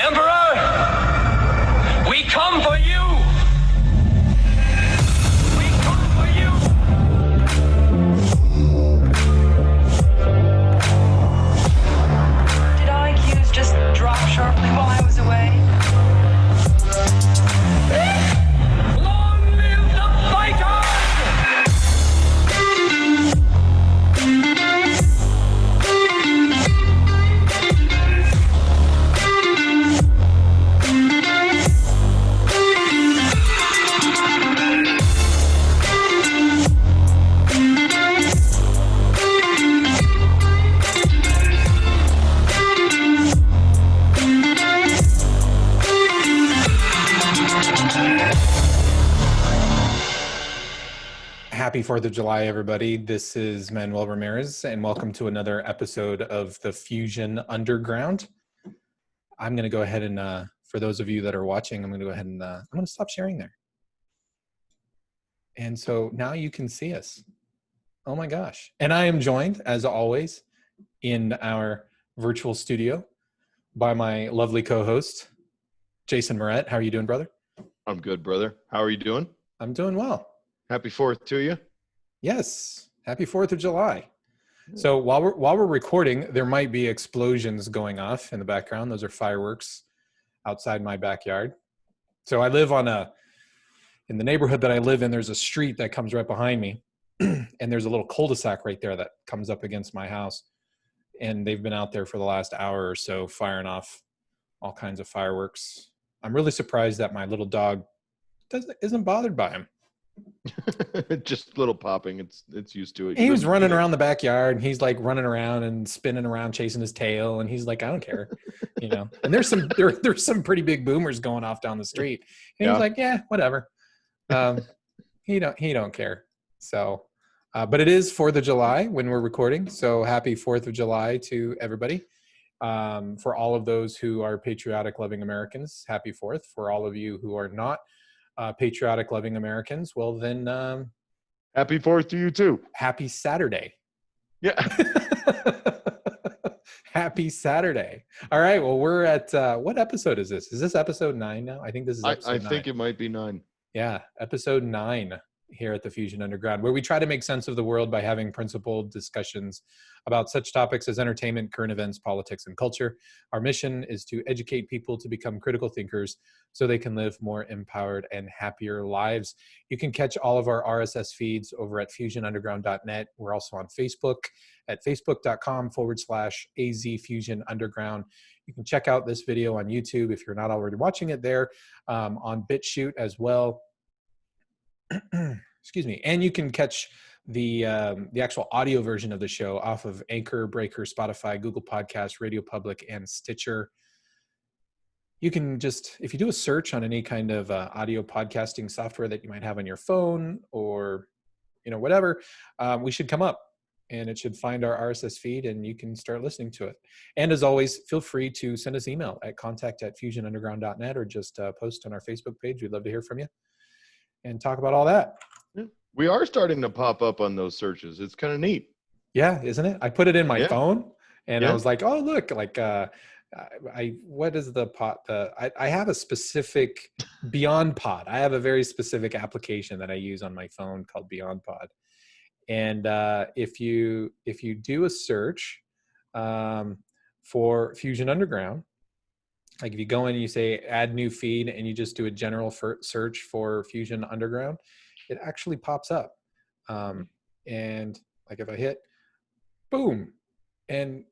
Emperor, we come for you! We come for you! Did IQs just drop sharply while I was away? Long live the fighters! Happy 4th of July, everybody. This is Manuel Ramirez, and welcome to another episode of the Fusion Underground. I'm going to go ahead and, for those of you that are watching, I'm going to go ahead and I'm going to stop sharing there. And so now you can see us. Oh my gosh. And I am joined, as always, in our virtual studio by my lovely co-host, Jason Moret. How are you doing, brother? I'm good, brother. How are you doing? I'm doing well. Happy 4th to you. Yes. Happy 4th of July. So while we're recording, there might be explosions going off in the background. Those are fireworks outside my backyard. So I live in the neighborhood that I live in, there's a street that comes right behind me. And there's a little cul-de-sac right there that comes up against my house. And they've been out there for the last hour or so firing off all kinds of fireworks. I'm really surprised that my little dog isn't bothered by them. Just little popping. It's used to it. He was running around the backyard, and he's like running around and spinning around, chasing his tail, and he's like, "I don't care," you know. And there's some pretty big boomers going off down the street, and he's like, "Yeah, whatever." He don't care. So, but it is 4th of July when we're recording. So happy 4th of July to everybody. For all of those who are patriotic, loving Americans, happy 4th. For all of you who are not patriotic, loving Americans, well then, happy 4th to you too. Happy Saturday. Yeah. Happy Saturday. All right. Well, we're at what episode is this? Is this episode 9 now? I think this is episode 9. I think it might be 9. Yeah, episode 9 here at the Fusion Underground, where we try to make sense of the world by having principled discussions about such topics as entertainment, current events, politics, and culture. Our mission is to educate people to become critical thinkers so they can live more empowered and happier lives. You can catch all of our RSS feeds over at fusionunderground.net. We're also on Facebook at facebook.com/AZ Fusion Underground. You can check out this video on YouTube if you're not already watching it there, on BitChute as well. Excuse me. And you can catch the actual audio version of the show off of Anchor, Breaker, Spotify, Google Podcasts, Radio Public, and Stitcher. You can just, if you do a search on any kind of audio podcasting software that you might have on your phone or, whatever, we should come up and it should find our RSS feed and you can start listening to it. And as always, feel free to send us email at contact@fusionunderground.net or just post on our Facebook page. We'd love to hear from you and talk about all that. We are starting to pop up on those searches. It's kind of neat. Yeah, isn't it? I put it in my phone and I was like, oh, look, like, what is the pod? I have a specific Beyond Pod. I have a very specific application that I use on my phone called Beyond Pod. And if you do a search for Fusion Underground, like if you go in and you say add new feed and you just do a general search for Fusion Underground, it actually pops up. And like if I hit boom, and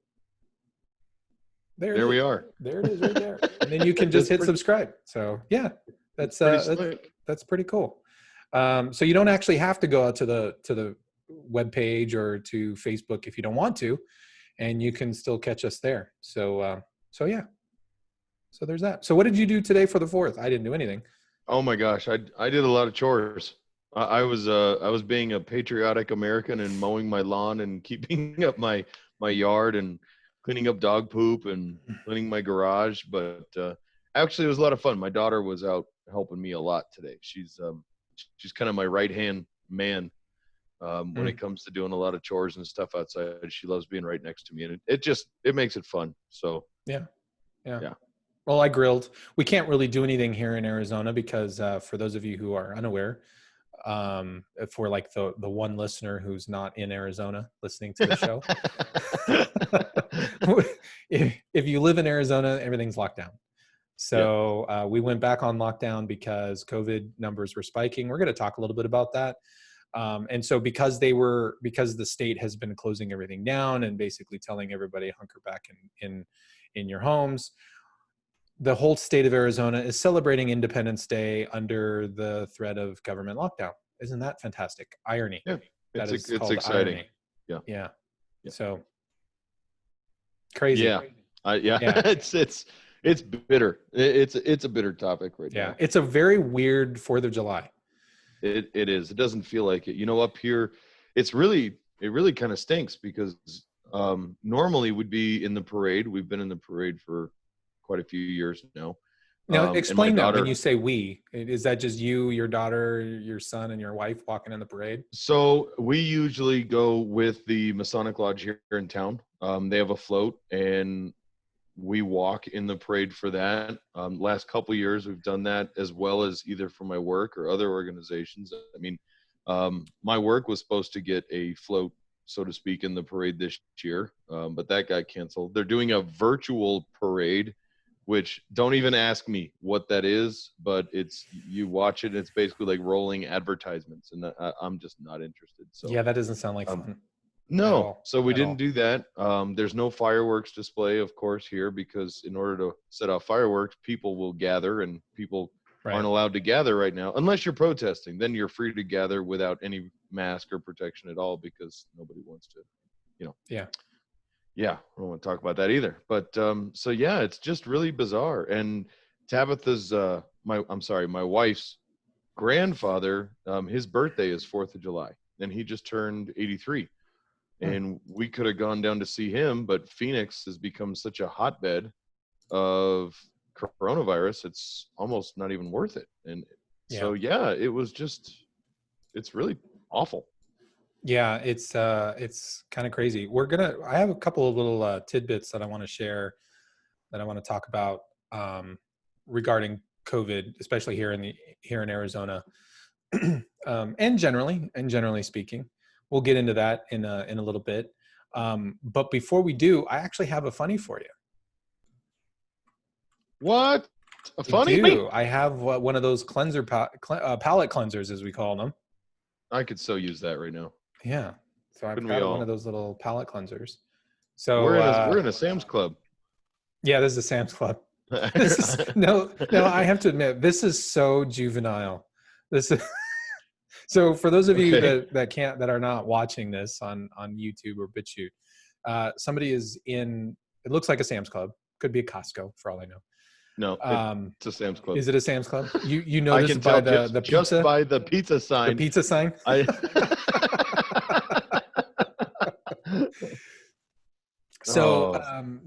there we are. There it is right there. And then you can just hit subscribe. So yeah, that's pretty cool. So you don't actually have to go out to the web page or to Facebook if you don't want to, and you can still catch us there. So yeah. So there's that. So what did you do today for the 4th? I didn't do anything. Oh my gosh, I did a lot of chores. I was being a patriotic American and mowing my lawn and keeping up my yard and cleaning up dog poop and cleaning my garage. But actually, it was a lot of fun. My daughter was out helping me a lot today. She's kind of my right-hand man when it comes to doing a lot of chores and stuff outside. She loves being right next to me, and it makes it fun. So yeah. Well, I grilled. We can't really do anything here in Arizona because for those of you who are unaware, for like the one listener who's not in Arizona listening to the show, if you live in Arizona, everything's locked down. So we went back on lockdown because COVID numbers were spiking. We're going to talk a little bit about that. And so because the state has been closing everything down and basically telling everybody hunker back in your homes, the whole state of Arizona is celebrating Independence Day under the threat of government lockdown. Isn't that fantastic? Irony. Yeah, It's exciting. Irony. Yeah. Yeah. So crazy. Yeah. It's bitter. It's a bitter topic right now. Yeah. It's a very weird 4th of July. It is. It doesn't feel like it. Up here, it really kind of stinks because normally we'd be in the parade. We've been in the parade for quite a few years now. Now, explain that when you say we. Is that just you, your daughter, your son, and your wife walking in the parade? So we usually go with the Masonic Lodge here in town. They have a float, and we walk in the parade for that. Last couple of years, we've done that as well as either for my work or other organizations. I mean, my work was supposed to get a float, so to speak, in the parade this year, but that got canceled. They're doing a virtual parade, which don't even ask me what that is, but you watch it, and it's basically like rolling advertisements, and I'm just not interested. So yeah, that doesn't sound like fun. No, so we didn't do that. There's no fireworks display, of course, here because in order to set off fireworks, people will gather, and people aren't allowed to gather right now unless you're protesting. Then you're free to gather without any mask or protection at all because nobody wants to, Yeah, I don't want to talk about that either. But so yeah, it's just really bizarre. And Tabitha's my wife's grandfather, his birthday is 4th of July, and he just turned 83. And we could have gone down to see him, but Phoenix has become such a hotbed of coronavirus, it's almost not even worth it. And so yeah, it's really awful. Yeah, it's kind of crazy. I have a couple of little tidbits that I want to share, that I want to talk about regarding COVID, especially here in Arizona, and generally speaking. We'll get into that in a little bit. But before we do, I actually have a funny for you. What? A funny? I have one of those palate cleansers, as we call them. I could so use that right now. Yeah. So I've got one of those little palate cleansers. So we're in a Sam's Club. Yeah, this is a Sam's Club. No, I have to admit, this is so juvenile. This is so for those of you that are not watching this on YouTube or BitChute, somebody is in. It looks like a Sam's Club. Could be a Costco for all I know. No, it's a Sam's Club. Is it a Sam's Club? You know this by the pizza? Just by the pizza sign. The pizza sign? So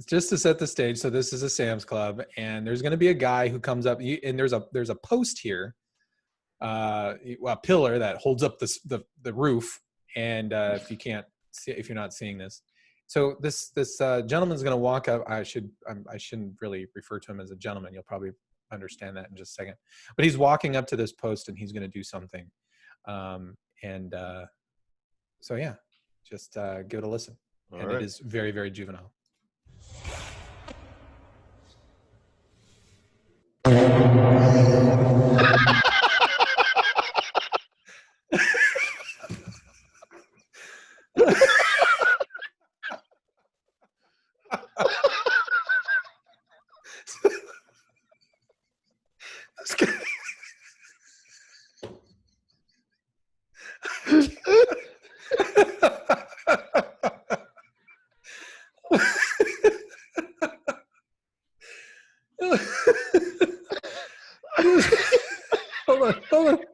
just to set the stage, so this is a Sam's Club, and there's going to be a guy who comes up, and there's a post here, a pillar that holds up the roof, and if you're not seeing this. So this gentleman's going to walk up. I shouldn't really refer to him as a gentleman. You'll probably understand that in just a second. But he's walking up to this post, and he's going to do something. So yeah, just give it a listen. All and right. It is very, very juvenile.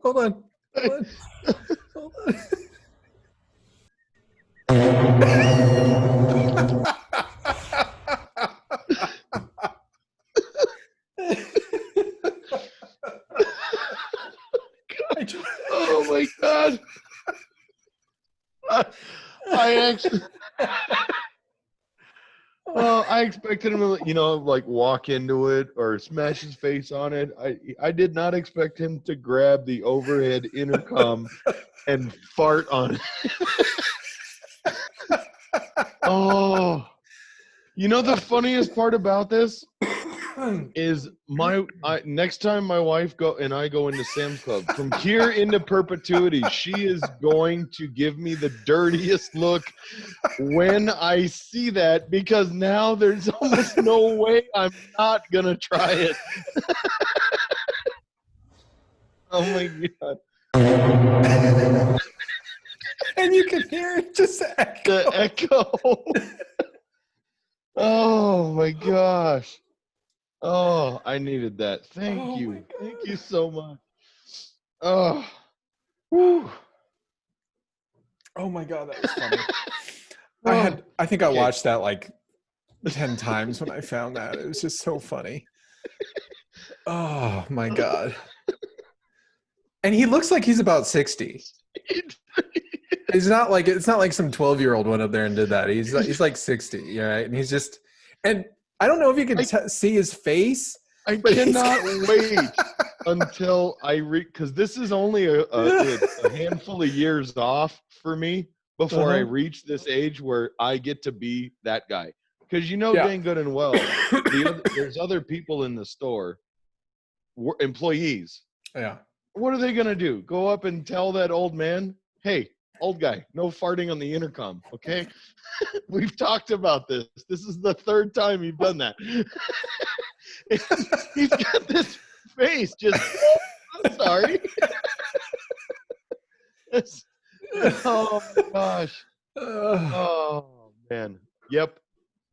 Hold on. Oh my God. I actually Well, I expected him to, like walk into it or smash his face on it. I did not expect him to grab the overhead intercom and fart on it. Oh, the funniest part about this is next time my wife I go into Sam's Club, from here into perpetuity, she is going to give me the dirtiest look when I see that, because now there's almost no way I'm not gonna try it. Oh my god. And you can hear it just echo. The echo. Oh my gosh. Oh, I needed that. Thank you. Thank you so much. Oh. Whew. Oh my god, that was funny. I think I watched that like 10 times when I found that. It was just so funny. Oh my god. And he looks like he's about 60. It's not like some 12-year-old went up there and did that. He's like 60, right? And he's just, and I don't know if you can see his face. I cannot wait until because this is only a handful of years off for me before I reach this age where I get to be that guy. Because dang good and well, there's other people in the store, employees. Yeah. What are they going to do? Go up and tell that old man, hey, old guy, no farting on the intercom, okay? We've talked about this. This is the third time you've done that. He's got this face just, I'm sorry. Oh, my gosh. Oh, man. Yep.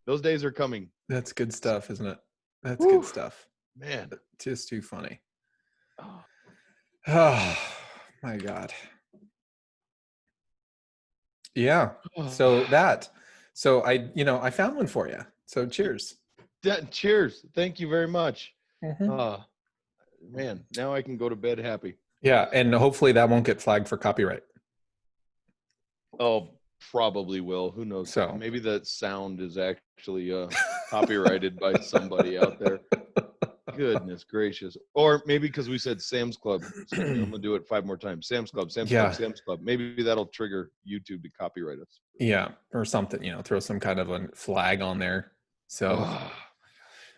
Those days are coming. That's good stuff, isn't it? That's good stuff. Man. Just too funny. Oh, my God. Yeah. So I found one for you. So cheers. Cheers. Thank you very much. Mm-hmm. Man, now I can go to bed happy. Yeah. And hopefully that won't get flagged for copyright. Oh, probably will. Who knows? So maybe that sound is actually copyrighted by somebody out there. Goodness gracious. Or maybe because we said Sam's Club. So I'm going to do it 5 more times. Sam's Club, Sam's Club, Sam's Club. Maybe that'll trigger YouTube to copyright us. Yeah. Or something, throw some kind of a flag on there. So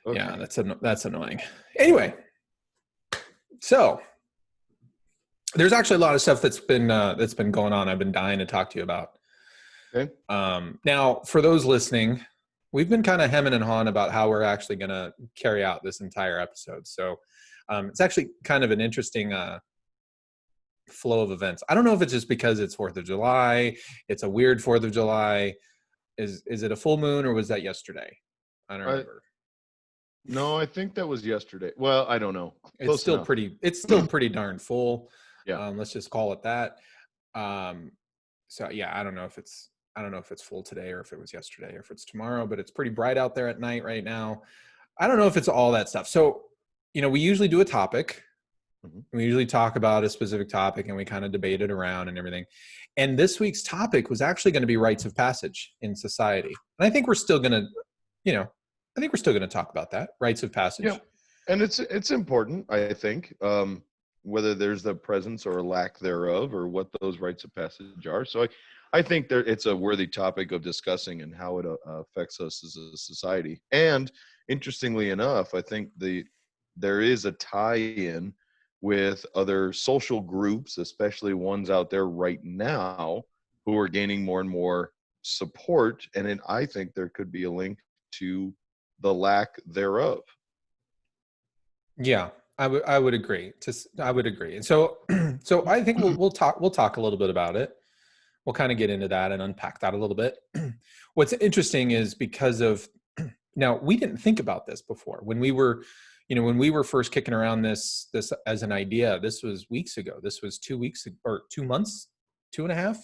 okay. Yeah, that's annoying. Anyway, so there's actually a lot of stuff that's been going on. I've been dying to talk to you about. Okay. Now, for those listening, we've been kind of hemming and hawing about how we're actually going to carry out this entire episode. So it's actually kind of an interesting flow of events. I don't know if it's just because it's 4th of July. It's a weird 4th of July. Is it a full moon or was that yesterday? I don't remember. No, I think that was yesterday. Well, I don't know. It's still pretty darn full. Yeah. Let's just call it that. So yeah, I don't know if it's full today or if it was yesterday or if it's tomorrow, but it's pretty bright out there at night right now. I don't know if it's all that stuff. So, we usually do a topic. Mm-hmm. We usually talk about a specific topic and we kind of debate it around and everything. And this week's topic was actually going to be rites of passage in society. And I think we're still going to, talk about that, rites of passage. Yeah. And it's important, I think, whether there's the presence or lack thereof or what those rites of passage are. So I think it's a worthy topic of discussing and how it affects us as a society. And interestingly enough, I think there is a tie-in with other social groups, especially ones out there right now who are gaining more and more support. And I think there could be a link to the lack thereof. Yeah, I would agree. I would agree. And so I think we'll talk a little bit about it. We'll kind of get into that and unpack that a little bit. What's interesting is because of, now we didn't think about this before when we were first kicking around this as an idea. This was weeks ago. This was 2 weeks or 2 months, 2.5,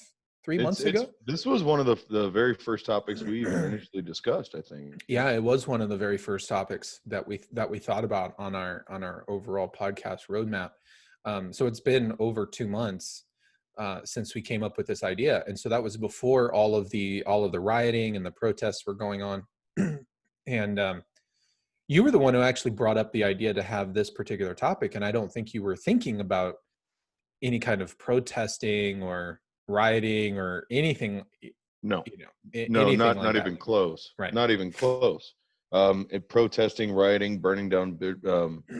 3 months ago. This was one of the very first topics we even initially discussed, I think. Yeah, it was one of the very first topics that we thought about on our overall podcast roadmap. So it's been over 2 months since we came up with this idea, and so that was before all of the rioting and the protests were going on. And you were the one who actually brought up the idea to have this particular topic, and I don't think you were thinking about any kind of protesting or rioting or anything, No, no, anything like not that. even close. Right. Not even close. Protesting, rioting, burning down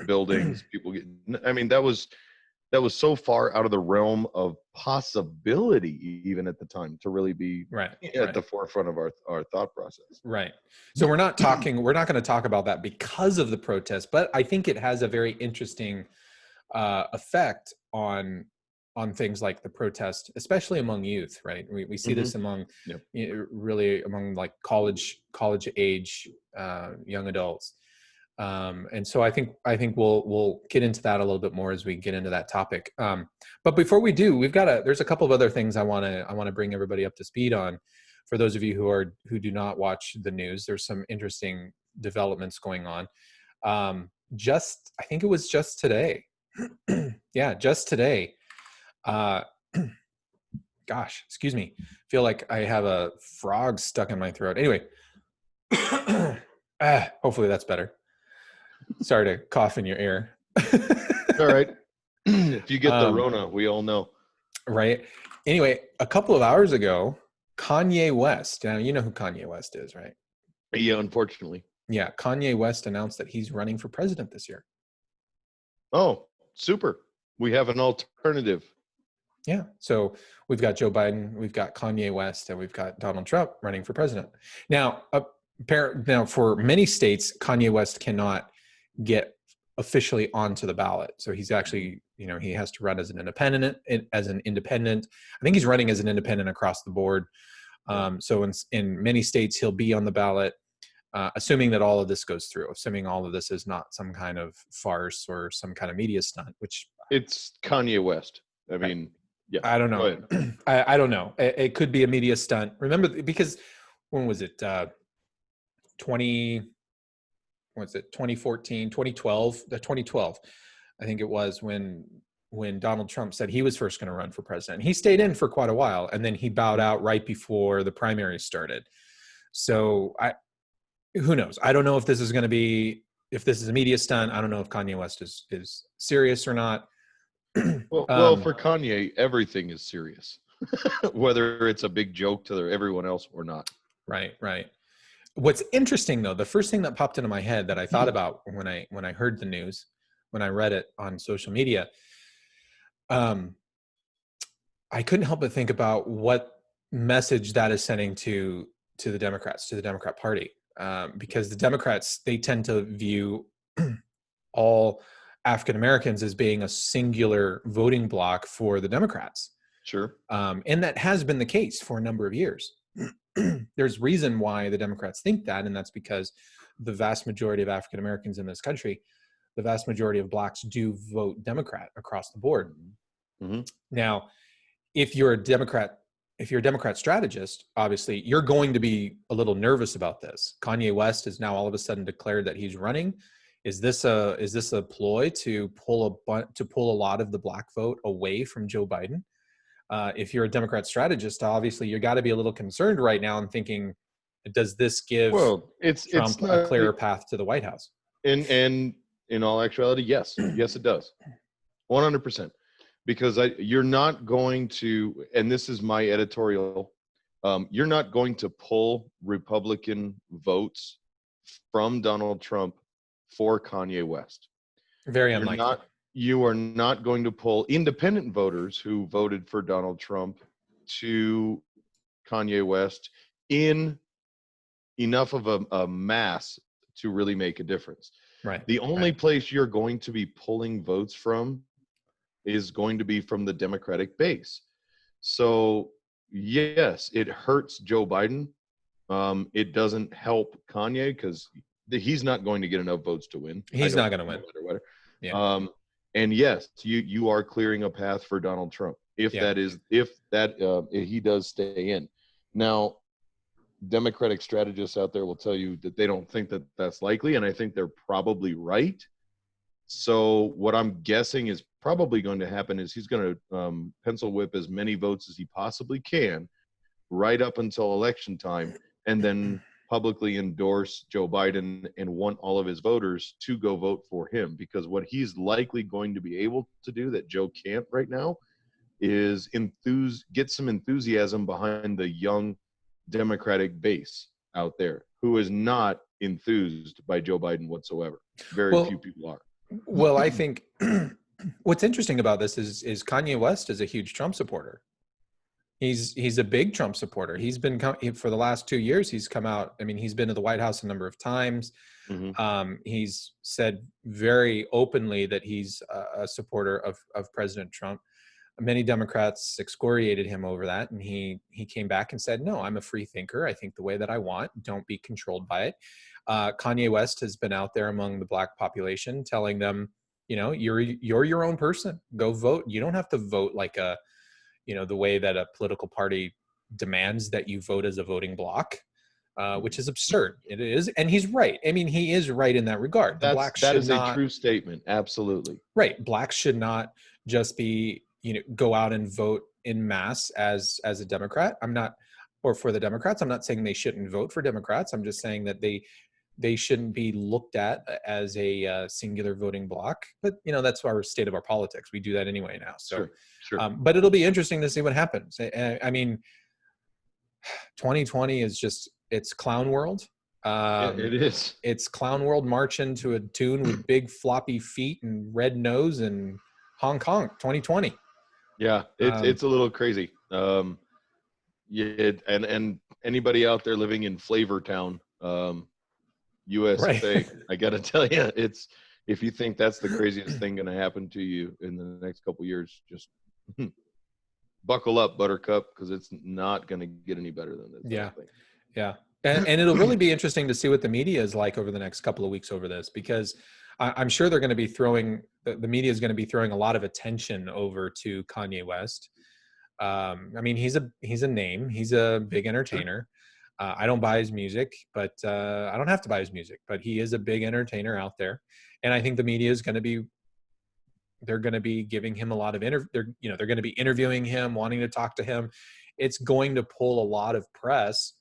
buildings, people getting. I mean, that was so far out of the realm of possibility, even at the time, to really be Right. at the forefront of our thought process. Right. So we're not going to talk about that because of the protest, but I think it has a very interesting effect on things like the protest, especially among youth, right? We see this among really among like college age young adults. And so I think we'll get into that a little bit more as we get into that topic. But before we do, there's a couple of other things I want to bring everybody up to speed on. For those of you who do not watch the news, there's some interesting developments going on. I think it was just today. Yeah, just today. Gosh, excuse me. Feel like I have a frog stuck in my throat. Anyway, hopefully that's better. Sorry to cough in your ear. All right. If you get the Rona, we all know. Right. Anyway, a couple of hours ago, Kanye West. Now you know who Kanye West is, right? Yeah, unfortunately. Yeah, Kanye West announced that he's running for president this year. Oh, super. We have an alternative. Yeah. So we've got Joe Biden, we've got Kanye West, and we've got Donald Trump running for president. Now, for many states, Kanye West cannot get officially onto the ballot. So he's actually, he has to run as an independent. I think he's running as an independent across the board. So in many states, he'll be on the ballot, assuming that all of this goes through, assuming all of this is not some kind of farce or some kind of media stunt, which it's Kanye West. I mean, yeah, I don't know. I don't know. It could be a media stunt. Remember, because when was it? 2014, 2012, 2012, I think it was when Donald Trump said he was first going to run for president. He stayed in for quite a while, and then he bowed out right before the primaries started. So who knows? I don't know if this is a media stunt. I don't know if Kanye West is serious or not. Well, for Kanye, everything is serious, whether it's a big joke to everyone else or not. Right. What's interesting, though, the first thing that popped into my head that I thought about when I heard the news, when I read it on social media, I couldn't help but think about what message that is sending to the Democrats, to the Democrat Party, because the Democrats, they tend to view all African Americans as being a singular voting bloc for the Democrats. Sure. And that has been the case for a number of years. There's reason why the Democrats think that, and that's because the vast majority of African Americans in this country, the vast majority of blacks do vote Democrat across the board. Mm-hmm. Now, if you're a Democrat strategist, obviously you're going to be a little nervous about this. Kanye West has now all of a sudden declared that he's running. Is this a ploy to pull a lot of the black vote away from Joe Biden? If you're a Democrat strategist, obviously you got to be a little concerned right now and thinking, does this give Trump a clearer path to the White House? And in all actuality, yes, it does, 100%. Because you're not going to, and this is my editorial, you're not going to pull Republican votes from Donald Trump for Kanye West. Very unlikely. You are not going to pull independent voters who voted for Donald Trump to Kanye West in enough of a mass to really make a difference. Right. The only place you're going to be pulling votes from is going to be from the Democratic base. So yes, it hurts Joe Biden. It doesn't help Kanye because he's not going to get enough votes to win. He's not going to win. Whatever. Yeah. And yes, you are clearing a path for Donald Trump if he does stay in. Now, Democratic strategists out there will tell you that they don't think that that's likely, and I think they're probably right. So what I'm guessing is probably going to happen is he's going to pencil whip as many votes as he possibly can right up until election time, and then publicly endorse Joe Biden and want all of his voters to go vote for him, because what he's likely going to be able to do that Joe can't right now is get some enthusiasm behind the young Democratic base out there who is not enthused by Joe Biden whatsoever. Very few people are. Well, I think what's interesting about this is Kanye West is a huge Trump supporter. He's a big Trump supporter. He's been for the last 2 years. He's come out. I mean, he's been to the White House a number of times. He's said very openly that he's a supporter of President Trump. Many Democrats excoriated him over that, and he came back and said, "No, I'm a free thinker. I think the way that I want. Don't be controlled by it." Kanye West has been out there among the Black population, telling them, you're your own person. Go vote. You don't have to vote like the way that a political party demands that you vote as a voting bloc, which is absurd. It is, and he's right. I mean, he is right in that regard. That is a true statement. Absolutely. Right. Blacks should not just be, go out and vote in mass as a Democrat. Or for the Democrats. I'm not saying they shouldn't vote for Democrats. I'm just saying that they shouldn't be looked at as a singular voting bloc. But, that's our state of our politics. We do that anyway now. So, sure. But it'll be interesting to see what happens. I mean, 2020 is it's clown world. It is. It's clown world marching to a tune with big floppy feet and red nose and Hong Kong 2020. Yeah, it's a little crazy. Yeah, and anybody out there living in Flavor Town, USA, right. I got to tell you, if you think that's the craziest thing going to happen to you in the next couple of years, just buckle up, Buttercup, because it's not going to get any better than this. Yeah. And it'll really be interesting to see what the media is like over the next couple of weeks over this, because I'm sure they're going to be the media is going to be throwing a lot of attention over to Kanye West. I mean, he's a name. He's a big entertainer. I don't buy his music, but I don't have to buy his music, but he is a big entertainer out there. And I think the media is they're going to be giving him a lot of they're going to be interviewing him, wanting to talk to him. It's going to pull a lot of press,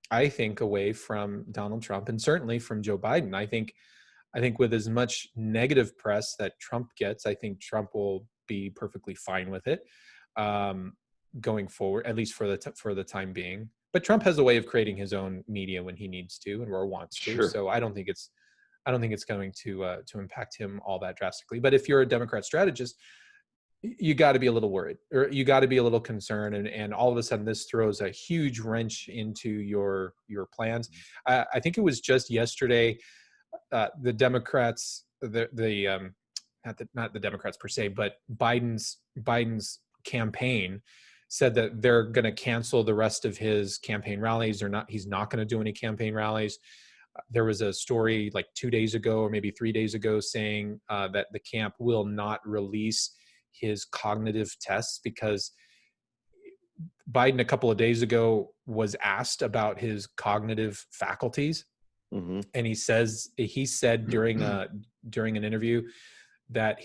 I think, away from Donald Trump and certainly from Joe Biden. I think with as much negative press that Trump gets, I think Trump will be perfectly fine with it going forward, at least for the time being. But Trump has a way of creating his own media when he needs to or wants to. Sure. So I don't think it's going to impact him all that drastically. But if you're a Democrat strategist, you got to be a little worried, or you got to be a little concerned, and all of a sudden this throws a huge wrench into your plans. I think it was just yesterday, the Democrats, not the Democrats per se, but Biden's campaign said that they're going to cancel the rest of his campaign rallies. He's not going to do any campaign rallies. There was a story like 2 days ago or maybe 3 days ago saying that the camp will not release his cognitive tests because Biden a couple of days ago was asked about his cognitive faculties. Mm-hmm. And he said during an interview that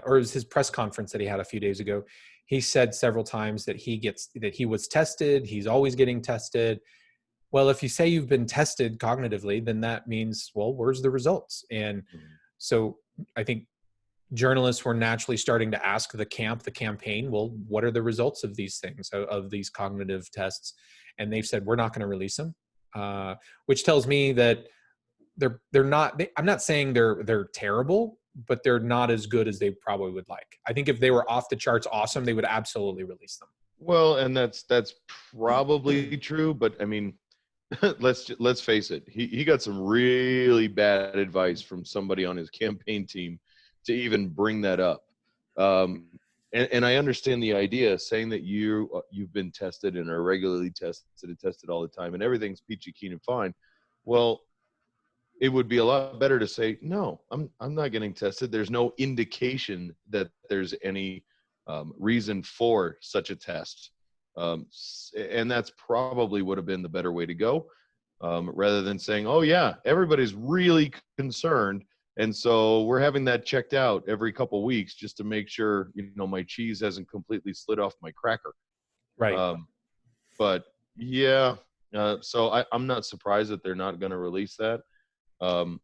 or it was his press conference that he had a few days ago, he said several times that he was tested. He's always getting tested. Well, if you say you've been tested cognitively, then that means, well, where's the results? And so I think journalists were naturally starting to ask the campaign, well, what are the results of these things, of these cognitive tests? And they've said, we're not going to release them, which tells me that they're not, I'm not saying they're terrible, but they're not as good as they probably would like. I think if they were off the charts awesome, they would absolutely release them. Well, and that's probably true, but I mean, let's face it. He got some really bad advice from somebody on his campaign team to even bring that up. And I understand the idea, saying that you've been tested and are regularly tested all the time, and everything's peachy keen and fine. Well, it would be a lot better to say, no, I'm not getting tested. There's no indication that there's any reason for such a test. And that's probably would have been the better way to go, rather than saying, oh yeah, everybody's really concerned, and so we're having that checked out every couple weeks just to make sure, my cheese hasn't completely slid off my cracker. Right. But yeah, So I'm not surprised that they're not going to release that. Um,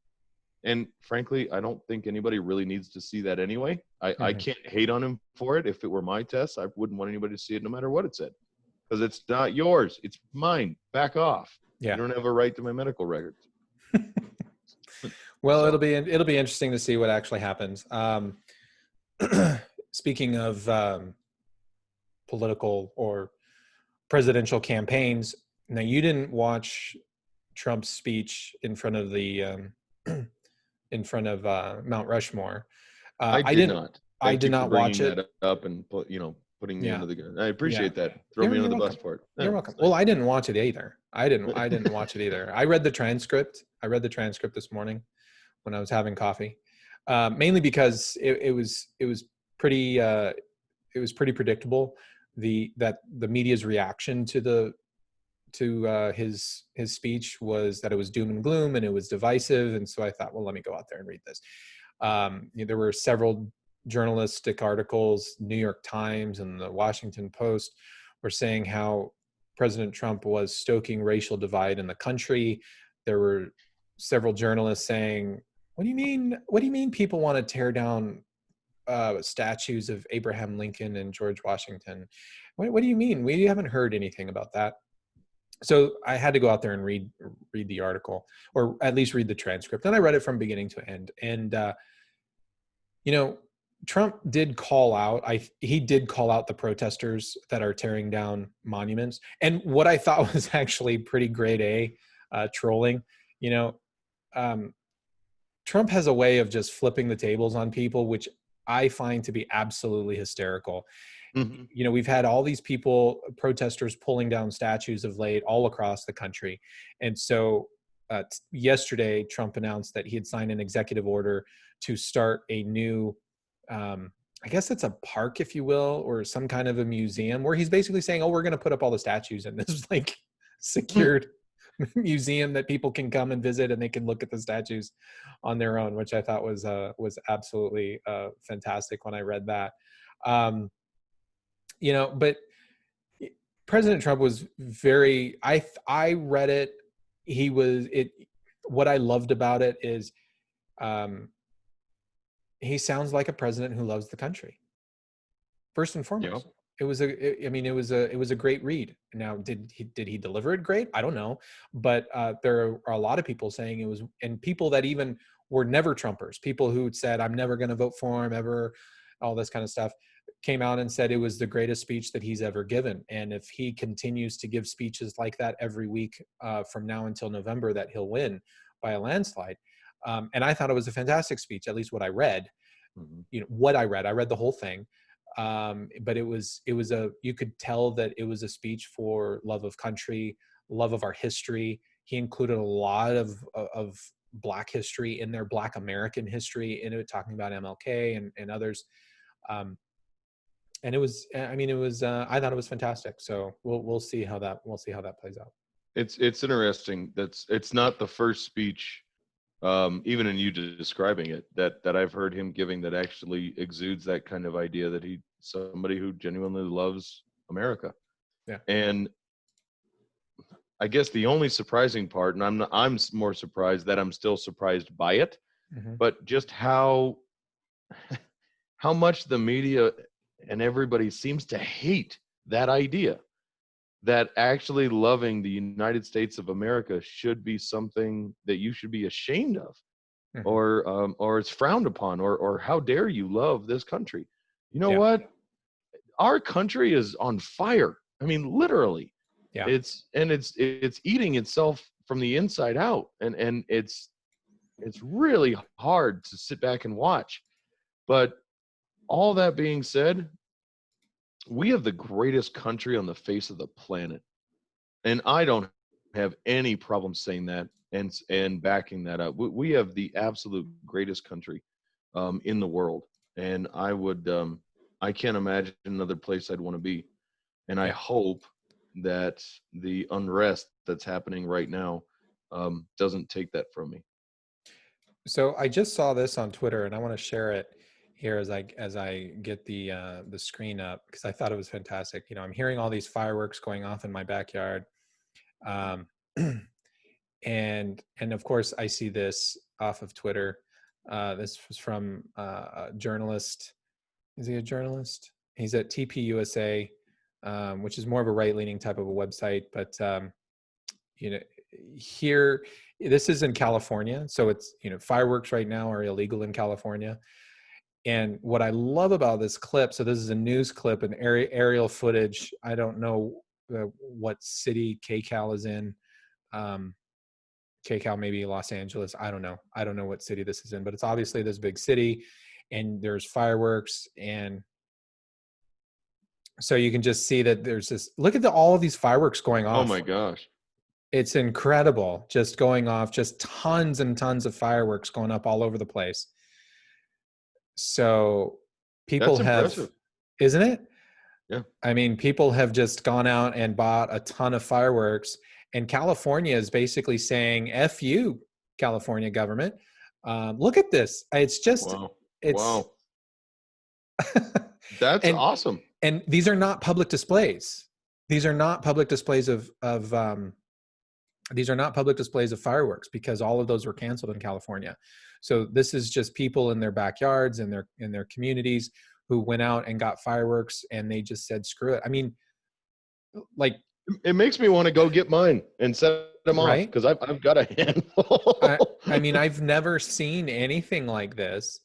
and frankly, I don't think anybody really needs to see that anyway. I Mhm. can't hate on him for it. If it were my test, I wouldn't want anybody to see it no matter what it said, because it's not yours. It's mine. Back off. You Yeah. don't have a right to my medical records. Well, So it'll be interesting to see what actually happens. Speaking of political or presidential campaigns, now you didn't watch Trump's speech in front of the in front of Mount Rushmore. I I did didn't. not. I Thank did you for not watch bringing it. that up and putting me Yeah, under the gun. I yeah. appreciate that. Throw me under You're the bus welcome. for it. You're Yeah, welcome. it's Well, nice. I didn't watch it either. I didn't watch it either. I read the transcript. I read the transcript this morning when I was having coffee, mainly because it was pretty it was pretty predictable that the media's reaction to his speech was that it was doom and gloom and it was divisive, and so I thought, well, let me go out there and read this. There were several journalistic articles, New York Times and the Washington Post, were saying how President Trump was stoking racial divide in the country. There were several journalists saying, "What do you mean? What do you mean people want to tear down statues of Abraham Lincoln and George Washington? What do you mean? We haven't heard anything about that." So I had to go out there and read the article, or at least read the transcript. And I read it from beginning to end. And you know, Trump did call out. He did call out the protesters that are tearing down monuments. And what I thought was actually pretty grade A trolling. You know, um, Trump has a way of just flipping the tables on people, which I find to be absolutely hysterical. Mhm. You know, we've had all these people, protesters, pulling down statues of late all across the country. And so yesterday, Trump announced that he had signed an executive order to start a new, I guess it's a park, if you will, or some kind of a museum, where he's basically saying, oh, we're going to put up all the statues in this like secured museum that people can come and visit, and they can look at the statues on their own, which I thought was absolutely fantastic when I read that. You know, but President Trump was very, I read it. He was it. What I loved about it is, um, he sounds like a president who loves the country. First and Yeah. foremost, I mean, it was a great read. Now, did he deliver it great? I don't know, but there are a lot of people saying it was, and people that even were never Trumpers, people who said, I'm never going to vote for him ever, all this kind of stuff, came out and said it was the greatest speech that he's ever given. And if he continues to give speeches like that every week from now until November, that he'll win by a landslide. And I thought it was a fantastic speech, at least what I read. Mhm. You know, I read the whole thing. But it was you could tell that it was a speech for love of country, love of our history. He included a lot of Black history in there, Black American history in it, talking about MLK and others. And it was, I mean, it was, I thought it was fantastic. So we'll see how that plays out. It's interesting. It's not the first speech, even in you describing it, that I've heard him giving that actually exudes that kind of idea that he's somebody who genuinely loves America. Yeah. And I guess the only surprising part, and I'm more surprised that I'm still surprised by it, Mm-hmm. but just how much the media and everybody seems to hate that idea, that actually loving the United States of America should be something that you should be ashamed of, Mm-hmm. or it's frowned upon, or how dare you love this country. You know Yeah. what? Our country is on fire. I mean, literally. Yeah. It's eating itself from the inside out, and it's really hard to sit back and watch. But all that being said, we have the greatest country on the face of the planet, and I don't have any problem saying that and backing that up. We have the absolute greatest country in the world, and I can't imagine another place I'd want to be. And I Yeah. hope that the unrest that's happening right now doesn't take that from me. So I just saw this on Twitter, and I want to share it here as I get the screen up, because I thought it was fantastic. You know, I'm hearing all these fireworks going off in my backyard. Um, and of course, I see this off of Twitter. This was from a journalist. Is he a journalist? He's at TPUSA, which is more of a right-leaning type of a website. But you know, here, this is in California, so it's, you know, fireworks right now are illegal in California. And what I love about this clip, so this is a news clip, an aerial footage. I don't know what city KCAL is in. KCAL, maybe Los Angeles. I don't know. I don't know what city this is in, but it's obviously this big city, and there's fireworks. And so you can just see that there's this, look at all of these fireworks going off. Oh my gosh. It's incredible, just going off, just tons and tons of fireworks going up all over the place. So people That's have, impressive. isn't it? Yeah. I mean, people have just gone out and bought a ton of fireworks, and California is basically saying, F you, California government. Look at this. It's just, Wow. it's, Wow. That's and, awesome. and these are not public displays. These are not public displays these are not public displays of fireworks, because all of those were canceled in California. So this is just people in their backyards, in their communities, who went out and got fireworks, and they just said, screw it. I mean, like, It makes me want to go get mine and set them off, right? because I've got a handful. I mean, I've never seen anything like this.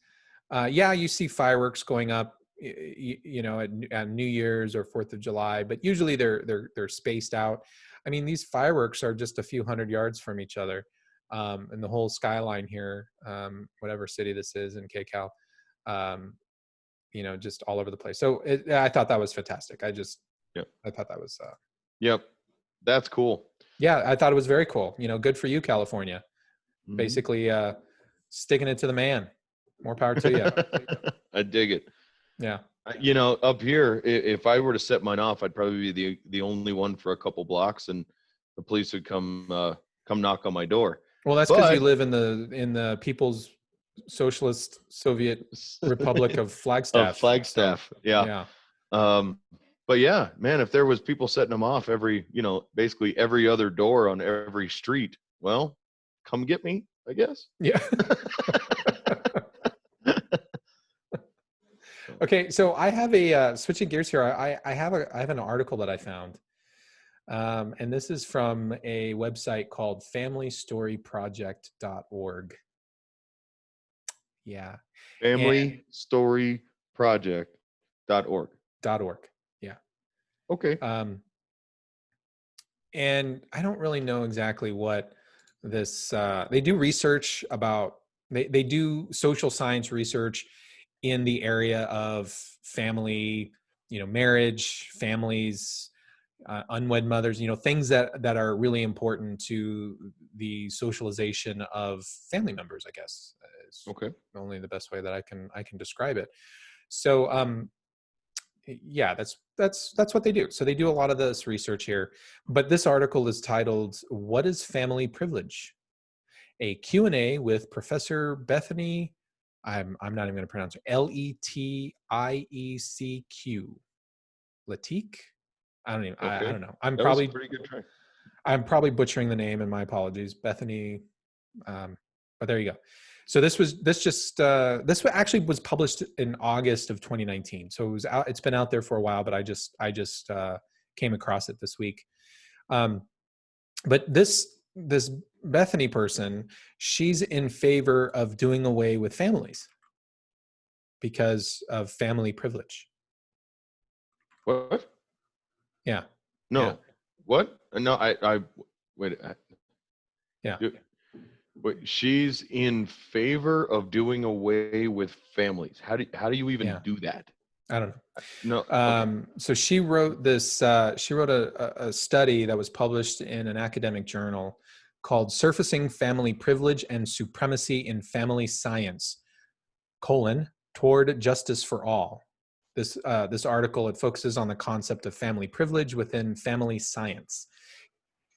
Yeah, you see fireworks going up, you know, at New Year's or 4th of July, but usually they're spaced out. I mean, these fireworks are just a few hundred yards from each other, and the whole skyline here, whatever city this is in KCAL, you know, just all over the place. So I thought that was fantastic. I thought that was, Yep. That's cool. yeah, I thought it was very cool. You know, good for you, California. Mhm. Basically, sticking it to the man. More power to you. I dig it. Yeah. You know, up here, if I were to set mine off, I'd probably be the only one for a couple blocks, and the police would come knock on my door. Well, that's because you live in the People's Socialist Soviet Republic of Flagstaff. Of Flagstaff, So, yeah. yeah. But yeah, man, if there was people setting them off basically every other door on every street, well, come get me, I guess. Yeah. Okay, so I have a switching gears here. I have an article that I found, and this is from a website called FamilyStoryProject.org. Yeah. FamilyStoryProject.org. .org. Yeah. Okay. And I don't really know exactly what this. They do research about. They do social science research in the area of family, you know, marriage, families, unwed mothers, you know, things that are really important to the socialization of family members, I guess, is Okay. only the best way that I can describe it. So yeah, that's what they do. So they do a lot of this research here, but this article is titled, "What is Family Privilege? A Q&A with Professor Bethany," I'm not even going to pronounce it, Letiecq. Latique? I don't even, I don't know. That was a pretty good try. I'm probably butchering the name, and my apologies, Bethany. But there you go. So this actually was published in August of 2019. So it was out. It's been out there for a while, but I just came across it this week. But this Bethany person, she's in favor of doing away with families because of family privilege. What? Yeah. No. Yeah. What? No, I wait. Yeah. But she's in favor of doing away with families. How do you even do that? I don't know. No. Okay. So she wrote this. She wrote a study that was published in an academic journal called "Surfacing Family Privilege and Supremacy in Family Science: Toward Justice for All." This article, it focuses on the concept of family privilege within family science,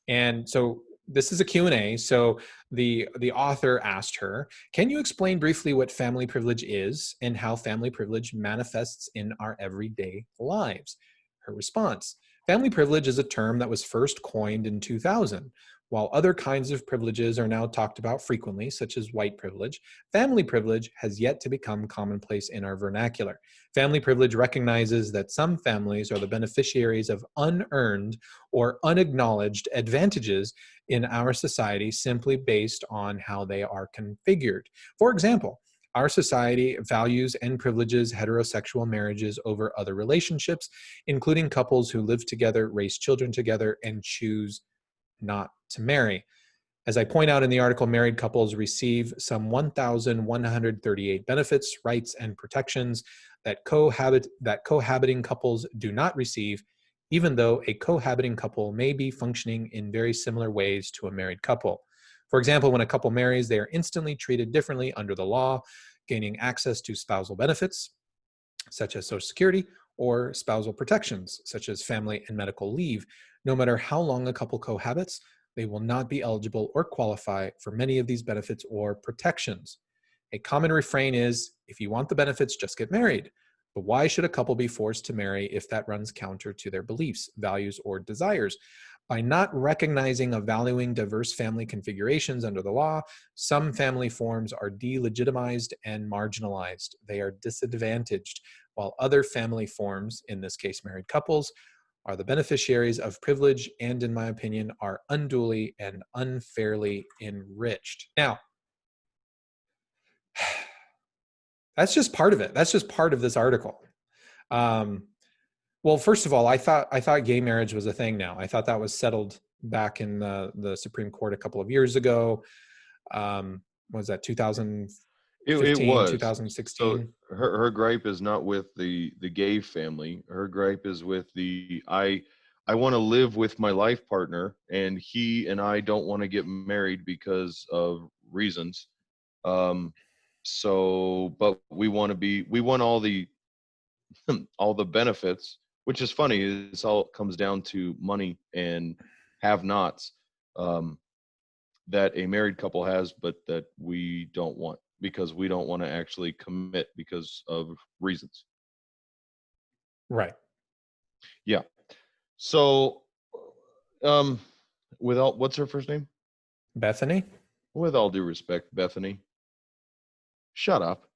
and so this is a Q&A. So the author asked her, "Can you explain briefly what family privilege is and how family privilege manifests in our everyday lives?" Her response: Family privilege is a term that was first coined in 2000. While other kinds of privileges are now talked about frequently, such as white privilege, family privilege has yet to become commonplace in our vernacular. Family privilege recognizes that some families are the beneficiaries of unearned or unacknowledged advantages in our society simply based on how they are configured. For example, our society values and privileges heterosexual marriages over other relationships, including couples who live together, raise children together, and choose not to marry. As I point out in the article, married couples receive some 1,138 benefits, rights, and protections that cohabiting couples do not receive, even though a cohabiting couple may be functioning in very similar ways to a married couple. For example, when a couple marries, they are instantly treated differently under the law, gaining access to spousal benefits, such as Social Security, or spousal protections, such as family and medical leave. No matter how long a couple cohabits, they will not be eligible or qualify for many of these benefits or protections. A common refrain is, if you want the benefits, just get married. But why should a couple be forced to marry if that runs counter to their beliefs, values, or desires? By not recognizing or valuing diverse family configurations under the law, some family forms are delegitimized and marginalized. They are disadvantaged, while other family forms, in this case married couples, are the beneficiaries of privilege and, in my opinion, are unduly and unfairly enriched. Now, that's just part of it. That's just part of this article. Well, first of all, I thought gay marriage was a thing now. I thought that was settled back in the Supreme Court a couple of years ago. Was that 2015, It was. 2016? So her gripe is not with the gay family. Her gripe is with the I want to live with my life partner, and he and I don't want to get married because of reasons. But we want all the all the benefits, which is funny. It's all comes down to money and have-nots that a married couple has, but that we don't want because we don't want to actually commit because of reasons. Right. Yeah. So, what's her first name? Bethany? With all due respect, Bethany, shut up.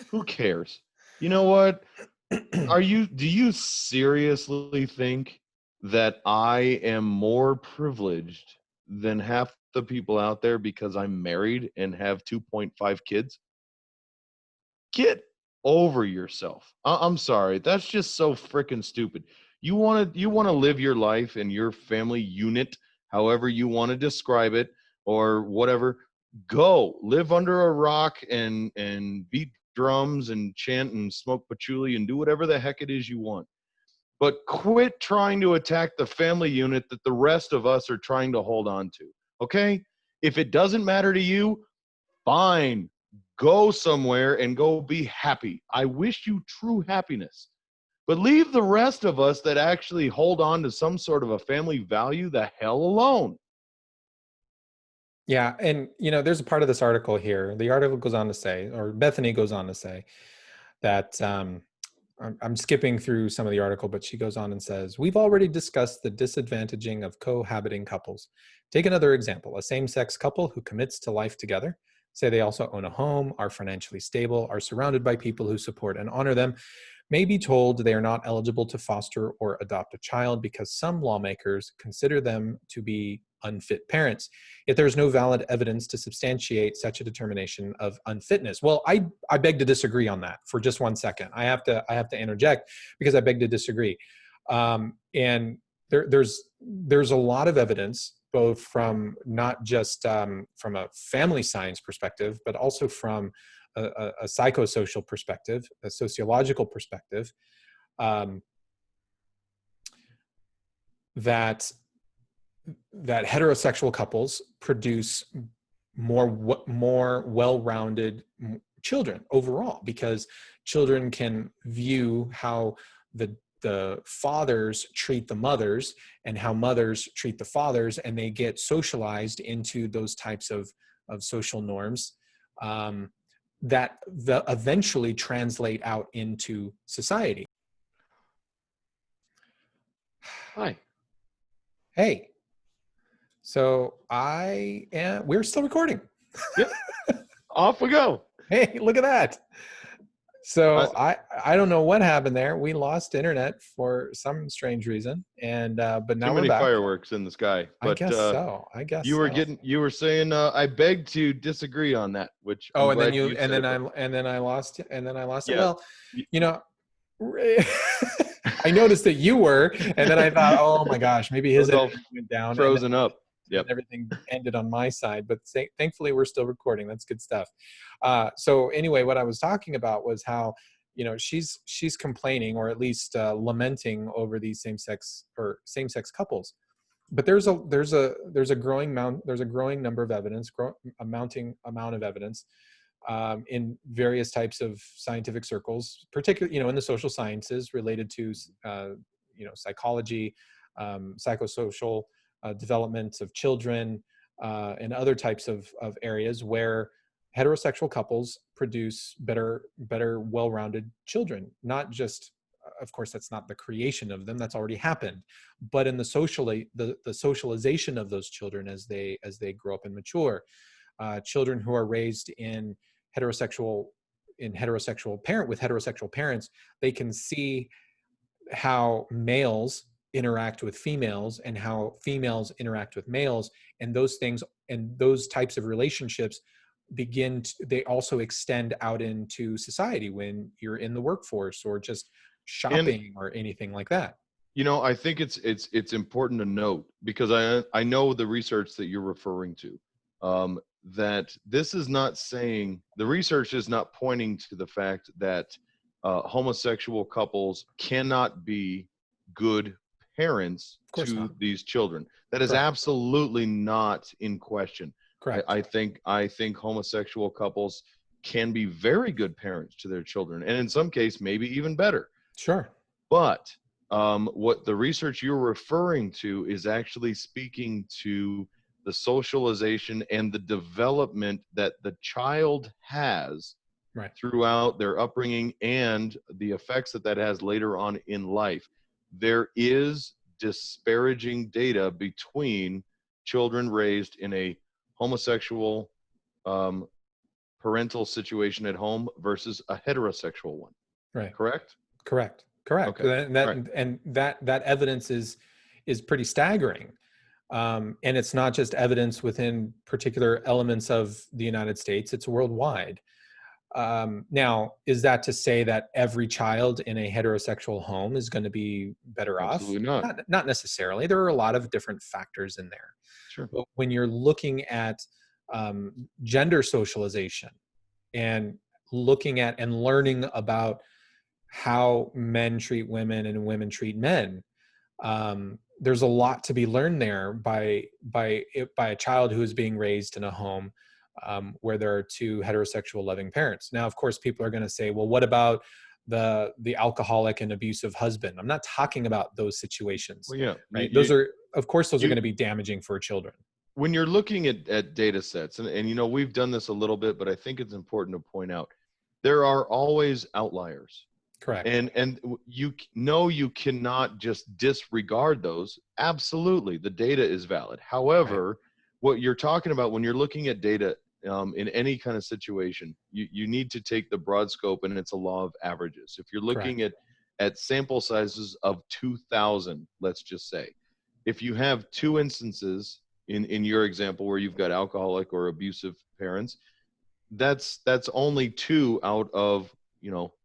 Who cares? You know what? Do you seriously think that I am more privileged than half the people out there because I'm married and have 2.5 kids? Get over yourself. I'm sorry. That's just so freaking stupid. You want to live your life in your family unit, however you want to describe it or whatever. Go live under a rock and beat drums and chant and smoke patchouli and do whatever the heck it is you want. But quit trying to attack the family unit that the rest of us are trying to hold on to. Okay? If it doesn't matter to you, fine. Go somewhere and go be happy. I wish you true happiness. But leave the rest of us that actually hold on to some sort of a family value the hell alone. Yeah, and there's a part of this article here. The article goes on to say, or Bethany goes on to say, that I'm skipping through some of the article, but she goes on and says, we've already discussed the disadvantaging of cohabiting couples. Take another example, a same-sex couple who commits to life together, say they also own a home, are financially stable, are surrounded by people who support and honor them, may be told they are not eligible to foster or adopt a child because some lawmakers consider them to be unfit parents. Yet there is no valid evidence to substantiate such a determination of unfitness. Well, I beg to disagree on that for just 1 second. I have to interject because I beg to disagree. And there's a lot of evidence, both from not just from a family science perspective, but also from a psychosocial perspective, a sociological perspective, that heterosexual couples produce more well-rounded children overall, because children can view how the fathers treat the mothers and how mothers treat the fathers, and they get socialized into those types of social norms that eventually translate out into society. Hi. Hey, so we're still recording. Yep. Off we go. Hey, look at that. Uh, So I don't know what happened there. We lost internet for some strange reason, and but Too now we're many back. fireworks in the sky. I But guess so. I guess you were so. you were saying I beg to disagree on that, which Oh, I'm and then glad you, you and said then it I, first. and then I lost, and then I lost it. Yeah. Well, y- you know, I noticed that you were, and then I thought, oh my gosh, maybe I his was all internet went down, frozen up. and Yep. everything ended on my side. But thankfully, we're still recording. That's good stuff. So anyway, what I was talking about was how she's complaining, or at least lamenting, over these same sex couples. But there's a growing number of evidence, a mounting amount of evidence in various types of scientific circles, particularly in the social sciences related to psychology, psychosocial development of children, and other types of areas where heterosexual couples produce better, well-rounded children. Not just, of course, that's not the creation of them; that's already happened. But in the socialization of those children as they grow up and mature, children who are raised heterosexual with heterosexual parents, they can see how males interact with females and how females interact with males, and those things and those types of relationships they also extend out into society when you're in the workforce or just And shopping or anything like that. I think it's important to note, because I know the research that you're referring to, that this is not saying, the research is not pointing to the fact that homosexual couples cannot be good parents Of course to not. these children. That is Correct. absolutely not in question. Correct. I think homosexual couples can be very good parents to their children, and in some case maybe even better. Sure. But what the research you're referring to is actually speaking to the socialization and the development that the child has Right. throughout their upbringing and the effects that has later on in life. There is disparaging data between children raised in a homosexual um, parental situation at home versus a heterosexual one. Right. Correct? Correct. Okay. And that Right. and that evidence is pretty staggering. And it's not just evidence within particular elements of the United States; it's worldwide. Now, is that to say that every child in a heterosexual home is going to be better off? Absolutely not. Not necessarily. There are a lot of different factors in there. Sure. But when you're looking at gender socialization and looking at and learning about how men treat women and women treat men, there's a lot to be learned there by a child who is being raised in a home where there are two heterosexual loving parents. Now, of course, people are going to say, well, what about the alcoholic and abusive husband? I'm not talking about those situations, Well, yeah. right? Those are, of course, those are You going to be damaging for children. when you're looking at data sets, and we've done this a little bit, but I think it's important to point out there are always outliers. Correct. And you cannot just disregard those. Absolutely, the data is valid. However, what you're talking about when you're looking at data in any kind of situation, you need to take the broad scope, and it's a law of averages. If you're looking Correct. at sample sizes of 2,000, let's just say, if you have two instances in your example where you've got alcoholic or abusive parents, that's only two out of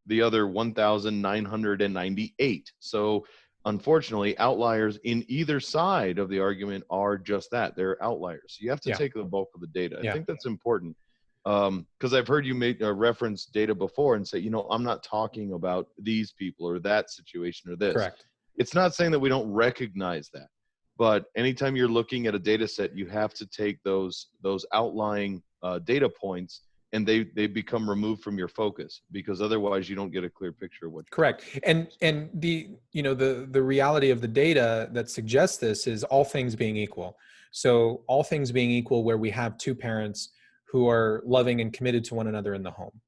the other 1,998. So unfortunately, outliers in either side of the argument are just that, they're outliers. So you have to Yeah. take the bulk of the data. I Yeah. think that's important, because I've heard you make reference data before and say, I'm not talking about these people or that situation or this. Correct. It's not saying that we don't recognize that, but anytime you're looking at a data set, you have to take those outlying data points, and they become removed from your focus, because otherwise you don't get a clear picture of what you're Correct. And the reality of the data that suggests this is all things being equal. So all things being equal, where we have two parents who are loving and committed to one another in the home,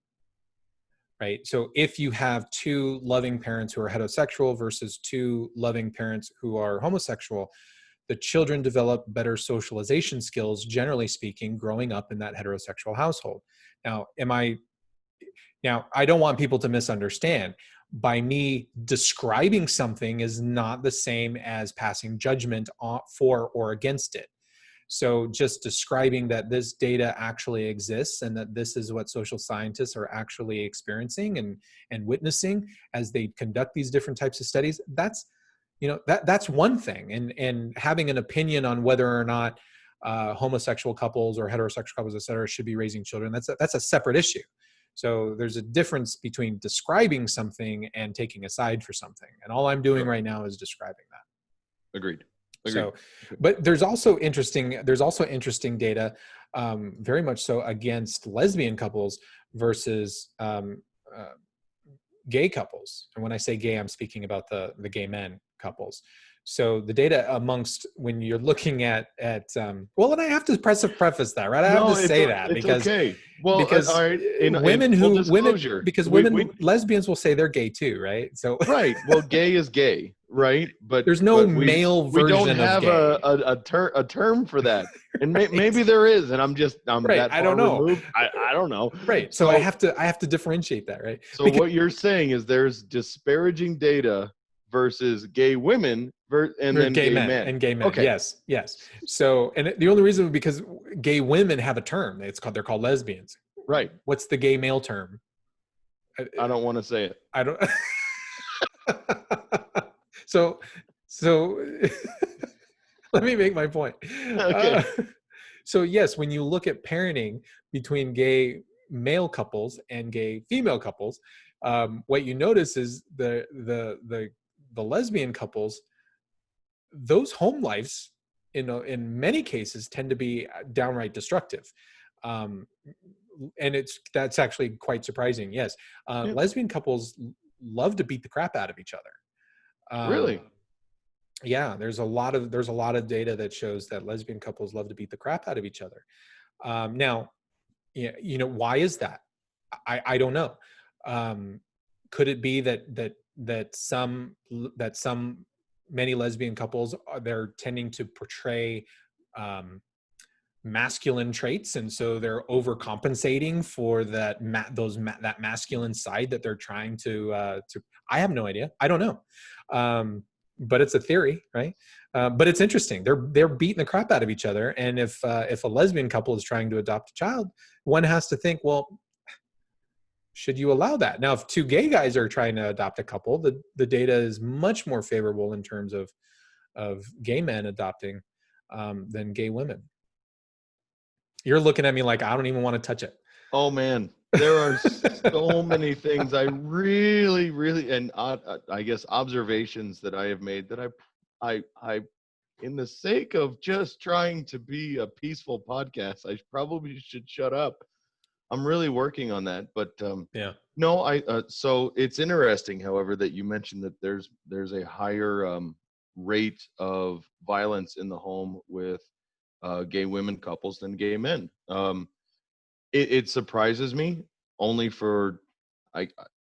right? So if you have two loving parents who are heterosexual versus two loving parents who are homosexual, the children develop better socialization skills, generally speaking, growing up in that heterosexual household. Now, I don't want people to misunderstand. By me describing something is not the same as passing judgment for or against it. So just describing that this data actually exists and that this is what social scientists are actually experiencing and witnessing as they conduct these different types of studies, that's that's one thing. And having an opinion on whether or not homosexual couples or heterosexual couples, et cetera, should be raising children, that's a separate issue. So there's a difference between describing something and taking a side for something. And all I'm doing right now is describing that. Agreed. So, but there's also interesting data, very much so, against lesbian couples versus gay couples. And when I say gay, I'm speaking about the gay men couples. So the data amongst, when you're looking at well, and I have to preface that, right? I have to say that because okay. Well, because all right. Lesbians will say they're gay too, right? So right. Well, gay is gay, right? But there's no male version we don't have of gay. a term for that, and Right. maybe there is, and I'm right. that far I don't know. removed. I don't know. Right. So I have to differentiate that, right? So what you're saying is there's disparaging data versus gay women and then gay men. And gay men. Okay. Yes. So, and the only reason is because gay women have a term. They're called lesbians. Right. What's the gay male term? I don't want to say it. I don't. So let me make my point. Okay. So yes, when you look at parenting between gay male couples and gay female couples, what you notice is the lesbian couples, those home lives in many cases tend to be downright destructive. And that's actually quite surprising. Yes. Lesbian couples love to beat the crap out of each other. Really? Yeah, there's a lot of data that shows that lesbian couples love to beat the crap out of each other. Now, why is that? I don't know. Could it be that many lesbian couples they're tending to portray masculine traits, and so they're overcompensating for that masculine side that they're trying to I have no idea. I don't know. But it's a theory, right? But it's interesting. They're beating the crap out of each other, and if a lesbian couple is trying to adopt a child, one has to think, well, should you allow that? Now, if two gay guys are trying to adopt a couple, the data is much more favorable in terms of gay men adopting than gay women. You're looking at me like I don't even want to touch it. Oh man, there are so many things I really, and I guess observations that I have made that I, in the sake of just trying to be a peaceful podcast, I probably should shut up. I'm really working on that, but yeah. No, so it's interesting, however, that you mentioned that there's a higher rate of violence in the home with gay women couples than gay men. It surprises me only for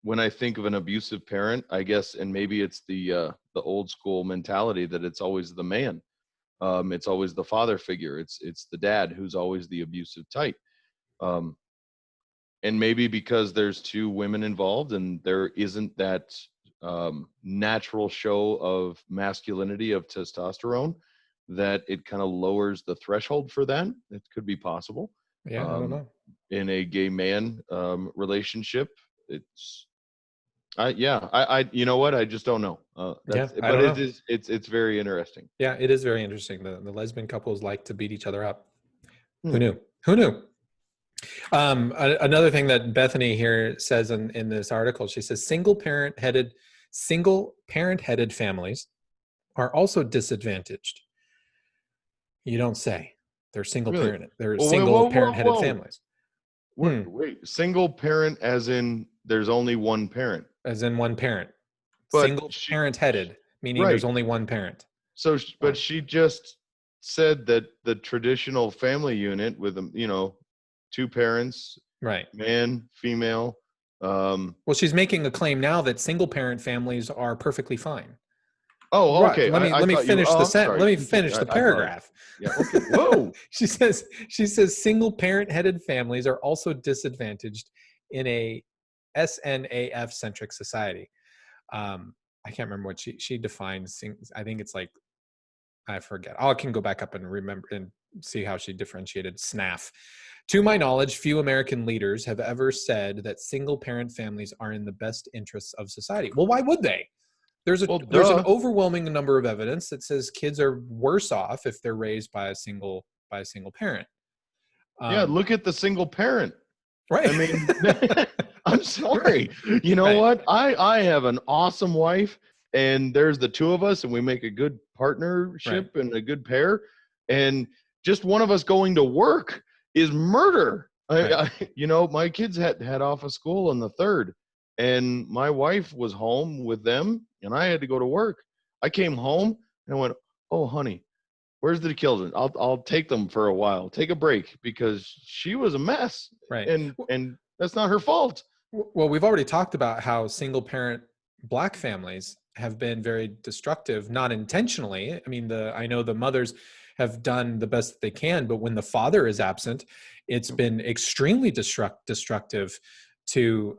when I think of an abusive parent, I guess, and maybe it's the old school mentality that it's always the man, it's always the father figure, it's the dad who's always the abusive type, and maybe because there's two women involved and there isn't that natural show of masculinity, of testosterone, that it kind of lowers the threshold for that. It could be possible. Yeah, I don't know. In a gay man relationship, it's you know what, I just don't know. It's very interesting. Yeah, it is very interesting. The lesbian couples like to beat each other up. Who knew? Another thing that Bethany here says in this article, she says single parent headed families are also disadvantaged. You don't say. They're single Really? parent. They're single parent headed families. Wait, single parent as in there's only one parent? As in one parent. But single parent headed, meaning there's only one parent. So, but she just said that the traditional family unit with, two parents, right, man, female, Well, she's making a claim now that single parent families are perfectly fine. Oh, Right. okay. Let me I thought you. finish Oh, the I'm sentence. sorry. Let me Continue. finish the I apologize. paragraph. Yeah. Okay. Whoa. She says single parent headed families are also disadvantaged in a SNAF centric society. I can't remember what she defines. I think it's like, I forget. I can go back up and remember and see how she differentiated SNAF. To my knowledge, few American leaders have ever said that single parent families are in the best interests of society. Well, why would they? There's Well, an duh. overwhelming number of evidence that says kids are worse off if they're raised by a single parent. Yeah. Look at the single parent. Right. I mean, I'm sorry. You know Right. what? I have an awesome wife, and there's the two of us, and we make a good partnership and a good pair. And just one of us going to work is murder. My kids had off of school on the 3rd, and my wife was home with them, and I had to go to work. I came home and I went, "Oh, honey, where's the children? I'll take them for a while, take a break," because she was a mess, Right. and that's not her fault. Well, we've already talked about how single parent Black families have been very destructive, not intentionally. I mean, I know the mothers have done the best that they can, but when the father is absent, it's been extremely destructive to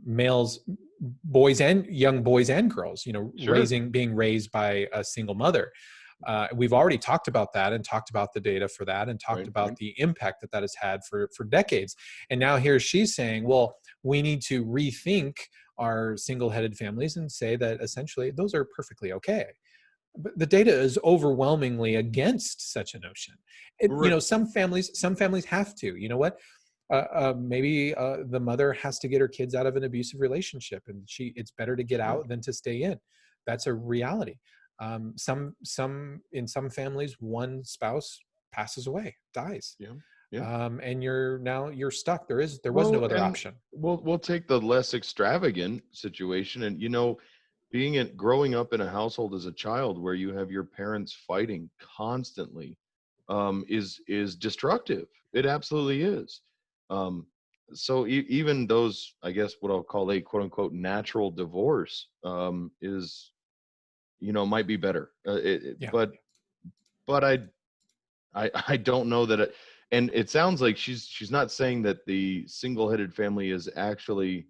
males, young boys and girls. Sure. Being raised by a single mother. We've already talked about that and talked about the data for that and talked about the impact that has had for decades. And now here she's saying, well, we need to rethink our single-headed families and say that essentially those are perfectly okay. But the data is overwhelmingly against such a notion. Some families have to. You know what? Maybe the mother has to get her kids out of an abusive relationship, and it's better to get out than to stay in. That's a reality. In some families, one spouse passes away, dies. And you're stuck. There was no other option. We'll take the less extravagant situation, and growing up in a household as a child where you have your parents fighting constantly is destructive. It absolutely is. So even those, I guess, what I'll call a quote unquote natural divorce is might be better. But I don't know that and it sounds like she's not saying that the single-headed family is actually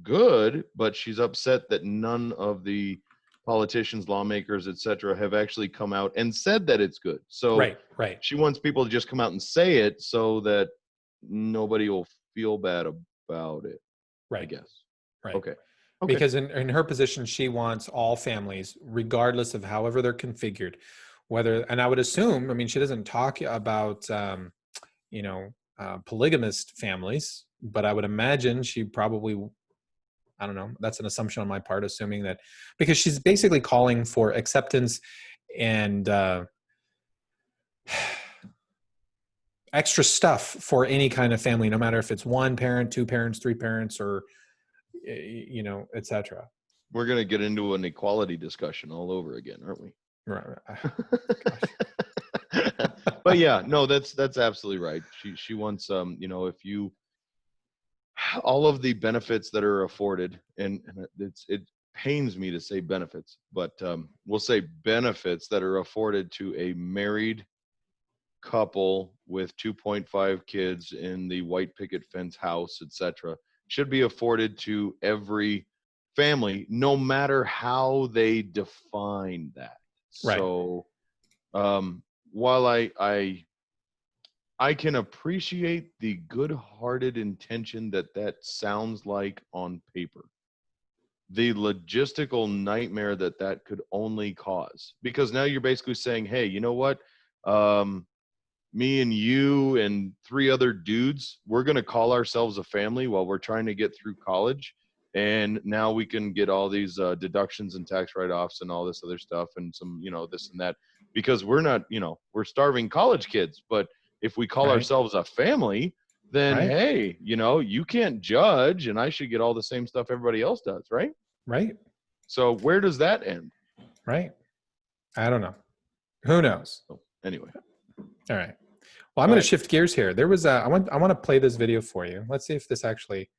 good, but she's upset that none of the politicians, lawmakers, etc., have actually come out and said that it's good. So right. She wants people to just come out and say it so that nobody will feel bad about it. Right. I guess. Right. Okay. Because in her position, she wants all families, regardless of however they're configured, and I would assume, I mean, she doesn't talk about, polygamist families, but I would imagine she probably, I don't know, that's an assumption on my part, assuming that, because she's basically calling for acceptance and extra stuff for any kind of family, no matter if it's one parent, two parents, three parents, or, etc. We're going to get into an equality discussion all over again, aren't we? Right. But yeah, no, that's absolutely right. She wants if you all of the benefits that are afforded, and it pains me to say benefits, but we'll say benefits that are afforded to a married couple with 2.5 kids in the white picket fence house, etc., should be afforded to every family, no matter how they define that. Right. So while I can appreciate the good-hearted intention that sounds like on paper, the logistical nightmare that could only cause, because now you're basically saying, hey, you know what, me and you and 3 other dudes, we're going to call ourselves a family while we're trying to get through college. And now we can get all these deductions and tax write-offs and all this other stuff and some, this and that, because we're not, we're starving college kids. But if we call ourselves a family, then, hey, you can't judge, and I should get all the same stuff everybody else does. Right. Right. So where does that end? Right. I don't know. Who knows? So, anyway. All right. Well, I'm going to shift gears here. There was I want to play this video for you. Let's see if this actually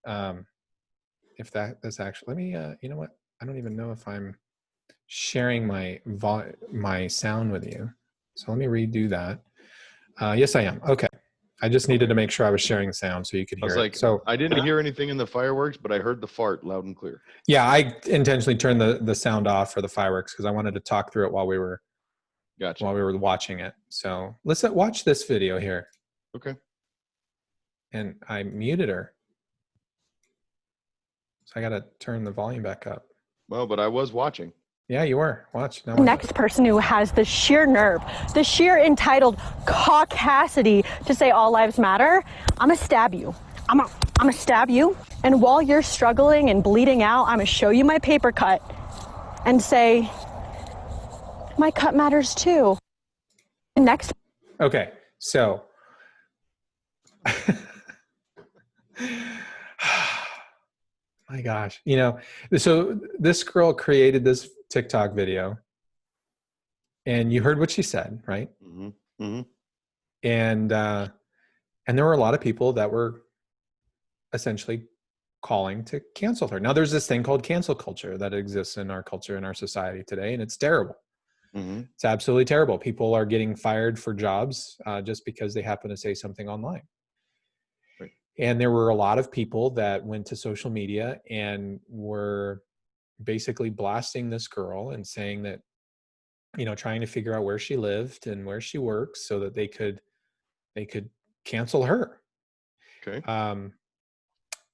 if that's actually, let me, you know what? I don't even know if I'm sharing my sound with you. So let me redo that. Yes, I am. Okay. I just needed to make sure I was sharing sound so you could I hear was it. like, So I didn't hear anything in the fireworks, but I heard the fart loud and clear. yeah, I intentionally turned the sound off for the fireworks because I wanted to talk through it while we were watching it. So let's watch this video here. Okay. And I muted her. So I got to turn the volume back up. Well, but I was watching. Yeah, you were. Watch. Now Next person who has the sheer nerve, the sheer entitled caucasity to say all lives matter, I'm gonna stab you. I'm gonna stab you. And while you're struggling and bleeding out, I'm gonna show you my paper cut and say, my cut matters too. Next. Okay, so my gosh, you know, so this girl created this TikTok video and you heard what she said, right? Mm-hmm. Mm-hmm. And there were a lot of people that were essentially calling to cancel her. Now there's this thing called cancel culture that exists in our culture, in our society today, and it's terrible. Mm-hmm. It's absolutely terrible. People are getting fired for jobs just because they happen to say something online. Right. And there were a lot of people that went to social media and were basically blasting this girl and saying that, you know, trying to figure out where she lived and where she works so that they could cancel her. Okay.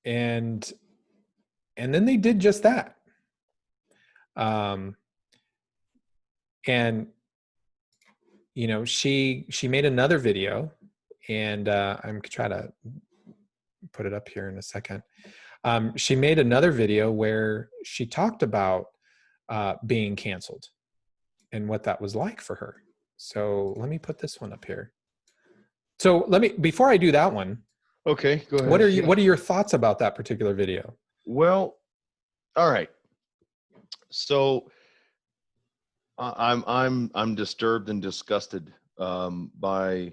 And then they did just that. And you know, she made another video, and I'm trying to put it up here in a second. She made another video where she talked about being canceled and what that was like for her. So let me put this one up here. So before I do that one, Okay, go ahead. What are your thoughts about that particular video? Well, all right. So I'm disturbed and disgusted by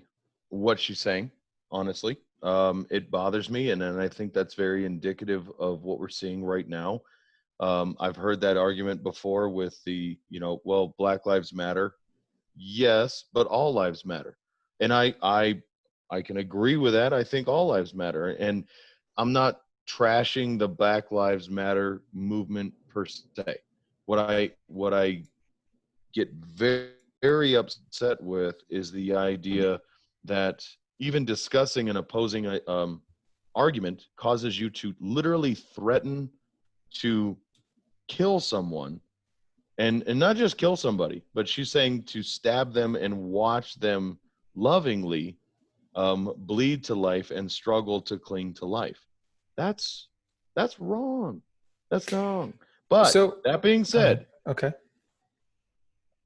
what she's saying. Honestly, it bothers me, and I think that's very indicative of what we're seeing right now. I've heard that argument before with the, you know, well, Black Lives Matter, yes, but all lives matter, and I can agree with that. I think all lives matter, and I'm not trashing the Black Lives Matter movement per se. What I get very, very upset with is the idea that even discussing an opposing argument causes you to literally threaten to kill someone, and not just kill somebody, but she's saying to stab them and watch them lovingly bleed to life and struggle to cling to life. That's wrong. That's wrong. But So that being said, okay.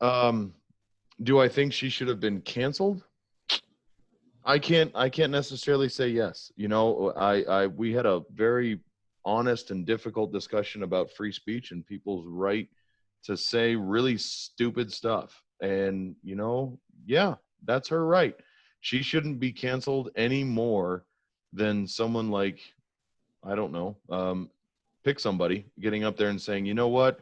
Do I think she should have been canceled? I can't necessarily say yes. You know, we had a very honest and difficult discussion about free speech and people's right to say really stupid stuff. And, you know, yeah, that's her right. She shouldn't be canceled any more than someone like, I don't know, pick somebody getting up there and saying, you know what,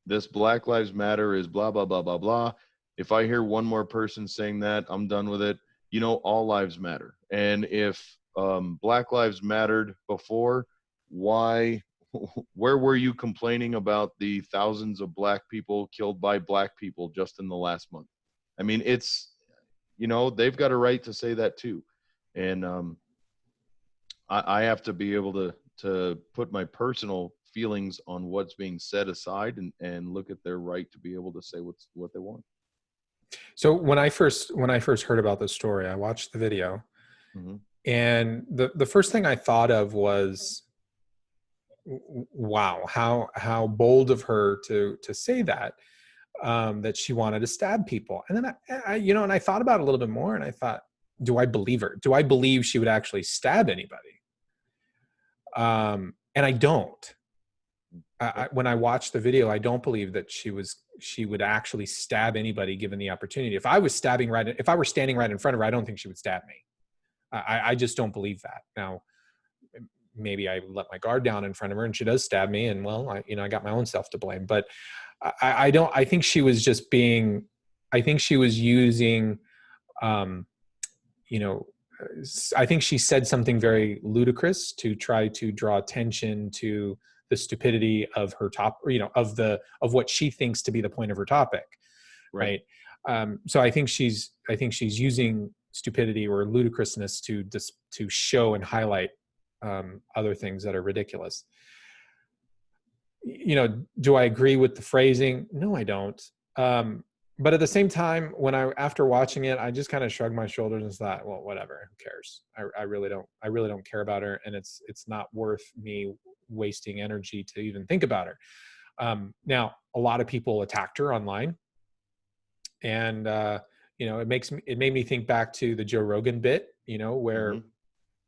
this Black Lives Matter is blah, blah, blah, blah, blah. If I hear one more person saying that, I'm done with it. You know, all lives matter. And if Black Lives mattered before, why, where were you complaining about the thousands of Black people killed by Black people just in the last month? I mean, it's, you know, they've got a right to say that too. And I have to be able to put my personal feelings on what's being said aside and look at their right to be able to say what they want. So when I first heard about this story, I watched the video, Mm-hmm. and the first thing I thought of was, wow, how bold of her to say that, that she wanted to stab people. And then I you know, and I thought about it a little bit more, and I thought, do I believe her? Do I believe she would actually stab anybody? And I don't. When I watched the video, I don't believe that she would actually stab anybody given the opportunity. If I were standing right in front of her, I don't think she would stab me. I just don't believe that. Now, maybe I let my guard down in front of her and she does stab me, and well, I got my own self to blame. But I think she was just being, I think she was using, you know, I think she said something very ludicrous to try to draw attention to the stupidity of her of what she thinks to be the point of her topic. Right. So I think she's using stupidity or ludicrousness to show and highlight other things that are ridiculous. Do I agree with the phrasing? No, I don't. But at the same time, after watching it, I just kind of shrugged my shoulders and thought, well, whatever, who cares? I really don't care about her, and it's not worth me wasting energy to even think about her. Now, a lot of people attacked her online, and it made me think back to the Joe Rogan bit, where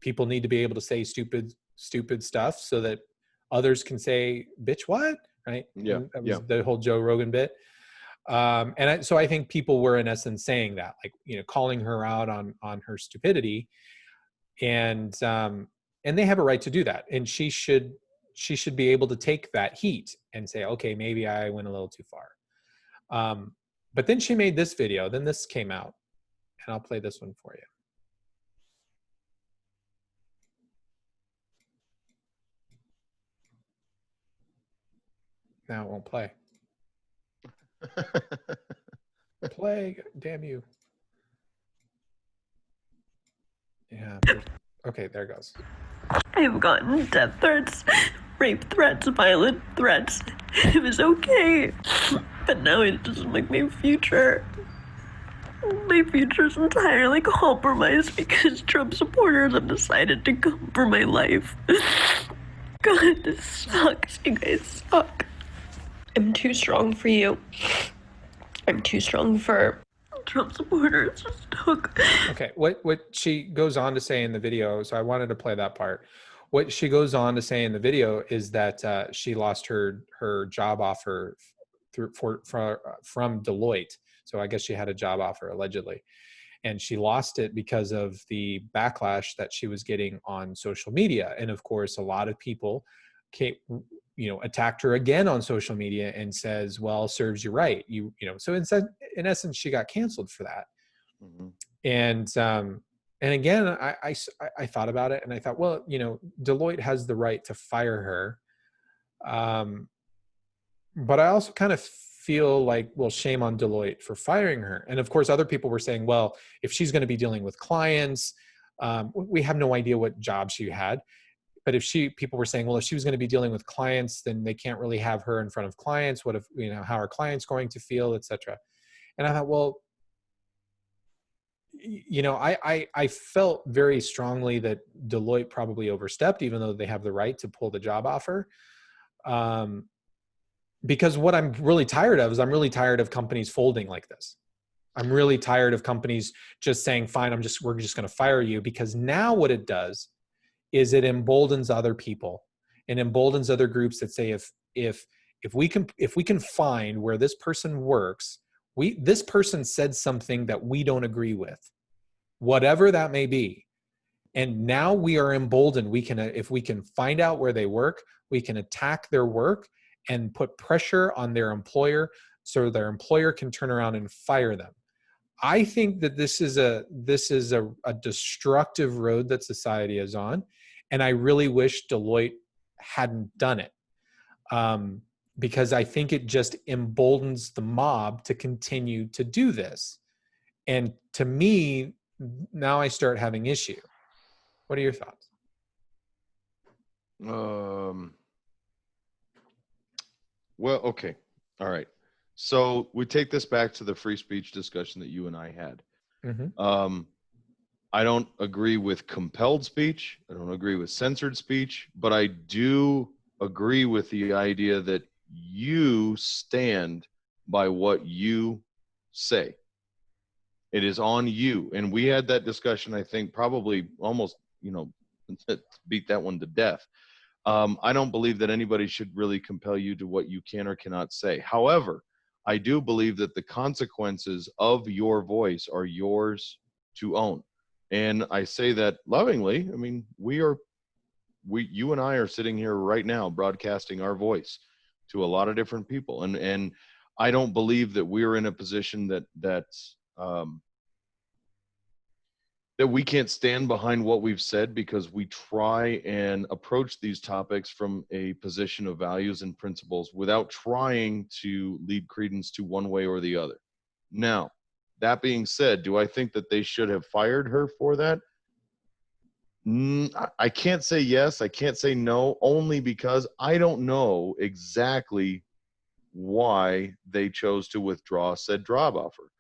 people need to be able to say stupid stuff so that others can say, bitch, what? Right? Yeah. That was the whole Joe Rogan bit. So I think people were in essence saying that, like, calling her out on her stupidity, and they have a right to do that. And she should be able to take that heat and say, okay, maybe I went a little too far. But then she made this video, then this came out, and I'll play this one for you. Now it won't play. Play, damn you. Yeah. Okay, there it goes. I have gotten death threats, rape threats, violent threats. It was okay. But now it doesn't make my future. My future's entirely compromised because Trump supporters have decided to come for my life. God, this sucks. You guys suck. I'm too strong for you. I'm too strong for Trump supporters. Okay, what she goes on to say in the video, so I wanted to play that part. What she goes on to say in the video is that she lost her job offer from Deloitte. So I guess she had a job offer allegedly, and she lost it because of the backlash that she was getting on social media. And of course, a lot of people attacked her again on social media and says, well, serves you right. So in essence, she got canceled for that. And again, I thought about it and I thought, well, Deloitte has the right to fire her. But I also kind of feel like, well, shame on Deloitte for firing her. And of course, other people were saying, well, if she's going to be dealing with clients, we have no idea what job she had. But people were saying, well, if she was going to be dealing with clients, then they can't really have her in front of clients. What if, how are clients going to feel, et cetera? And I thought, well, I felt very strongly that Deloitte probably overstepped, even though they have the right to pull the job offer. Because what I'm really tired of is I'm really tired of companies folding like this. I'm really tired of companies just saying, fine, we're just going to fire you, because now what it does is it emboldens other people and emboldens other groups that say, if we can find where this person works, this person said something that we don't agree with, whatever that may be. And now we are emboldened. If we can find out where they work, we can attack their work and put pressure on their employer so their employer can turn around and fire them. I think that this is a destructive road that society is on. And I really wish Deloitte hadn't done it, because I think it just emboldens the mob to continue to do this. And to me, now I start having issue. What are your thoughts? Well, okay. All right. So we take this back to the free speech discussion that you and I had. I don't agree with compelled speech. I don't agree with censored speech, but I do agree with the idea that you stand by what you say. It is on you. And we had that discussion, I think, probably almost, beat that one to death. I don't believe that anybody should really compel you to what you can or cannot say. However, I do believe that the consequences of your voice are yours to own. And I say that lovingly. I mean, we are you and I are sitting here right now broadcasting our voice to a lot of different people. And I don't believe that we're in a position that we can't stand behind what we've said, because we try and approach these topics from a position of values and principles without trying to lead credence to one way or the other. Now, that being said, do I think that they should have fired her for that? I can't say yes, I can't say no, only because I don't know exactly why they chose to withdraw said job offer.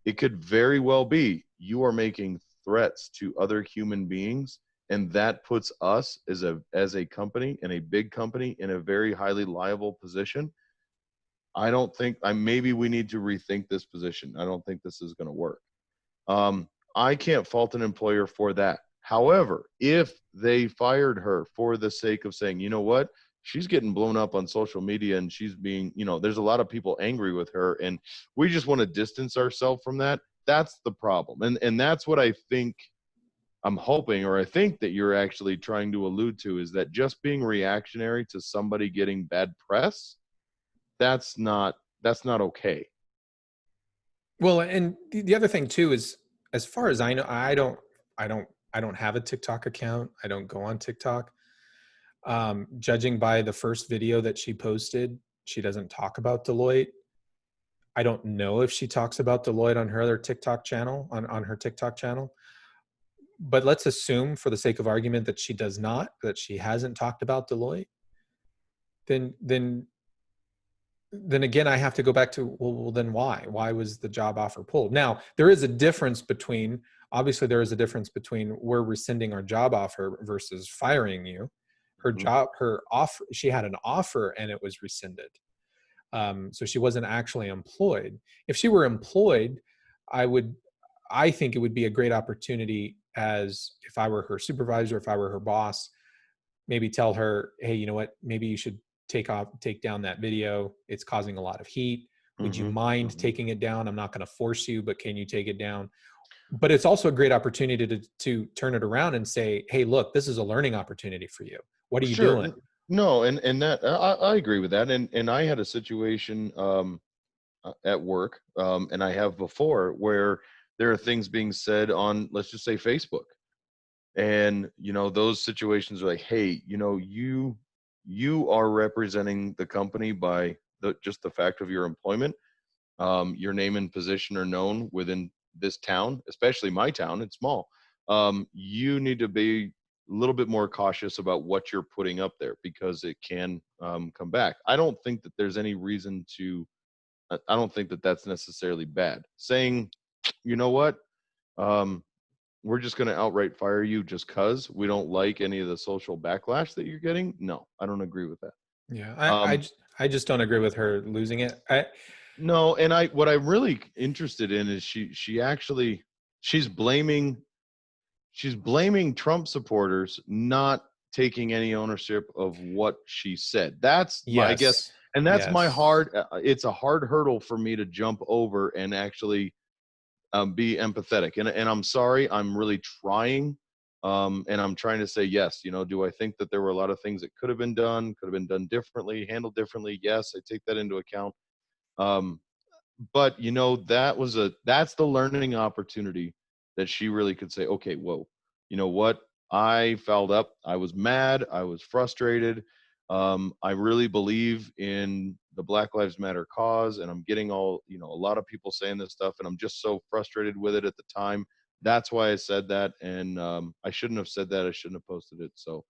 It could very well be you are making threats to other human beings, and that puts us as a company, and a big company, in a very highly liable position. I don't think maybe we need to rethink this position. I don't think this is going to work. I can't fault an employer for that. However, if they fired her for the sake of saying, you know what, she's getting blown up on social media and she's being, there's a lot of people angry with her, and we just want to distance ourselves from that. That's the problem. And that's what I think I'm hoping, or I think that you're actually trying to allude to, is that just being reactionary to somebody getting bad press, that's not okay. Well, and the other thing too is, as far as I know, I don't have a TikTok account. I don't go on TikTok. Judging by the first video that she posted, she doesn't talk about Deloitte. I don't know if she talks about Deloitte on her other TikTok channel, on her TikTok channel. But let's assume, for the sake of argument, that she does not, that she hasn't talked about Deloitte. Then again, I have to go back to, well, then why? Why was the job offer pulled? Now, there is a difference between, obviously there is a difference between we're rescinding our job offer versus firing you. Her offer, she had an offer and it was rescinded. So she wasn't actually employed. If she were employed, I think it would be a great opportunity, as if I were her supervisor, if I were her boss, maybe tell her, hey, you know what, maybe you should take down that video. It's causing a lot of heat. Would you mind taking it down? I'm not going to force you, but can you take it down? But it's also a great opportunity to turn it around and say, hey, look, this is a learning opportunity for you. What are you doing? No, and that I agree with that. And I had a situation at work, and I have before, where there are things being said on, let's just say, Facebook. And, those situations are like, hey, you are representing the company by just the fact of your employment. Your name and position are known within this town, especially my town. It's small. You need to be a little bit more cautious about what you're putting up there, because it can come back. I don't think that there's any reason to, I don't think that that's necessarily bad. Saying, you know what, we're just going to outright fire you just because we don't like any of the social backlash that you're getting. No, I don't agree with that. Yeah, I just don't agree with her losing it. No, and what I'm really interested in is she's blaming Trump supporters not taking any ownership of what she said. That's I guess, and that's it's a hard hurdle for me to jump over and actually be empathetic. And I'm sorry, I'm really trying. And I'm trying to say, yes, do I think that there were a lot of things that could have been done differently, handled differently? Yes, I take that into account. But that's the learning opportunity that she really could say, okay, whoa, you know what? I fouled up. I was mad. I was frustrated. I really believe in the Black Lives Matter cause, and I'm getting a lot of people saying this stuff, and I'm just so frustrated with it at the time. That's why I said that. And I shouldn't have said that. I shouldn't have posted it. So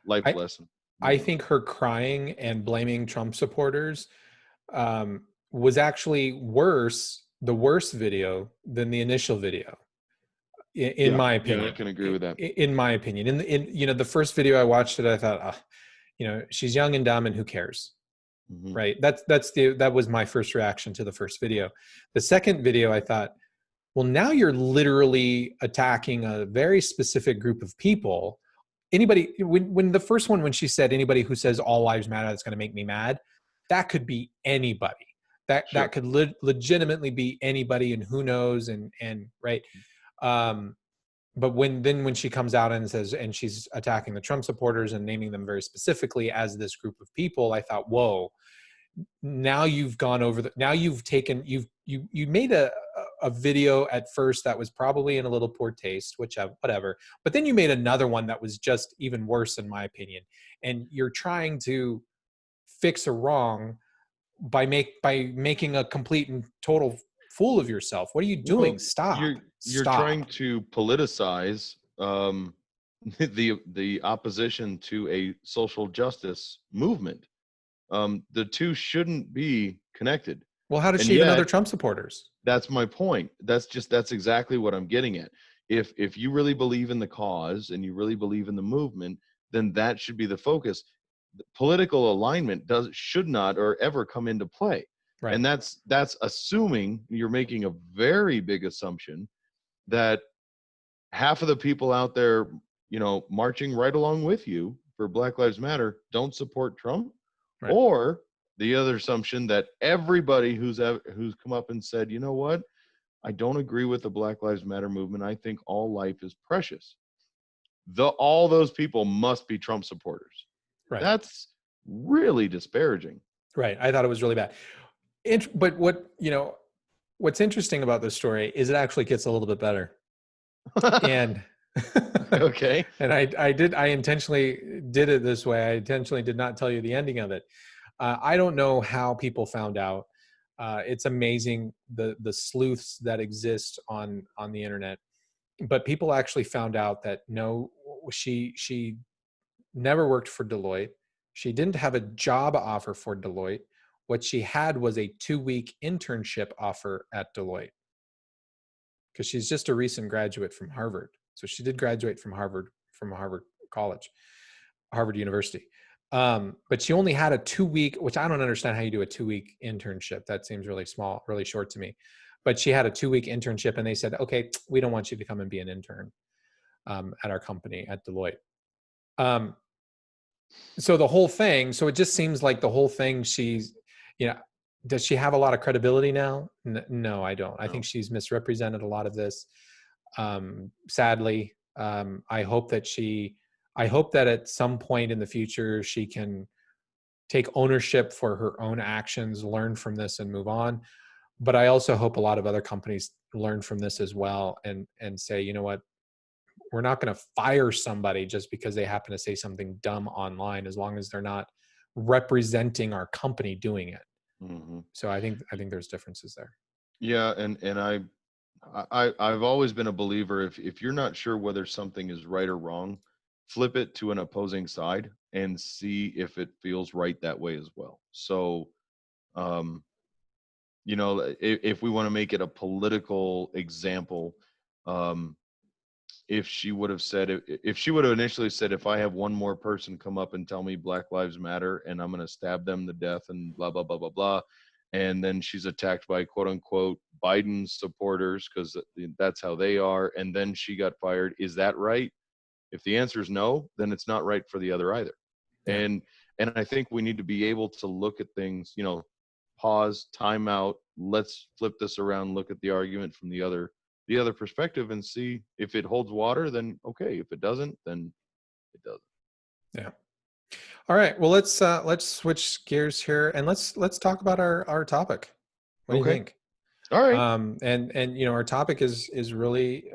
life lesson. I think her crying and blaming Trump supporters was actually the worst video than the initial video, in my opinion. Yeah, I can agree with that. In my opinion, in the first video I watched it, I thought, she's young and dumb, and who cares, right? That was my first reaction to the first video. The second video, I thought, well, now you're literally attacking a very specific group of people. Anybody, when the first one, when she said anybody who says all lives matter, that's going to make me mad, that could be anybody. That could legitimately be anybody, and who knows, and right. but when she comes out and says, and she's attacking the Trump supporters and naming them very specifically as this group of people, I thought, whoa, now you've gone over now you've taken, you made a video at first that was probably in a little poor taste, which whatever, but then you made another one that was just even worse in my opinion, and you're trying to fix a wrong by making a complete and total fool of yourself. What are you doing? Well, Stop. You're Stop. trying to politicize the opposition to a social justice movement. The two shouldn't be connected. Well, how does And she even yet, other Trump supporters? that's my point. That's exactly what I'm getting at. If you really believe in the cause and you really believe in the movement, then that should be the focus. The political alignment should not or ever come into play. Right. And that's assuming, you're making a very big assumption that half of the people out there, marching right along with you for Black Lives Matter don't support Trump. Right. Or the other assumption that everybody who's come up and said, you know what, I don't agree with the Black Lives Matter movement, I think all life is precious, all those people must be Trump supporters. Right. That's really disparaging. Right. I thought it was really bad. But what's interesting about this story is it actually gets a little bit better. And okay. And I intentionally did it this way. I intentionally did not tell you the ending of it. I don't know how people found out. It's amazing the sleuths that exist on the internet. But people actually found out that no, she never worked for Deloitte. She didn't have a job offer for Deloitte. What she had was a 2-week internship offer at Deloitte, because she's just a recent graduate from Harvard. So she did graduate from Harvard College, Harvard University. But she only had a 2-week, which I don't understand how you do a 2-week internship. That seems really small, really short to me. But she had a 2-week internship, and they said, okay, we don't want you to come and be an intern at our company at Deloitte. So the whole thing, so it just seems like the whole thing, she's, does she have a lot of credibility now? No, I don't. I think she's misrepresented a lot of this. Sadly, I hope that at some point in the future, she can take ownership for her own actions, learn from this and move on. But I also hope a lot of other companies learn from this as well and say, you know what, we're not going to fire somebody just because they happen to say something dumb online, as long as they're not representing our company doing it. Mm-hmm. So I think there's differences there. Yeah, and I've always been a believer, if you're not sure whether something is right or wrong, flip it to an opposing side and see if it feels right that way as well. So, if we want to make it a political example, if she would have initially said, if I have one more person come up and tell me Black Lives Matter and I'm going to stab them to death and blah, blah, blah, blah, blah. And then she's attacked by quote unquote Biden supporters because that's how they are. And then she got fired. Is that right? If the answer is no, then it's not right for the other either. Yeah. And I think we need to be able to look at things, pause, time out, let's flip this around, look at the argument from the other perspective and see if it holds water, then okay. If it doesn't, then it doesn't. Yeah. All right. Well, let's switch gears here and let's talk about our topic. What do you think? All right. And our topic is really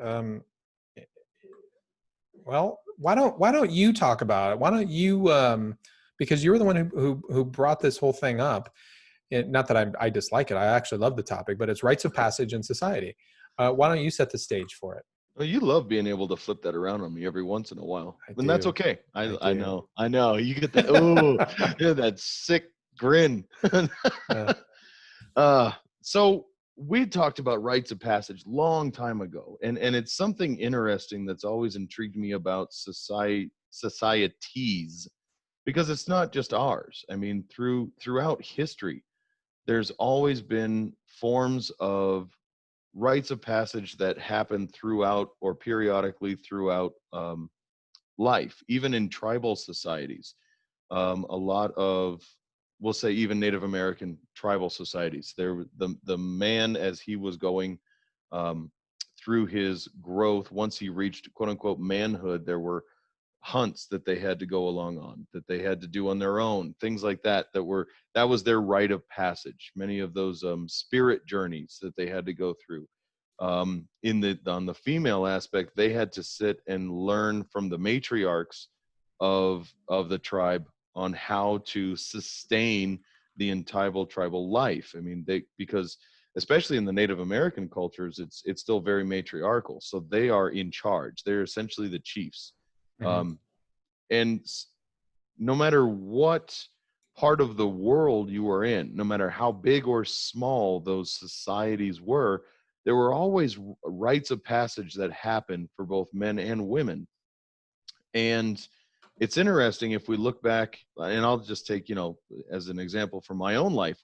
well, why don't you talk about it? Why don't you because you were the one who brought this whole thing up. Not that I dislike it. I actually love the topic, but it's rites of passage in society. Why don't you set the stage for it? Well, you love being able to flip that around on me every once in a while, and that's okay. I know. You get that. Oh, that sick grin. So we talked about rites of passage long time ago, and it's something interesting that's always intrigued me about societies, because it's not just ours. I mean, throughout history, there's always been forms of rites of passage that happen throughout or periodically throughout life, even in tribal societies. A lot of, we'll say even Native American tribal societies, the man, as he was going through his growth, once he reached quote unquote manhood, there were hunts that they had to go along on, that they had to do on their own, things like that, that was their rite of passage. Many of those spirit journeys that they had to go through. On the female aspect, they had to sit and learn from the matriarchs of the tribe on how to sustain the entire tribal life. I mean, because especially in the Native American cultures, it's still very matriarchal. So they are in charge. They're essentially the chiefs. Mm-hmm. And no matter what part of the world you were in, no matter how big or small those societies were, there were always rites of passage that happened for both men and women. And it's interesting if we look back, and I'll just take, as an example from my own life,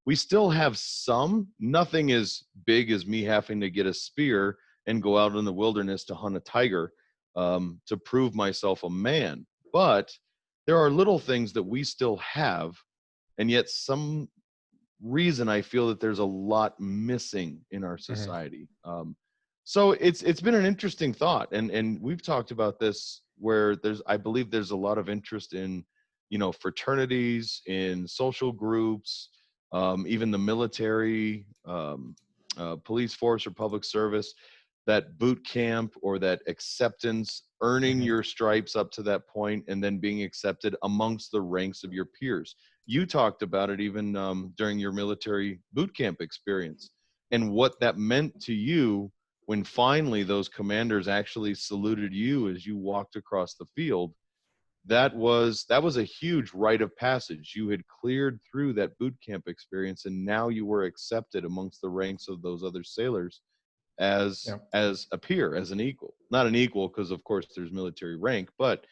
we still have some, nothing as big as me having to get a spear and go out in the wilderness to hunt a tiger to prove myself a man. But there are little things that we still have, and yet some reason I feel that there's a lot missing in our society. So it's been an interesting thought, and we've talked about this where I believe there's a lot of interest in, fraternities, in social groups, even the military, police force or public service, that boot camp or that acceptance, earning your stripes up to that point, and then being accepted amongst the ranks of your peers. You talked about it even during your military boot camp experience, and what that meant to you when finally those commanders actually saluted you as you walked across the field. That was a huge rite of passage. You had cleared through that boot camp experience, and now you were accepted amongst the ranks of those other sailors as a peer, as an equal. Not an equal, because of course there's military rank, but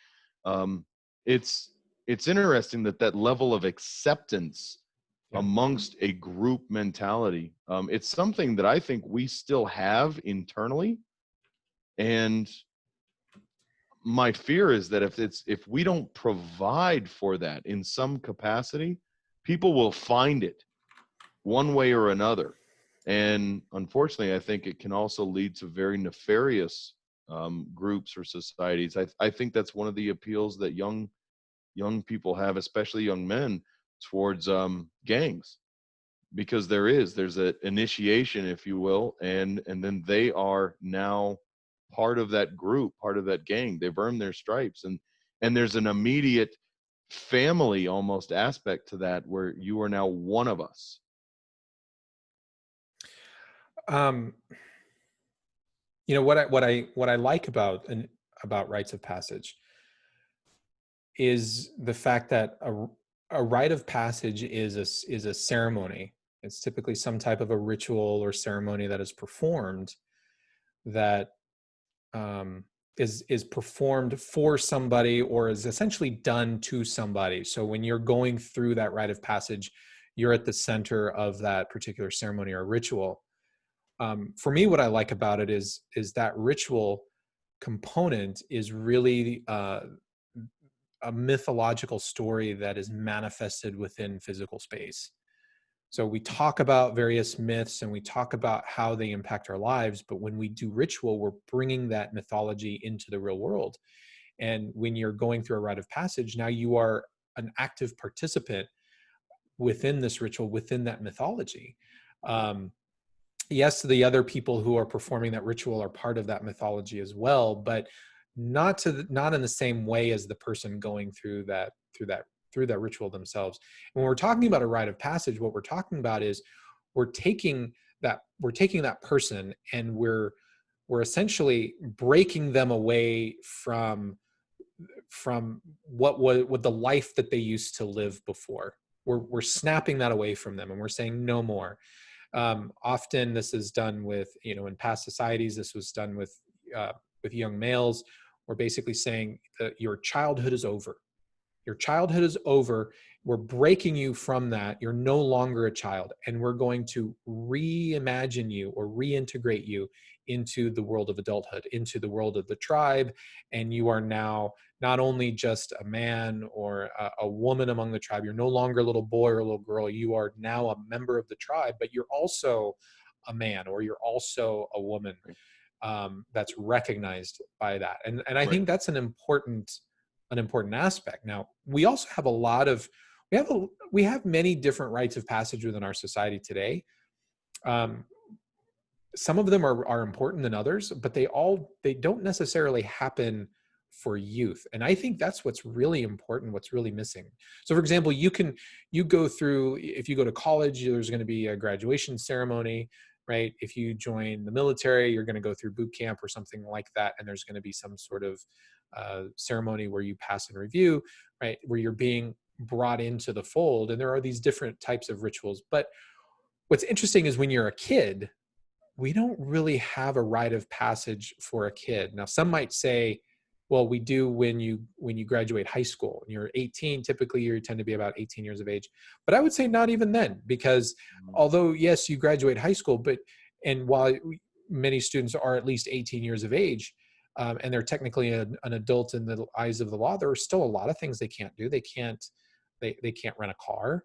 it's interesting that level of acceptance amongst a group mentality, it's something that I think we still have internally. And my fear is that if we don't provide for that in some capacity, people will find it one way or another. And unfortunately, I think it can also lead to very nefarious groups or societies. I think that's one of the appeals that young people have, especially young men, towards gangs, because there's an initiation, if you will, and then they are now part of that group, part of that gang. They've earned their stripes, and there's an immediate family almost aspect to that, where you are now one of us. What I like about rites of passage is the fact that a rite of passage is a ceremony. It's typically some type of a ritual or ceremony that is performed, that is performed for somebody, or is essentially done to somebody. So when you're going through that rite of passage, you're at the center of that particular ceremony or ritual. For me, what I like about it is that ritual component is really a mythological story that is manifested within physical space. So we talk about various myths and we talk about how they impact our lives, but when we do ritual, we're bringing that mythology into the real world. And when you're going through a rite of passage, now you are an active participant within this ritual, within that mythology. Yes, the other people who are performing that ritual are part of that mythology as well, but not in the same way as the person going through that ritual themselves. And when we're talking about a rite of passage, what we're talking about is we're taking that person and we're essentially breaking them away from what the life that they used to live before. We're snapping that away from them, and we're saying no more. Often this is done with, in past societies, this was done with young males. We're basically saying that your childhood is over. Your childhood is over. We're breaking you from that. You're no longer a child, and we're going to reimagine you or reintegrate you into the world of adulthood, into the world of the tribe. And you are now not only just a man or a woman among the tribe. You're no longer a little boy or a little girl. You are now a member of the tribe, but you're also a man, or you're also a woman. That's recognized by that, and I Right. think that's an important aspect. Now, we also have a lot of we have many different rites of passage within our society today. Um, some of them are important than others, but they don't necessarily happen for youth, and I think that's what's really important, what's really missing. So for example, you go through, if you go to college, there's going to be a graduation ceremony, right? If you join the military, you're going to go through boot camp or something like that, and there's going to be some sort of ceremony where you pass and review, right, where you're being brought into the fold. And there are these different types of rituals, but what's interesting is when you're a kid, we don't really have a rite of passage for a kid. Now, some might say, well, we do when you graduate high school. When you're 18, typically you tend to be about 18 years of age. But I would say not even then, because although, yes, you graduate high school, and while many students are at least 18 years of age, and they're technically an adult in the eyes of the law, there are still a lot of things they can't do. They can't rent a car.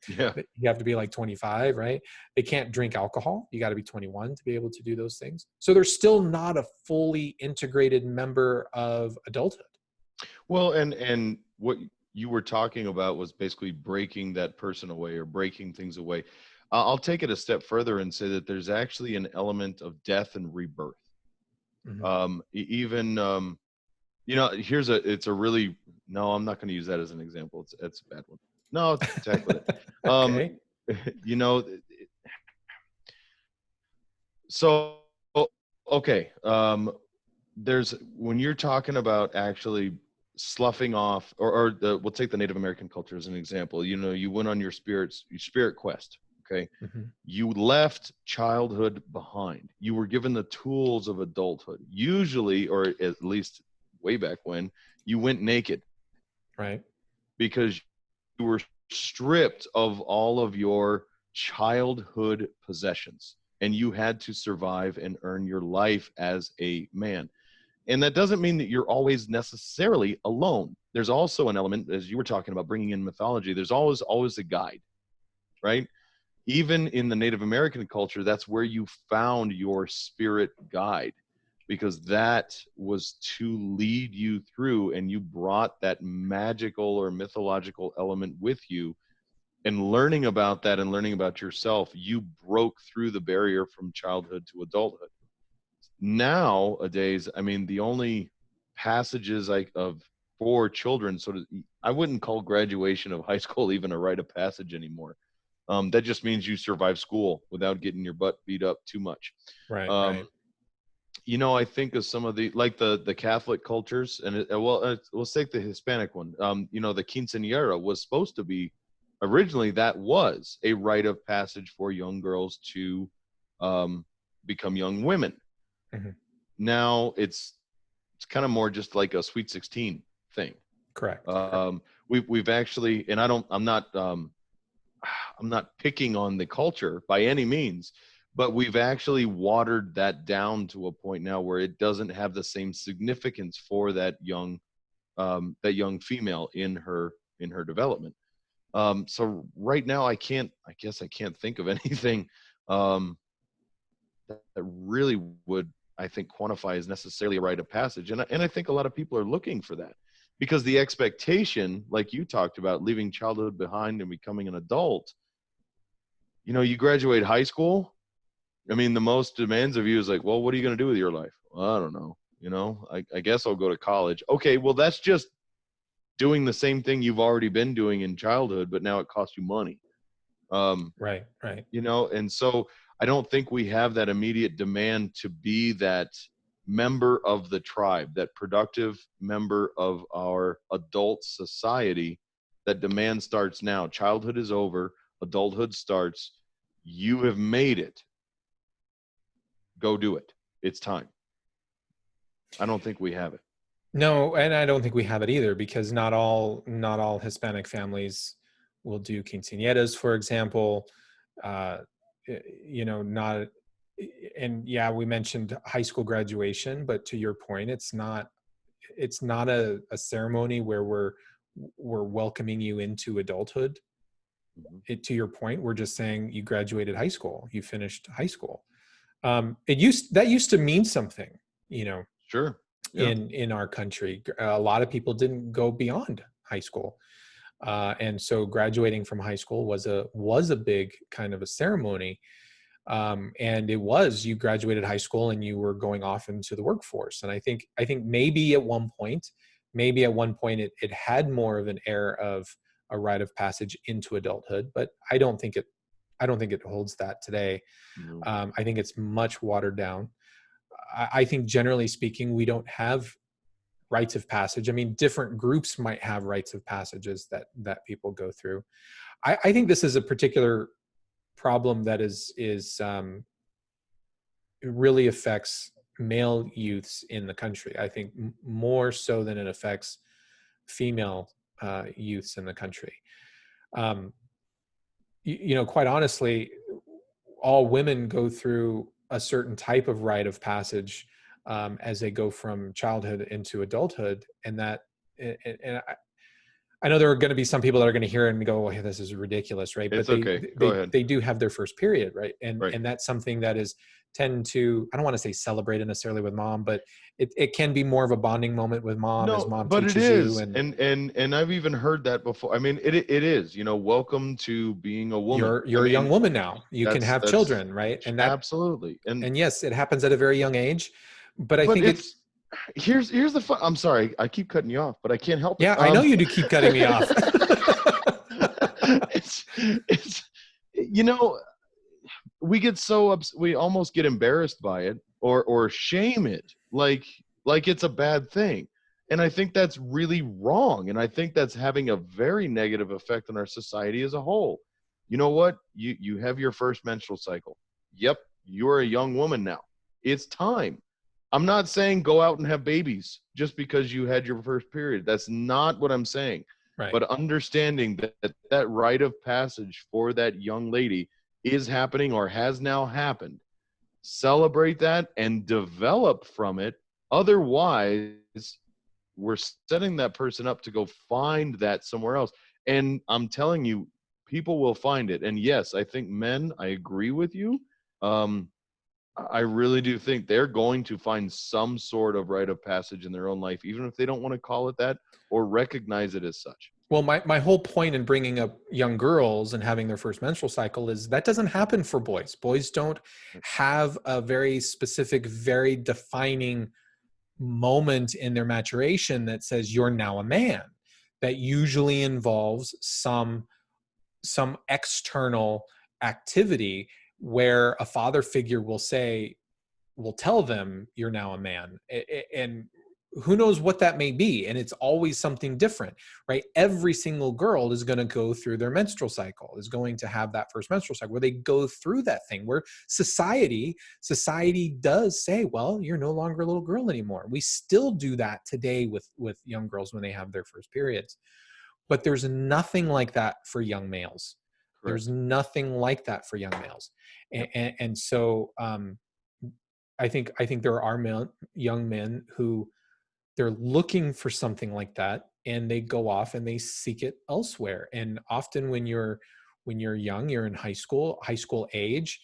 Yeah. You have to be like 25, right? They can't drink alcohol. You got to be 21 to be able to do those things. So they're still not a fully integrated member of adulthood. Well, and what you were talking about was basically breaking that person away or breaking things away. I'll take it a step further and say that there's actually an element of death and rebirth. Mhm. Even you know, it's a really, no, I'm not going to use that as an example. It's a bad one. No, tackle it. Okay. You know, so okay. There's, when you're talking about actually sloughing off, we'll take the Native American culture as an example. You know, you went on your spirit quest. Okay. Mhm. You left childhood behind. You were given the tools of adulthood. Usually, or at least way back when, you went naked Right. because you were stripped of all of your childhood possessions, and you had to survive and earn your life as a man. And that doesn't mean that you're always necessarily alone. There's also an element, as you were talking about, bringing in mythology. There's always a guide, right? Even in the Native American culture, that's where you found your spirit guide, because that was to lead you through, and you brought that magical or mythological element with you. And learning about that and learning about yourself, you broke through the barrier from childhood to adulthood. Nowadays, I mean, the only passages for children, I wouldn't call graduation of high school even a rite of passage anymore. That just means you survive school without getting your butt beat up too much. Right. Um, Right. you know, I think of some of the Catholic cultures, and let's take the Hispanic one. You know, the quinceañera was supposed to be, originally that was a rite of passage for young girls to become young women. Mhm. Now it's kind of more just like a Sweet 16 thing. Correct. We've actually, and I'm not picking on the culture by any means, but we've actually watered that down to a point now where it doesn't have the same significance for that young female in her development. So right now, I guess I can't think of anything that really would, I think, quantify as necessarily a rite of passage. And I think a lot of people are looking for that, because the expectation, like you talked about, leaving childhood behind and becoming an adult, you know, you graduate high school. I mean, the most demands of you is like, well, what are you going to do with your life? Well, I don't know. You know, I guess I'll go to college. Okay, well, that's just doing the same thing you've already been doing in childhood, but now it costs you money. Right. Right. You know, and so I don't think we have that immediate demand to be that member of the tribe, that productive member of our adult society. That demand starts now. Childhood is over, adulthood starts. You have made it. Go do it. It's time. I don't think we have it. No, and I don't think we have it either, because not all Hispanic families will do quinceañeras, for example. Uh, you know, not, and yeah, we mentioned high school graduation, but to your point, it's not a ceremony where we're welcoming you into adulthood. to your point, we're just saying you graduated high school, you finished high school. That used to mean something, Sure. Yeah. in our country. A lot of people didn't go beyond high school. And so graduating from high school was a big kind of a ceremony. And you graduated high school and you were going off into the workforce. And I think maybe at one point it had more of an air of a rite of passage into adulthood, but I don't think it holds that today. I think it's much watered down. I think generally speaking, we don't have rites of passage. I mean, different groups might have rites of passages that people go through. I think this is a particular problem that it really affects male youths in the country. I think more so than it affects female youths in the country. Quite honestly, all women go through a certain type of rite of passage as they go from childhood into adulthood, and I know there are going to be some people that are going to hear it and go, "Oh, hey, this is ridiculous," right? It's but okay. Go ahead. They do have their first period, right? And Right. and that's something that is tend to, I don't want to say celebrated necessarily with mom, but it can be more of a bonding moment with mom as mom but teaches it is, you, and I've even heard that before. I mean, it is. Welcome to being a woman. you're a young woman now. You can have that's children, right? And that absolutely. and yes, it happens at a very young age, but I But think it's here's the fun. I'm sorry, I keep cutting you off, but I can't help it. yeah, I know you do keep cutting me off. it's we get so we almost get embarrassed by it or shame it like it's a bad thing, and I think that's really wrong, and I think that's having a very negative effect on our society as a whole. You know what? You have your first menstrual cycle. Yep, you're a young woman now. It's time. I'm not saying go out and have babies just because you had your first period. That's not what I'm saying. Right. But understanding that rite of passage for that young lady is happening or has now happened. Celebrate that and develop from it. Otherwise, we're setting that person up to go find that somewhere else. And I'm telling you, people will find it. And yes, I think men, I agree with you. I really do think they're going to find some sort of rite of passage in their own life, even if they don't want to call it that or recognize it as such. Well, my whole point in bringing up young girls and having their first menstrual cycle is that doesn't happen for boys. Boys don't have a very specific, very defining moment in their maturation that says you're now a man. That usually involves some external activity where a father figure will tell them you're now a man, and who knows what that may be, and it's always something different, right? Every single girl is going to go through their menstrual cycle, is going to have that first menstrual cycle where they go through that thing where society does say, well, you're no longer a little girl anymore. We still do that today with young girls when they have their first periods, but there's nothing like that for young males. Correct. There's nothing like that for young males. And so I think there are young men who they're looking for something like that, and they go off and they seek it elsewhere. And often when you're young, you're in high school age,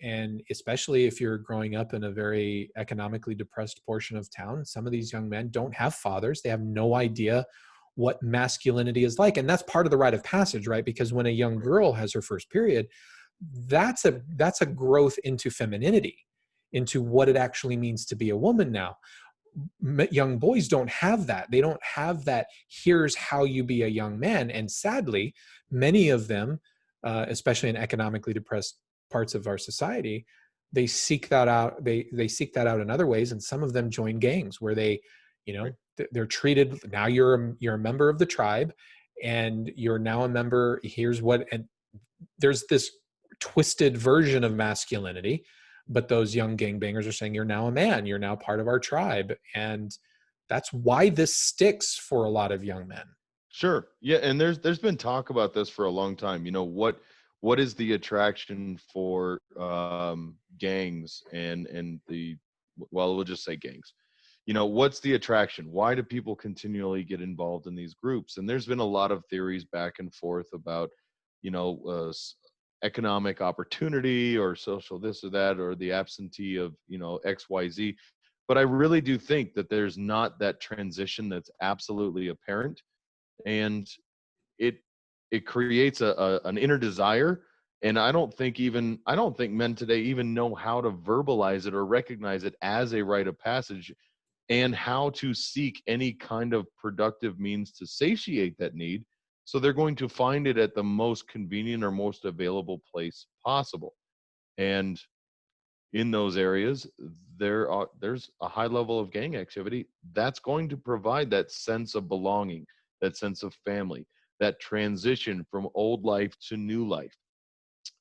and especially if you're growing up in a very economically depressed portion of town, some of these young men don't have fathers. They have no idea what masculinity is like. And that's part of the rite of passage, right? Because when a young girl has her first period, that's a growth into femininity, into what it actually means to be a woman now. Young boys don't have that. They don't have that, here's how you be a young man. And sadly, many of them, especially in economically depressed parts of our society, they seek that out. They seek that out in other ways. And some of them join gangs where they, they're treated, now you're a member of the tribe, and you're now a member, and there's this twisted version of masculinity. But those young gangbangers are saying, you're now a man, you're now part of our tribe. And that's why this sticks for a lot of young men. Sure. Yeah. And there's been talk about this for a long time. What is the attraction for gangs and we'll just say gangs. What's the attraction? Why do people continually get involved in these groups? And there's been a lot of theories back and forth about, economic opportunity or social this or that, or the absentee of, XYZ. But I really do think that there's not that transition that's absolutely apparent. And it creates an inner desire. And I don't think men today even know how to verbalize it or recognize it as a rite of passage, and how to seek any kind of productive means to satiate that need. So they're going to find it at the most convenient or most available place possible. And in those areas, there's a high level of gang activity that's going to provide that sense of belonging, that sense of family, that transition from old life to new life,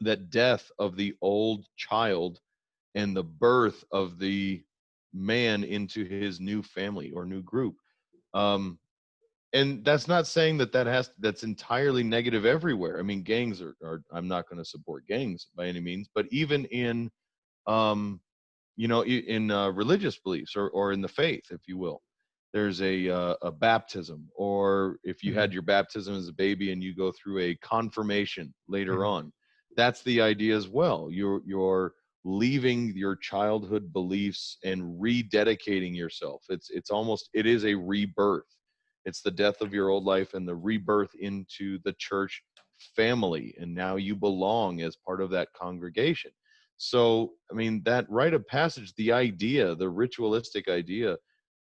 that death of the old child and the birth of the man into his new family or new group. And that's not saying that's entirely negative everywhere. I mean, gangs are I'm not going to support gangs by any means, but even in in religious beliefs, or in the faith, if you will, there's a baptism, or if you had your baptism as a baby and you go through a confirmation later on, that's the idea as well. You're leaving your childhood beliefs and rededicating yourself. It is a rebirth. It's the death of your old life and the rebirth into the church family, and now you belong as part of that congregation. So, I mean, that rite of passage, the ritualistic idea,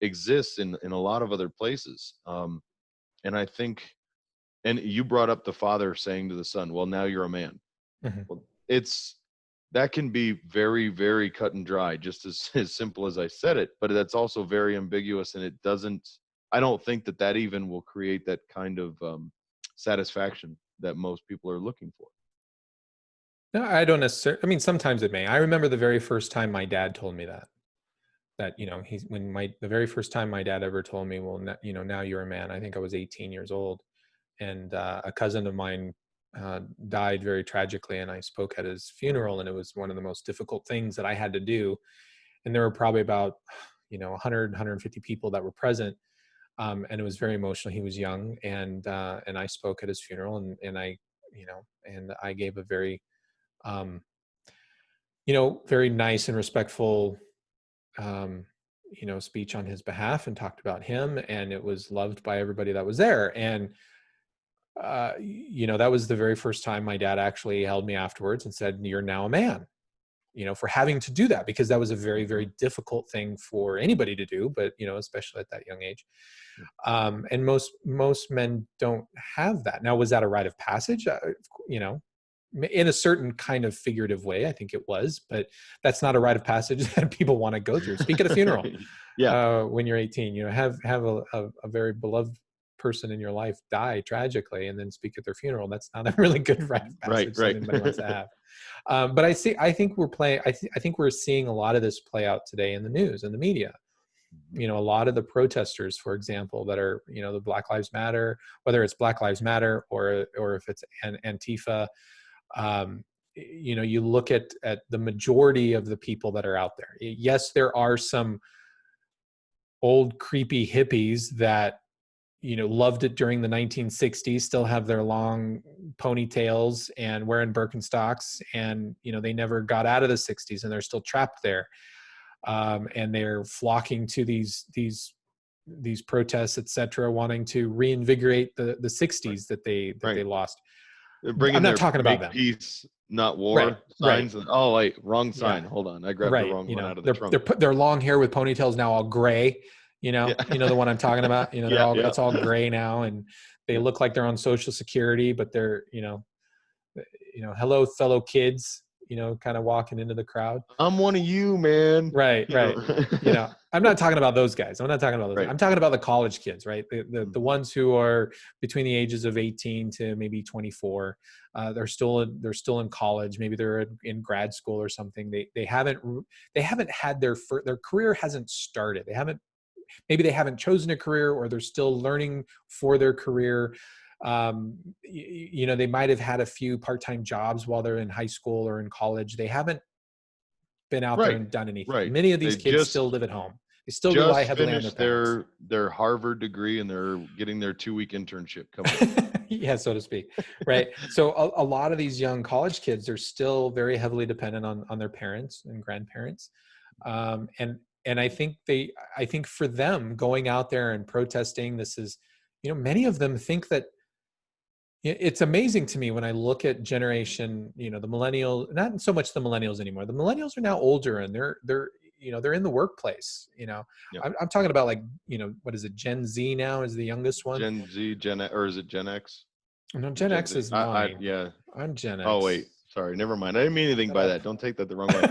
exists in a lot of other places. And I think, and you brought up the father saying to the son, well, now you're a man. Well, that can be very, very cut and dry, just as simple as I said it, but that's also very ambiguous, and I don't think that even will create that kind of satisfaction that most people are looking for. No, I don't necessarily. I mean, sometimes it may. I remember the very first time my dad told me that the very first time my dad ever told me, well, now you're a man. I think I was 18 years old, and a cousin of mine died very tragically, and I spoke at his funeral, and it was one of the most difficult things that I had to do. And there were probably about 100, 150 people that were present. And it was very emotional. He was young, and I spoke at his funeral, and I gave a very, very nice and respectful, speech on his behalf, and talked about him, and it was loved by everybody that was there. And that was the very first time my dad actually held me afterwards and said, "You're now a man." For having to do that, because that was a very, very difficult thing for anybody to do, but, especially at that young age. And most men don't have that. Now, was that a rite of passage? In a certain kind of figurative way, I think it was, but that's not a rite of passage that people want to go through. Speak at a funeral. When you're 18, have a very beloved person in your life die tragically, and then speak at their funeral. That's not a really good rite of passage that anybody wants to have. But I think we're seeing a lot of this play out today in the news and the media. A lot of the protesters, for example, that are, the Black Lives Matter, whether it's Black Lives Matter or if it's Antifa, you look at the majority of the people that are out there. Yes, there are some old creepy hippies that, loved it during the 1960s, still have their long ponytails and wearing Birkenstocks, and, they never got out of the 60s, and they're still trapped there. And they're flocking to these protests, et cetera, wanting to reinvigorate the 60s that they lost. I'm not talking about them. Peace, not war signs. Right. Oh, wait, wrong sign. Yeah. Hold on, I grabbed the wrong one out of the trunk. Their long hair with ponytails now all gray. The one I'm talking about. It's all gray now, and they look like they're on Social Security, but they're hello fellow kids. Kind of walking into the crowd. I'm one of you, man. Right. I'm not talking about those guys. I'm not talking about those. Right. I'm talking about the college kids, right? The ones who are between the ages of 18 to maybe 24. They're still in college. Maybe they're in grad school or something. They haven't had their career hasn't started. Maybe they haven't chosen a career, or they're still learning for their career. They might have had a few part-time jobs while they're in high school or in college. They haven't been out there and done anything. Many of these kids still live at home. They still rely Just heavily on their finished parents. their Harvard degree, and they're getting their 2-week internship coming up. Yeah, so to speak, right? So a lot of these young college kids are still very heavily dependent on their parents and grandparents, and I think for them going out there and protesting, this is, many of them think that it's amazing to me when I look at generation, the millennial, not so much the millennials anymore. The millennials are now older and they're in the workplace. Yep. I'm talking about like, what is it? Gen Z now is the youngest one. Gen Z, or is it Gen X? No, Gen Gen X Z. is mine. Yeah. I'm Gen X. Oh wait, sorry, never mind. I didn't mean anything Shut by up. that. Don't take that the wrong way.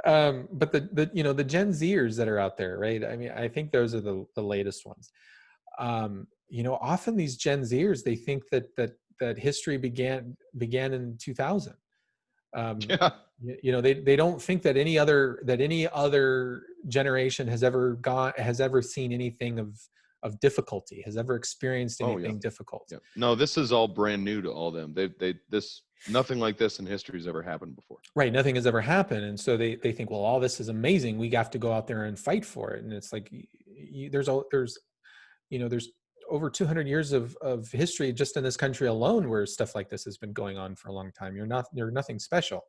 But the Gen Zers that are out there, right? I mean, I think those are the latest ones. Often these Gen Zers, they think that history began in 2000. Yeah. They don't think that any other generation has ever seen anything of difficulty, has ever experienced Oh yeah. anything difficult. Yeah. No, this is all brand new to all them. This nothing like this in history has ever happened before. Right, nothing has ever happened, and so they think, well, all this is amazing. We have to go out there and fight for it, and it's like there's over 200 years of history just in this country alone where stuff like this has been going on for a long time. You're nothing special.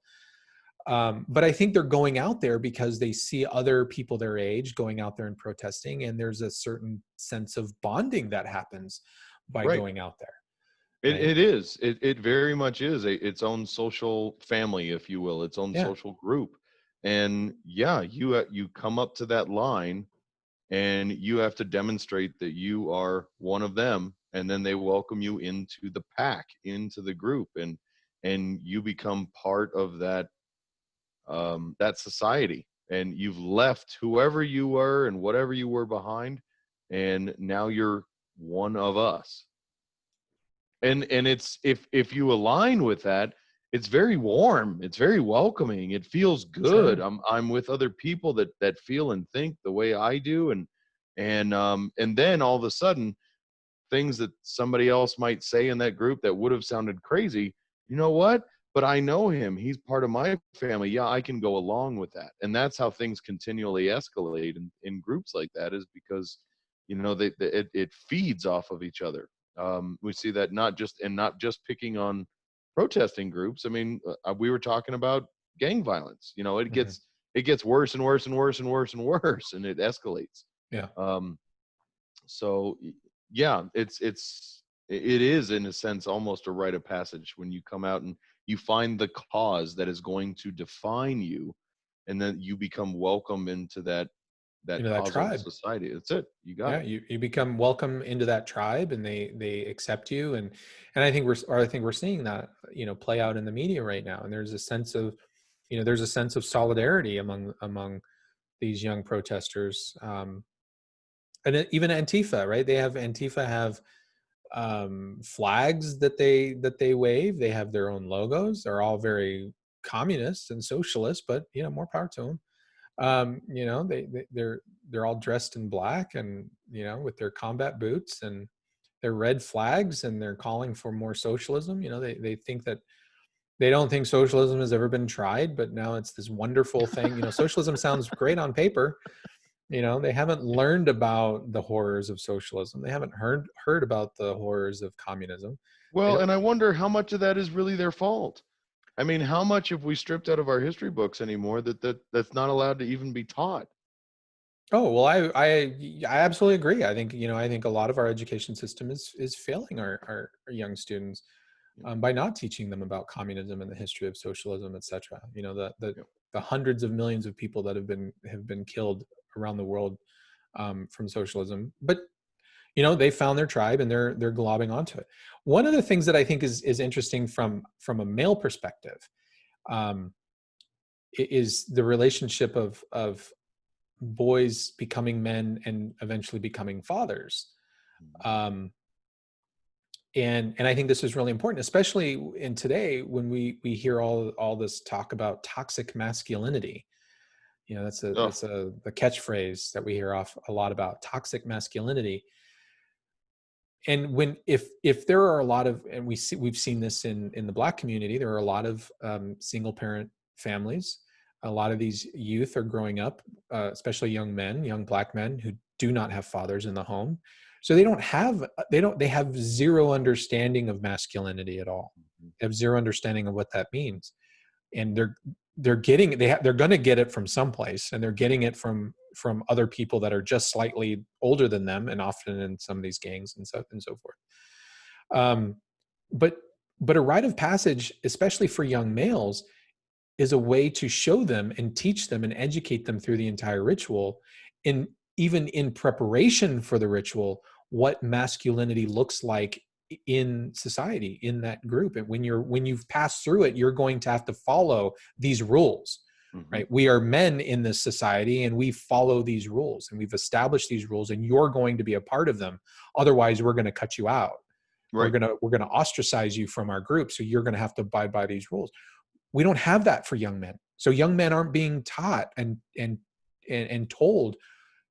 But I think they're going out there because they see other people their age going out there and protesting, and there's a certain sense of bonding that happens by Right. going out there. It is. It very much is its own social family, if you will, its own social group. And yeah, you come up to that line and you have to demonstrate that you are one of them, and then they welcome you into the pack, into the group, and you become part of that that society, and you've left whoever you were and whatever you were behind, and now you're one of us. And it's if you align with that, it's very warm, it's very welcoming, it feels good. Sure. I'm with other people that feel and think the way I do, and then all of a sudden things that somebody else might say in that group that would have sounded crazy, you know what, but I know him, he's part of my family, yeah, I can go along with that. And that's how things continually escalate in groups like that, is because it feeds off of each other. We see that not just picking on protesting groups. I mean, we were talking about gang violence. It gets worse and worse and worse and worse and worse, and it escalates. Yeah. So yeah, it is in a sense almost a rite of passage when you come out and you find the cause that is going to define you, and then you become welcome into that causal tribe. society. That's it. You got it. You become welcome into that tribe, and they accept you, and I think we're seeing that play out in the media right now. And there's a sense of solidarity among these young protesters, and even Antifa, right? Antifa have flags that they wave. They have their own logos. They're all very communist and socialist, but more power to them. They're all dressed in black, and with their combat boots and their red flags, and they're calling for more socialism. They think that they don't think socialism has ever been tried, but now it's this wonderful thing. Socialism sounds great on paper. They haven't learned about the horrors of socialism. They haven't heard about the horrors of communism. Well, and I wonder how much of that is really their fault. I mean, how much have we stripped out of our history books anymore that's not allowed to even be taught? Oh, well, I absolutely agree. I think a lot of our education system is failing our young students by not teaching them about communism and the history of socialism, etc. The hundreds of millions of people that have been killed around the world from socialism, but they found their tribe, and they're globbing onto it. One of the things that I think is interesting from a male perspective is the relationship of boys becoming men and eventually becoming fathers. And I think this is really important, especially in today when we hear all this talk about toxic masculinity. That's the catchphrase that we hear a lot about, toxic masculinity. And if there are a lot of, and we've seen this in the Black community, there are a lot of single parent families a lot of these youth are growing up, especially young men, young Black men who do not have fathers in the home. So they have zero understanding of masculinity at all. They have zero understanding of what that means. And they're going to get it from someplace, and they're getting it from other people that are just slightly older than them, and often in some of these gangs and so forth. But a rite of passage, especially for young males, is a way to show them and teach them and educate them through the entire ritual, and even in preparation for the ritual, what masculinity looks like in society, in that group. And when you've passed through it, you're going to have to follow these rules, right? We are men in this society, and we follow these rules, and we've established these rules, and you're going to be a part of them. Otherwise, we're going to cut you out. Right. We're gonna ostracize you from our group, so you're going to have to abide by these rules. We don't have that for young men. So young men aren't being taught and told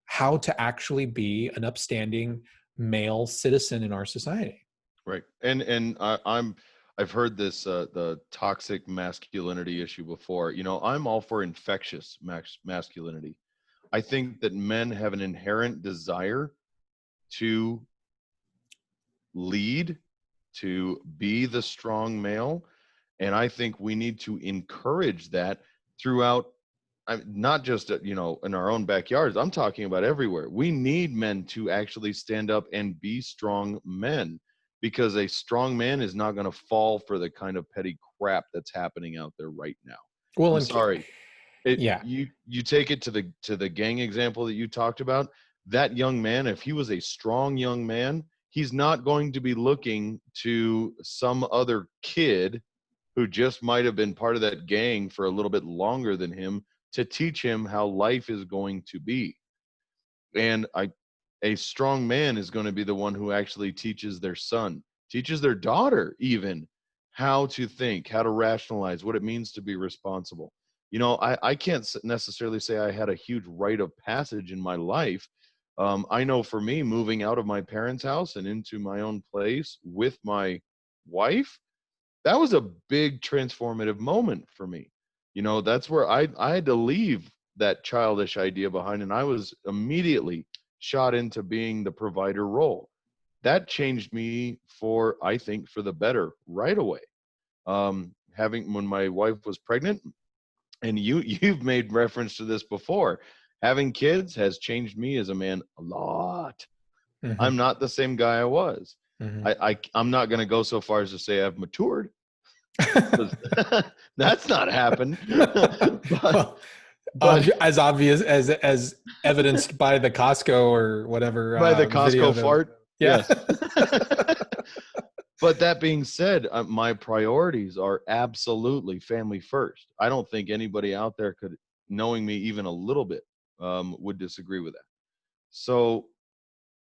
how to actually be an upstanding male citizen in our society. Right. And I've heard this the toxic masculinity issue before. You know, I'm all for infectious masculinity. I think that men have an inherent desire to lead, to be the strong male. And I think we need to encourage that throughout, not just, in our own backyards. I'm talking about everywhere. We need men to actually stand up and be strong men, because a strong man is not going to fall for the kind of petty crap that's happening out there right now. Well, I'm sorry. You take it to the gang example that you talked about. That young man, if he was a strong young man, he's not going to be looking to some other kid who just might have been part of that gang for a little bit longer than him to teach him how life is going to be. And a strong man is going to be the one who actually teaches their son, teaches their daughter even, how to think, how to rationalize, what it means to be responsible. I can't necessarily say I had a huge rite of passage in my life. I know for me, moving out of my parents' house and into my own place with my wife, that was a big transformative moment for me. That's where I had to leave that childish idea behind, and I was immediately shot into being the provider role. That changed me I think for the better right away. When my wife was pregnant, and you've made reference to this before, having kids has changed me as a man a lot. Mm-hmm. I'm not the same guy I was. Mm-hmm. I'm not going to go so far as to say I've matured. That's not happened. but as obvious as evidenced by the Costco or whatever. By the Costco fart. Yeah. Yes. But that being said, my priorities are absolutely family first. I don't think anybody out there could, knowing me even a little bit, would disagree with that. So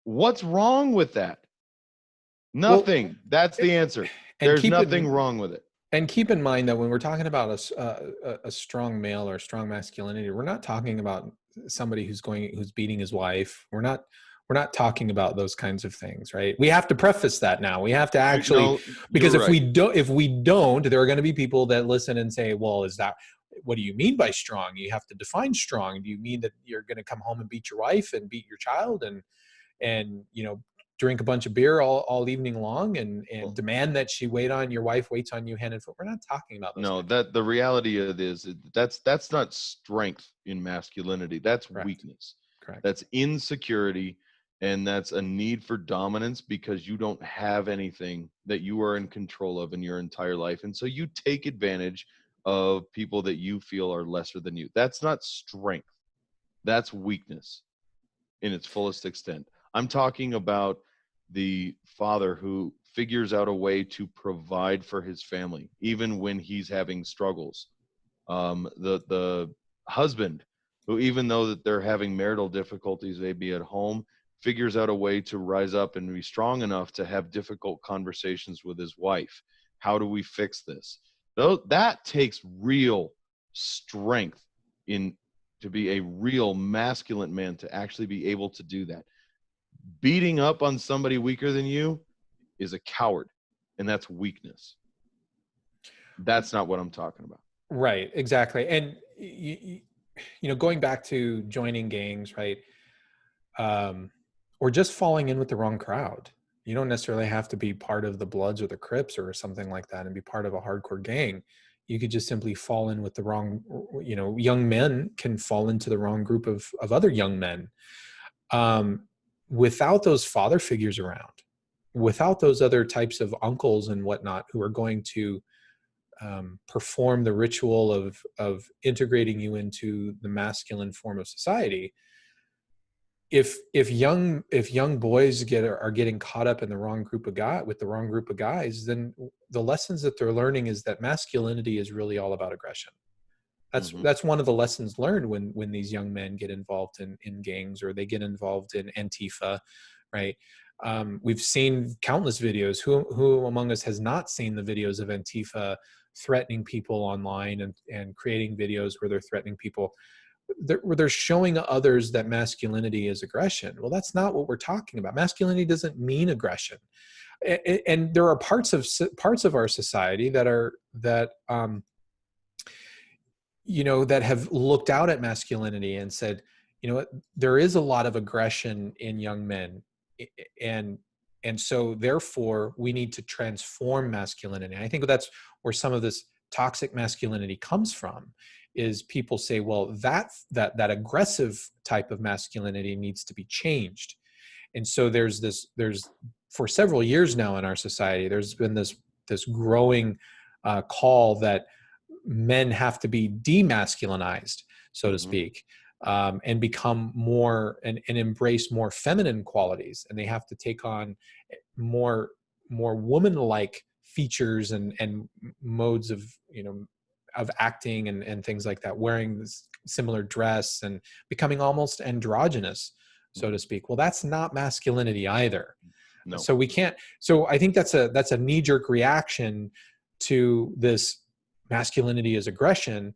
what's wrong with that? Nothing. Well, that's the answer. There's nothing wrong with it. And keep in mind that when we're talking about a strong male or strong masculinity, we're not talking about somebody who's beating his wife. We're not talking about those kinds of things, right? We have to preface that now. We have to actually, because if we don't, there are going to be people that listen and say, well, what do you mean by strong? You have to define strong. Do you mean that you're going to come home and beat your wife and beat your child and drink a bunch of beer all evening long and demand that your wife waits on you hand and foot? We're not talking about those things. That the reality of it is that's not strength in masculinity. That's Correct. Weakness. Correct. That's insecurity. And that's a need for dominance because you don't have anything that you are in control of in your entire life. And so you take advantage of people that you feel are lesser than you. That's not strength. That's weakness in its fullest extent. I'm talking about the father who figures out a way to provide for his family, even when he's having struggles. The husband who, even though that they're having marital difficulties, maybe at home, figures out a way to rise up and be strong enough to have difficult conversations with his wife. How do we fix this? That takes real strength to be a real masculine man, to actually be able to do that. Beating up on somebody weaker than you is a coward, and that's weakness. That's not what I'm talking about. Right, exactly. And going back to joining gangs, right? Or just falling in with the wrong crowd. You don't necessarily have to be part of the Bloods or the Crips or something like that and be part of a hardcore gang. You could just simply fall in with the wrong, young men can fall into the wrong group of other young men. Without those father figures around, without those other types of uncles and whatnot who are going to perform the ritual of integrating you into the masculine form of society, if young boys are getting caught up in the wrong group of guys, then the lessons that they're learning is that masculinity is really all about aggression. That's one of the lessons learned when these young men get involved in gangs, or they get involved in Antifa, right? We've seen countless videos. Who among us has not seen the videos of Antifa threatening people online and creating videos where they're threatening people, where they're showing others that masculinity is aggression? Well, that's not what we're talking about. Masculinity doesn't mean aggression. And there are parts of our society that have looked out at masculinity and said, there is a lot of aggression in young men, and so therefore we need to transform masculinity. And I think that's where some of this toxic masculinity comes from, is people say, well, that aggressive type of masculinity needs to be changed. And so there's for several years now in our society, there's been this growing call that men have to be demasculinized, so to speak, and become more and embrace more feminine qualities, and they have to take on more woman-like features and modes of of acting and things like that, wearing this similar dress and becoming almost androgynous, so to speak. Well, that's not masculinity either. No. So we can't. So I think that's a knee-jerk reaction to this masculinity is aggression.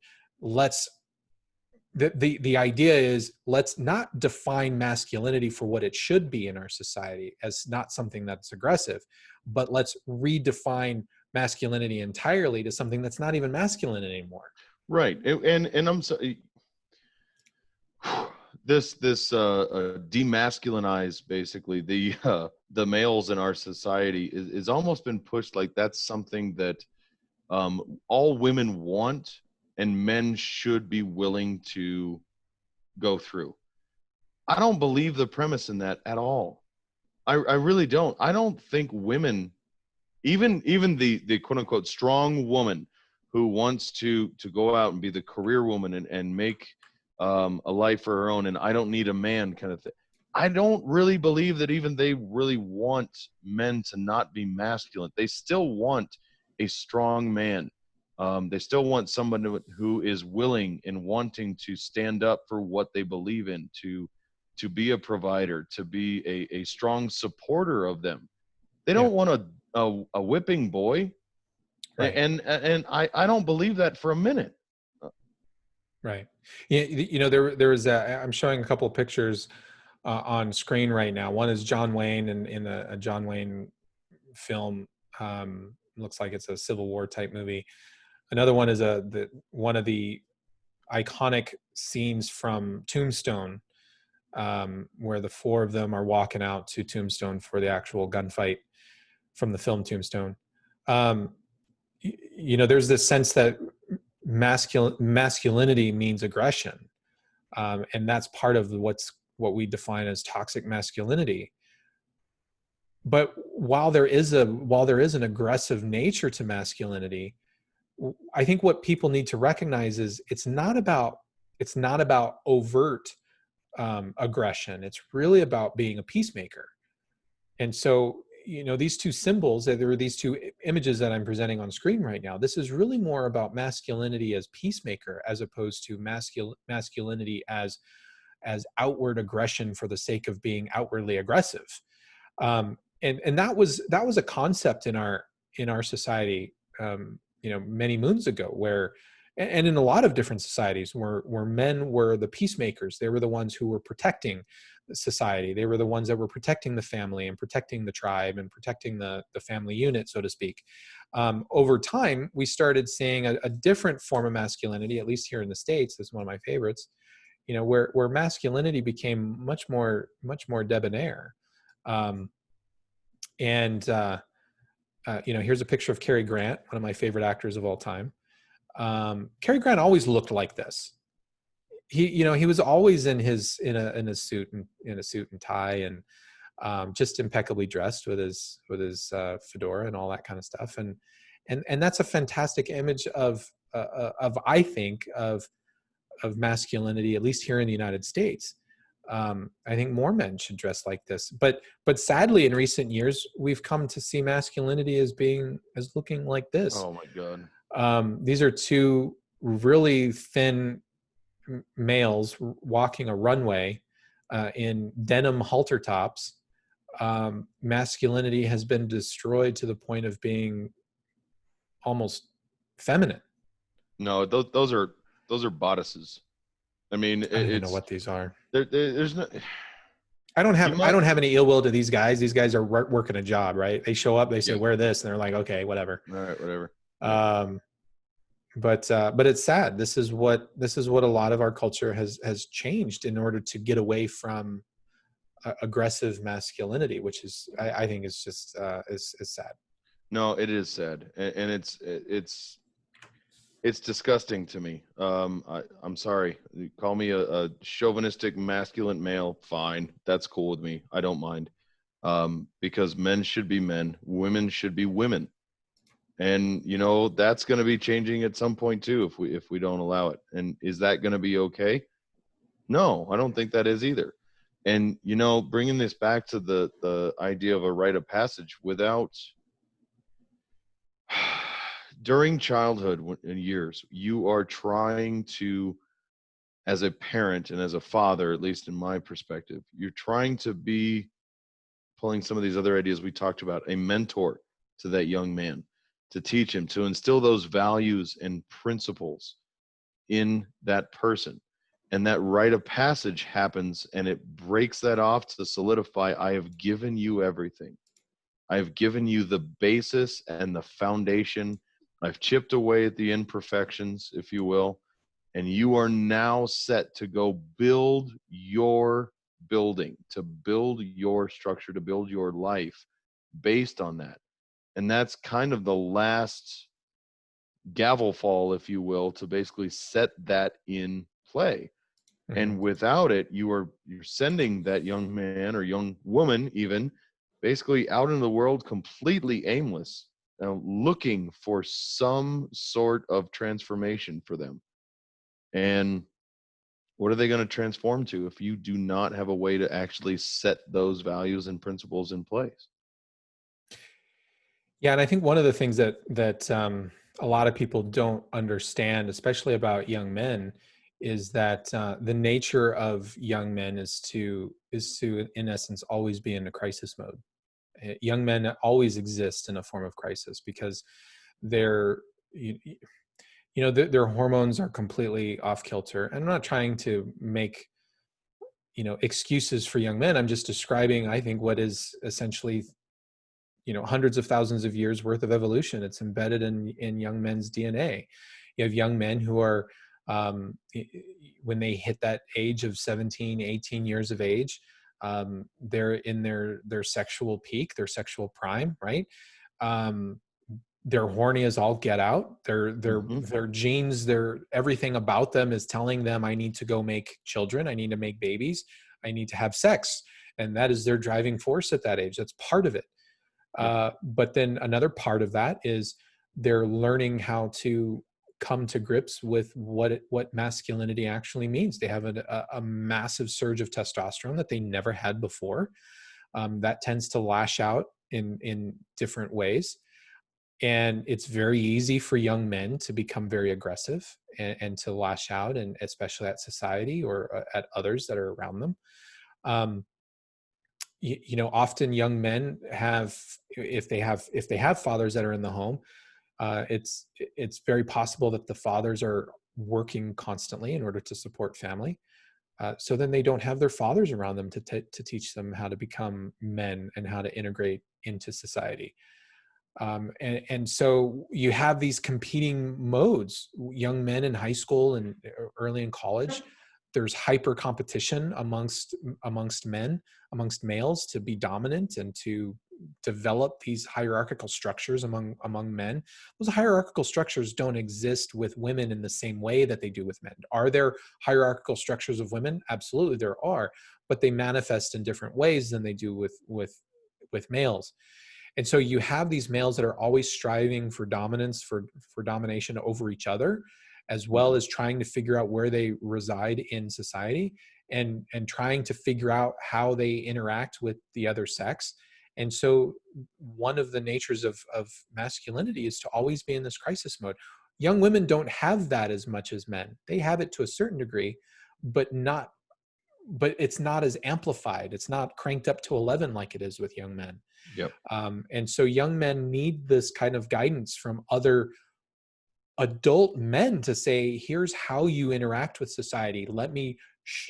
The idea is, let's not define masculinity for what it should be in our society as not something that's aggressive, but let's redefine masculinity entirely to something that's not even masculine anymore. Right. And I'm sorry, this demasculinize basically the males in our society is almost been pushed like that's something that all women want and men should be willing to go through. I don't believe the premise in that at all. I really don't. I don't think women, even the quote unquote strong woman who wants to go out and be the career woman and make a life for her own, and I don't need a man kind of thing. I don't really believe that even they really want men to not be masculine. They still want a strong man. They still want someone who is willing and wanting to stand up for what they believe in, to be a provider, to be a strong supporter of them. They don't want a whipping boy. Right. And I don't believe that for a minute. Right. There was I'm showing a couple of pictures on screen right now. One is John Wayne in a John Wayne film. Looks like it's a Civil War type movie. Another one is one of the iconic scenes from Tombstone, where the four of them are walking out to Tombstone for the actual gunfight from the film Tombstone. There's this sense that masculinity means aggression, and that's part of what we define as toxic masculinity. But while there is an aggressive nature to masculinity, I think what people need to recognize is it's not about overt aggression. It's really about being a peacemaker. And so, these two symbols, there are these two images that I'm presenting on screen right now. This is really more about masculinity as peacemaker, as opposed to masculinity as outward aggression for the sake of being outwardly aggressive. And that was a concept in our society, many moons ago, where and in a lot of different societies where men were the peacemakers. They were the ones who were protecting the society. They were the ones that were protecting the family and protecting the tribe and protecting the family unit, so to speak. Over time, we started seeing a different form of masculinity, at least here in the States. This is one of my favorites, where masculinity became much more debonair. Here's a picture of Cary Grant, one of my favorite actors of all time. Cary Grant always looked like this. He was always in a suit and tie, and just impeccably dressed with his fedora and all that kind of stuff. And that's a fantastic image of I think of masculinity, at least here in the United States. I think more men should dress like this, but sadly in recent years we've come to see masculinity as looking like this. Oh my God. These are two really thin males walking a runway in denim halter tops. Masculinity has been destroyed to the point of being almost feminine. No, those are bodices. I mean, I don't even know what these are. There's no. I don't have any ill will to these guys. These guys are working a job, right? They show up, they say, wear this, and they're like, okay, whatever. All right, whatever. But it's sad. This is what a lot of our culture has changed in order to get away from aggressive masculinity, which is, I think, is just is sad. No, it is sad, and it's disgusting to me. I'm sorry. You call me a chauvinistic masculine male, fine. That's cool with me. I don't mind. Because men should be men, women should be women. And that's going to be changing at some point too if we don't allow it. And is that going to be okay? No, I don't think that is either. And bringing this back to the idea of a rite of passage, without during childhood and years, you are trying to, as a parent and as a father, at least in my perspective, you're trying to be, pulling some of these other ideas we talked about, a mentor to that young man, to teach him, to instill those values and principles in that person. And that rite of passage happens, and it breaks that off to solidify, I have given you everything. I've given you the basis and the foundation. I've chipped away at the imperfections, if you will, and you are now set to go build your building, to build your structure, to build your life based on that. And that's kind of the last gavel fall, if you will, to basically set that in play. Mm-hmm. And without it, you're sending that young man or young woman even basically out into the world completely aimless, looking for some sort of transformation for them. And what are they going to transform to if you do not have a way to actually set those values and principles in place? Yeah, and I think one of the things that a lot of people don't understand, especially about young men, is that the nature of young men is to in essence always be in a crisis mode. Young men always exist in a form of crisis because their hormones are completely off kilter. And I'm not trying to make excuses for young men. I'm just describing, I think, what is essentially hundreds of thousands of years worth of evolution. It's embedded in young men's DNA. You have young men who are when they hit that age of 17, 18 years of age, they're in their sexual peak, their sexual prime, right? They're horny as all get out. Their genes, everything about them is telling them, I need to go make children. I need to make babies. I need to have sex. And that is their driving force at that age. That's part of it. But then another part of that is they're learning how to come to grips with what masculinity actually means. They have a massive surge of testosterone that they never had before. That tends to lash out in different ways. And it's very easy for young men to become very aggressive and to lash out, and especially at society or at others that are around them. Often young men have, if they have fathers that are in the home, It's very possible that the fathers are working constantly in order to support family. So then they don't have their fathers around them to teach them how to become men and how to integrate into society. And so you have these competing modes. Young men in high school and early in college, there's hyper competition amongst men, amongst males, to be dominant and to develop these hierarchical structures among men. Those hierarchical structures don't exist with women in the same way that they do with men. Are there hierarchical structures of women? Absolutely, there are, but they manifest in different ways than they do with males. And so you have these males that are always striving for dominance, for domination over each other, as well as trying to figure out where they reside in society, and trying to figure out how they interact with the other sex. And so one of the natures of masculinity is to always be in this crisis mode. Young women don't have that as much as men. They have it to a certain degree, but it's not as amplified. It's not cranked up to 11 like it is with young men. Yep. And so young men need this kind of guidance from other adult men to say, here's how you interact with society. Let me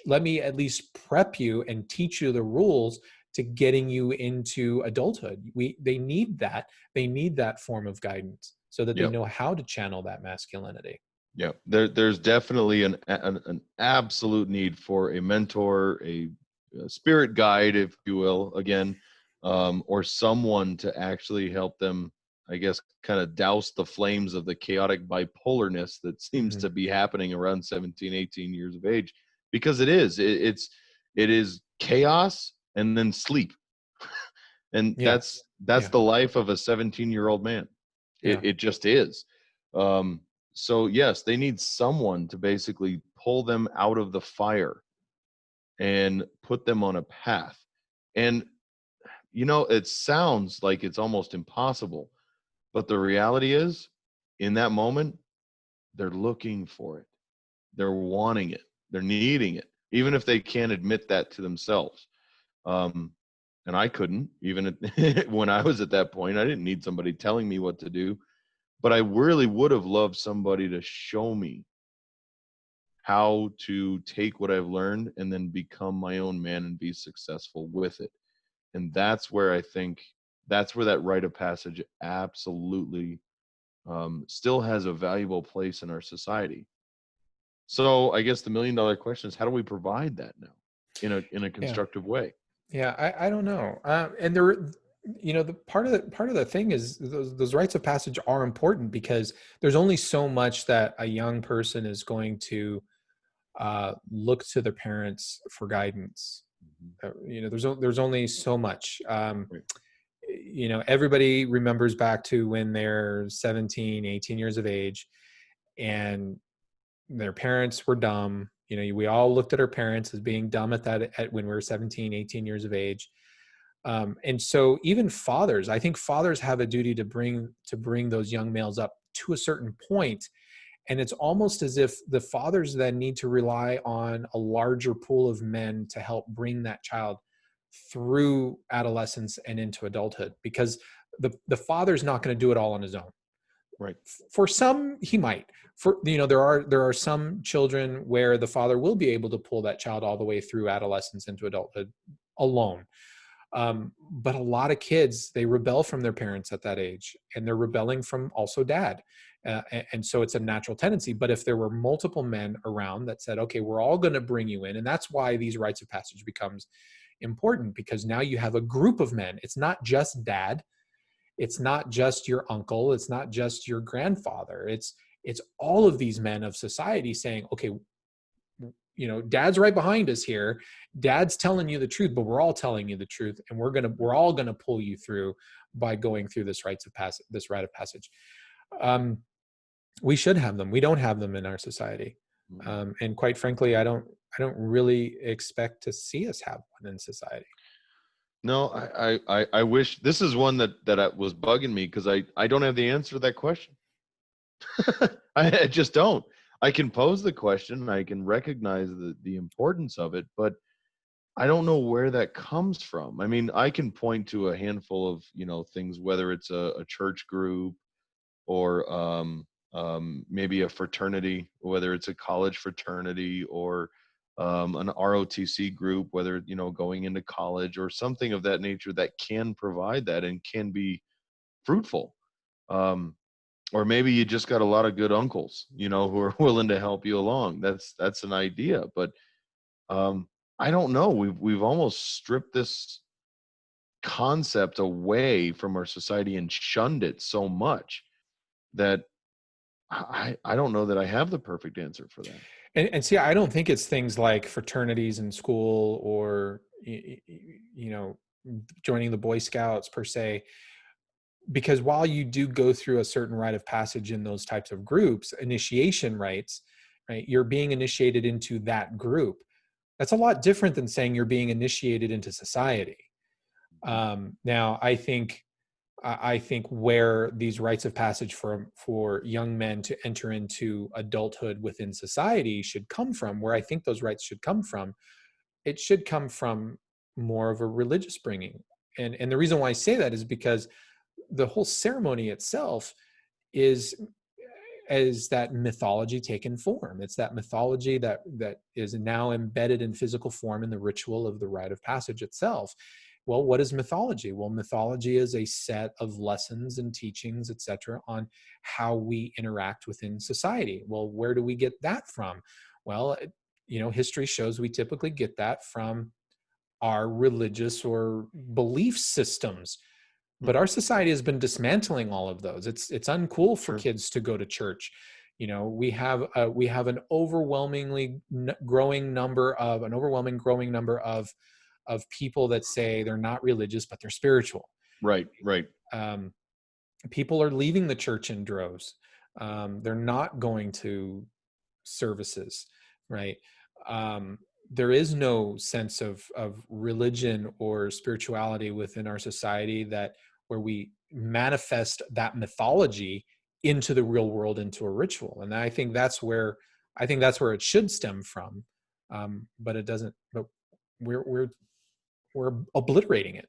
at least prep you and teach you the rules to getting you into adulthood. They need that form of guidance so that they know how to channel that masculinity. Yeah, there's definitely an absolute need for a mentor, a spirit guide, if you will, again, or someone to actually help them, I guess, kind of douse the flames of the chaotic bipolarness that seems to be happening around 17, 18 years of age, because it is chaos and then sleep. And that's the life of a 17-year-old man. It just is. So yes, they need someone to basically pull them out of the fire and put them on a path. And, it sounds like it's almost impossible, but the reality is, in that moment, they're looking for it. They're wanting it. They're needing it, even if they can't admit that to themselves. And I couldn't, even when I was at that point. I didn't need somebody telling me what to do. But I really would have loved somebody to show me how to take what I've learned and then become my own man and be successful with it. And that's where I think that's where that rite of passage absolutely still has a valuable place in our society. So I guess the $1 million question is, how do we provide that now in a constructive way? Yeah, I don't know. And there, the part of the thing is those rites of passage are important, because there's only so much that a young person is going to look to their parents for guidance. There's only so much. Everybody remembers back to when they're 17, 18 years of age, and their parents were dumb. We all looked at our parents as being dumb at when we were 17, 18 years of age. And so even fathers, I think fathers have a duty to bring those young males up to a certain point. And it's almost as if the fathers then need to rely on a larger pool of men to help bring that child through adolescence and into adulthood, because the father's not going to do it all on his own. Right. For some, he might. There are some children where the father will be able to pull that child all the way through adolescence into adulthood alone. But a lot of kids, they rebel from their parents at that age, and they're rebelling from also dad. And so it's a natural tendency. But if there were multiple men around that said, okay, we're all going to bring you in. And that's why these rites of passage becomes important, because now you have a group of men. It's not just dad. It's not just your uncle. It's not just your grandfather. It's all of these men of society saying, okay, dad's right behind us here. Dad's telling you the truth, but we're all telling you the truth. And we're all going to pull you through by going through this rite of passage. We should have them. We don't have them in our society. And quite frankly, I don't really expect to see us have one in society. No, I wish. This is one that was bugging me, because I don't have the answer to that question. I just don't. I can pose the question, I can recognize the importance of it, but I don't know where that comes from. I mean, I can point to a handful of things, whether it's a church group, or maybe a fraternity, whether it's a college fraternity or an ROTC group, whether, you know, going into college or something of that nature that can provide that and can be fruitful. Um, or maybe you just got a lot of good uncles, you know, who are willing to help you along. That's an idea, but I don't know. We've almost stripped this concept away from our society and shunned it so much that I don't know that I have the perfect answer for that. And see, I don't think it's things like fraternities in school or, you know, joining the Boy Scouts per se, because while you do go through a certain rite of passage in those types of groups, initiation rites, right? You're being initiated into that group. That's a lot different than saying you're being initiated into society. Now, I think where these rites of passage for young men to enter into adulthood within society should come from, where I think those rites should come from, it should come from more of a religious bringing. And the reason why I say that is because the whole ceremony itself is that mythology taken form. It's that mythology that is now embedded in physical form in the ritual of the rite of passage itself. Well, what is mythology? Well, mythology is a set of lessons and teachings, etc., on how we interact within society. Well, where do we get that from? Well, you know, history shows we typically get that from our religious or belief systems. But our society has been dismantling all of those. It's uncool for kids to go to church. You know, we have an overwhelming growing number of people that say they're not religious but they're spiritual. Right. People are leaving the church in droves. They're not going to services, right? There is no sense of religion or spirituality within our society where we manifest that mythology into the real world, into a ritual. And I think that's where it should stem from. But it doesn't. But we're obliterating it.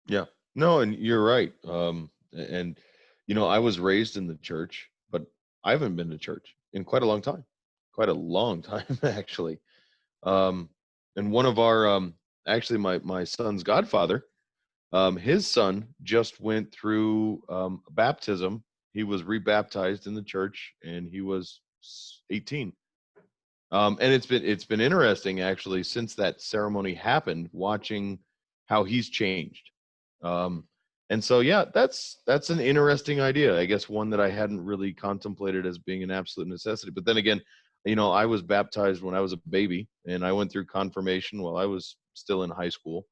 Yeah. No, and you're right. And you know, I was raised in the church, but I haven't been to church in quite a long time. Quite a long time, actually. And one of our actually my son's godfather, his son just went through baptism. He was rebaptized in the church and he was 18. And it's been interesting actually since that ceremony happened, watching how he's changed. And so yeah, that's an interesting idea. I guess one that I hadn't really contemplated as being an absolute necessity. But then again, you know, I was baptized when I was a baby, and I went through confirmation while I was still in high school.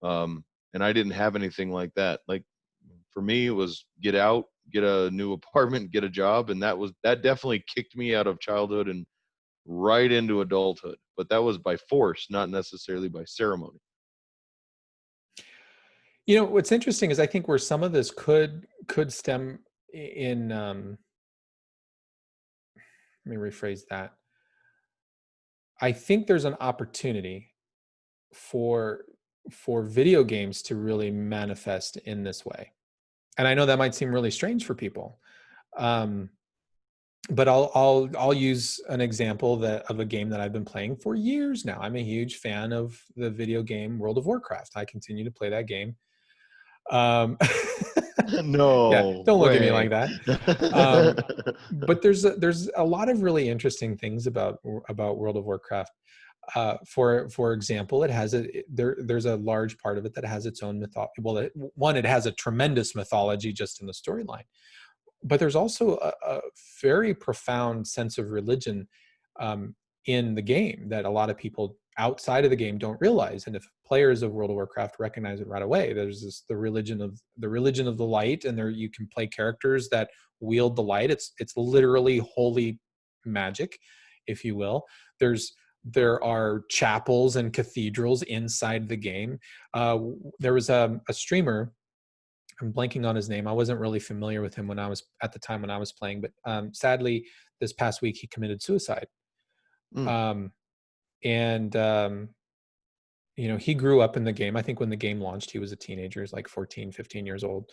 And I didn't have anything like that. Like for me, it was get out, get a new apartment, get a job, and that definitely kicked me out of childhood and right into adulthood. But that was by force, not necessarily by ceremony. You know, what's interesting is I think where some of this could stem in, let me rephrase that. I think there's an opportunity for video games to really manifest in this way. And I know that might seem really strange for people. But I'll use an example of a game that I've been playing for years now. I'm a huge fan of the video game World of Warcraft. I continue to play that game. No, yeah, don't look at me like way. that. But there's a lot of really interesting things about World of Warcraft. For example, it has there's a large part of it that has its own mythology. Well, it has a tremendous mythology just in the storyline, but there's also a very profound sense of religion in the game that a lot of people outside of the game don't realize. And if players of World of Warcraft recognize it right away, there's the religion of the light, and there you can play characters that wield the light. It's literally holy magic, if you will. There are chapels and cathedrals inside the game. There was a streamer, I'm blanking on his name. I wasn't really familiar with him at the time when I was playing, but sadly, this past week he committed suicide. And you know, he grew up in the game. I think when the game launched, he was a teenager. He was like 14, 15 years old.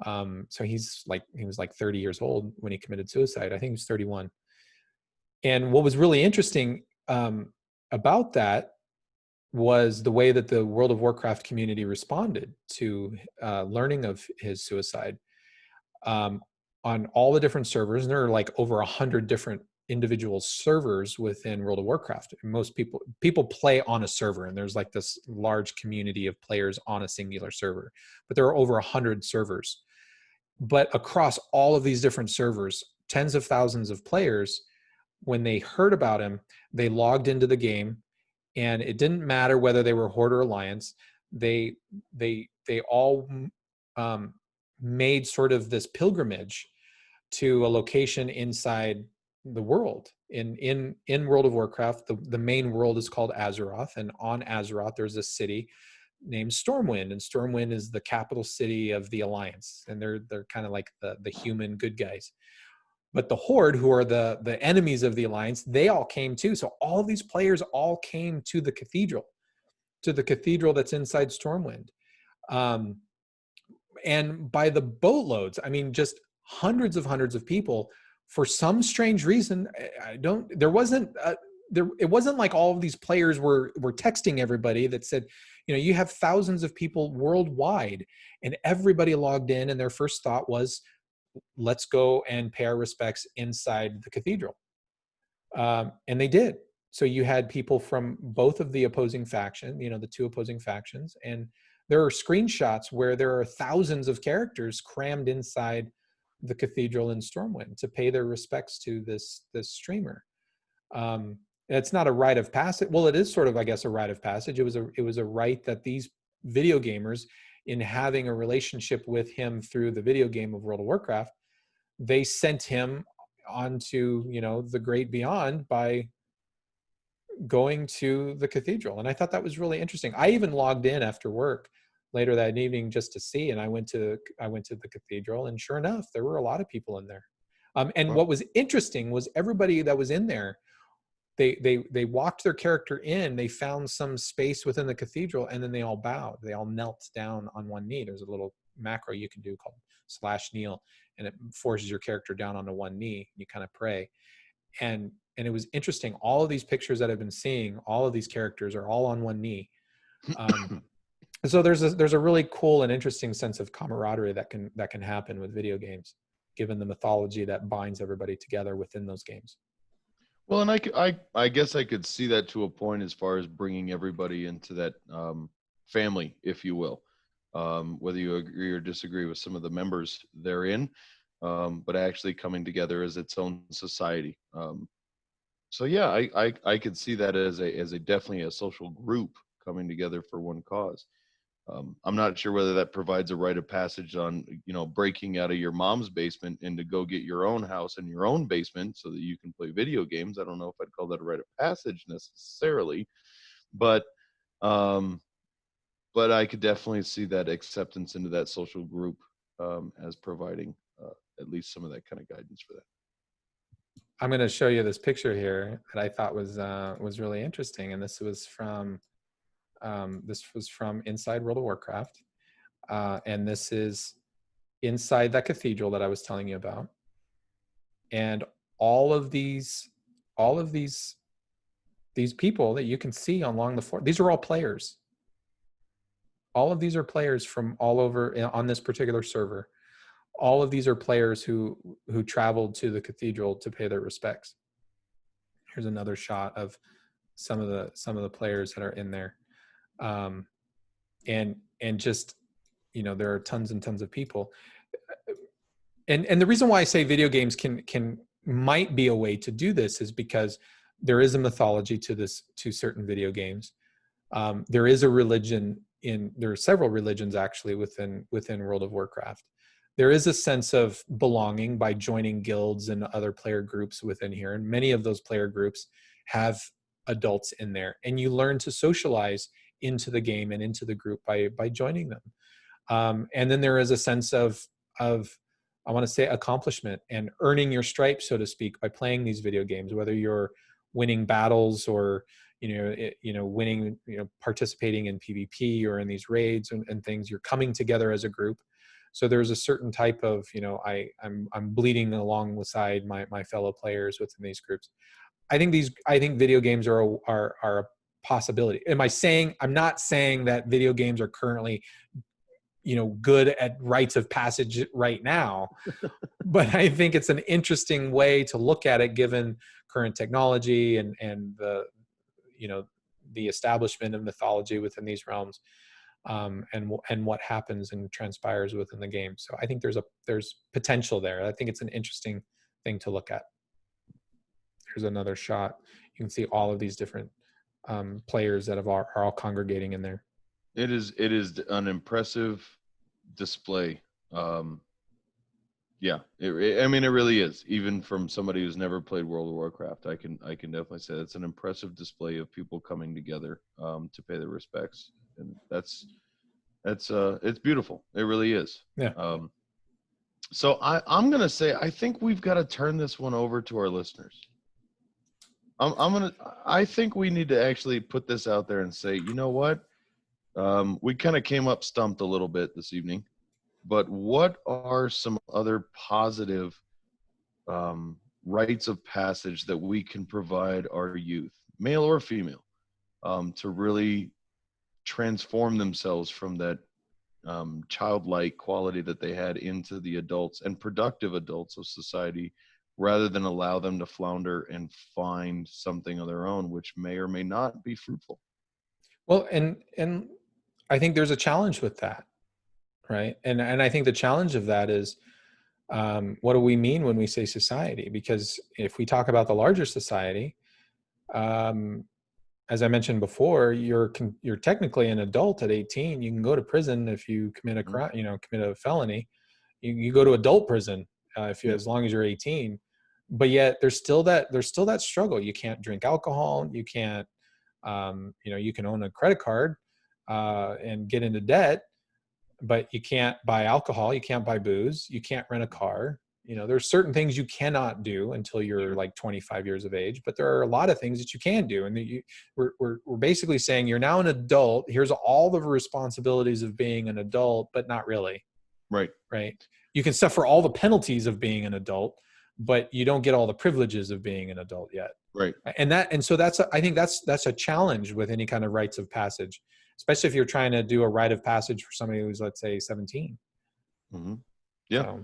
So he was like 30 years old when he committed suicide. I think he was 31. And what was really interesting about that was the way that the World of Warcraft community responded to learning of his suicide. On all the different servers, and there are like over 100 different individual servers within World of Warcraft. And most people play on a server, and there's like this large community of players on a singular server, but there are over 100 servers. But across all of these different servers, tens of thousands of players, when they heard about him, they logged into the game, and it didn't matter whether they were Horde or Alliance. They all made sort of this pilgrimage to a location inside the world. In World of Warcraft, the main world is called Azeroth, and on Azeroth there's a city named Stormwind, and Stormwind is the capital city of the Alliance, and they're kind of like the human good guys. But the Horde, who are the enemies of the Alliance, they all came too. So all these players all came to the cathedral that's inside Stormwind. And by the boatloads, I mean, just hundreds of people. For some strange reason, it wasn't like all of these players were texting everybody that said, you have thousands of people worldwide, and everybody logged in, and their first thought was, let's go and pay our respects inside the cathedral. And they did. So you had people from both of the opposing faction, the two opposing factions, and there are screenshots where there are thousands of characters crammed inside the cathedral in Stormwind to pay their respects to this streamer. It's not a rite of passage. Well, it is sort of, I guess, a rite of passage. It was a rite that these video gamers, in having a relationship with him through the video game of World of Warcraft, they sent him onto, the great beyond by going to the cathedral. And I thought that was really interesting. I even logged in after work later that evening just to see, and I went to the cathedral, and sure enough, there were a lot of people in there. And what was interesting was everybody that was in there, they walked their character in, they found some space within the cathedral, and then they all bowed. They all knelt down on one knee. There's a little macro you can do called /kneel, and it forces your character down onto one knee. You kind of pray. And it was interesting. All of these pictures that I've been seeing, all of these characters are all on one knee. So there's a really cool and interesting sense of camaraderie that can happen with video games, given the mythology that binds everybody together within those games. Well, and I guess I could see that to a point as far as bringing everybody into that family, if you will, whether you agree or disagree with some of the members therein, but actually coming together as its own society. So yeah, I could see that as a definitely a social group coming together for one cause. I'm not sure whether that provides a rite of passage on, breaking out of your mom's basement and to go get your own house and your own basement so that you can play video games. I don't know if I'd call that a rite of passage necessarily, but I could definitely see that acceptance into that social group as providing at least some of that kind of guidance for that. I'm going to show you this picture here that I thought was really interesting, and this was from inside World of Warcraft, and this is inside that cathedral that I was telling you about. And all of these people that you can see along the floor, these are all players. All of these are players from all over on this particular server. All of these are players who traveled to the cathedral to pay their respects. Here's another shot of some of the players that are in there. And just, there are tons and tons of people. And the reason why I say video games might be a way to do this is because there is a mythology to certain video games. There is a religion there are several religions actually within World of Warcraft. There is a sense of belonging by joining guilds and other player groups within here. And many of those player groups have adults in there, and you learn to socialize into the game and into the group by joining them. And then there is a sense of I want to say accomplishment and earning your stripes, so to speak, by playing these video games, whether you're winning battles or winning, participating in PvP or in these raids and things. You're coming together as a group. So there's a certain type of, I'm bleeding alongside my fellow players within these groups. I think video games are a possibility. I'm not saying that video games are currently, good at rites of passage right now, but I think it's an interesting way to look at it given current technology and the, the establishment of mythology within these realms, and what happens and transpires within the game. So I think there's potential there. I think it's an interesting thing to look at. Here's another shot. You can see all of these different players that are all congregating in there. It is an impressive display. Yeah, it really is. Even from somebody who's never played World of Warcraft, I can definitely say it's an impressive display of people coming together to pay their respects, and that's it's beautiful. It really is. Yeah. So I'm gonna say I think we've got to turn this one over to our listeners. I think we need to actually put this out there and say, you know what? We kind of came up stumped a little bit this evening, but what are some other positive rites of passage that we can provide our youth, male or female, to really transform themselves from that childlike quality that they had into the adults and productive adults of society, rather than allow them to flounder and find something of their own, which may or may not be fruitful? Well, and I think there's a challenge with that, right? And I think the challenge of that is, what do we mean when we say society? Because if we talk about the larger society, as I mentioned before, you're technically an adult at 18. You can go to prison if you commit a crime, commit a felony. You go to adult prison as long as you're 18. But yet there's still that struggle. You can't drink alcohol. You can't, you can own a credit card and get into debt, but you can't buy alcohol. You can't buy booze. You can't rent a car. There's certain things you cannot do until you're like 25 years of age, but there are a lot of things that you can do. And we're basically saying you're now an adult. Here's all the responsibilities of being an adult, but not really. Right. Right. You can suffer all the penalties of being an adult, but you don't get all the privileges of being an adult yet. Right. And so I think that's a challenge with any kind of rites of passage, especially if you're trying to do a rite of passage for somebody who's, let's say, 17. Mm-hmm. Yeah. So,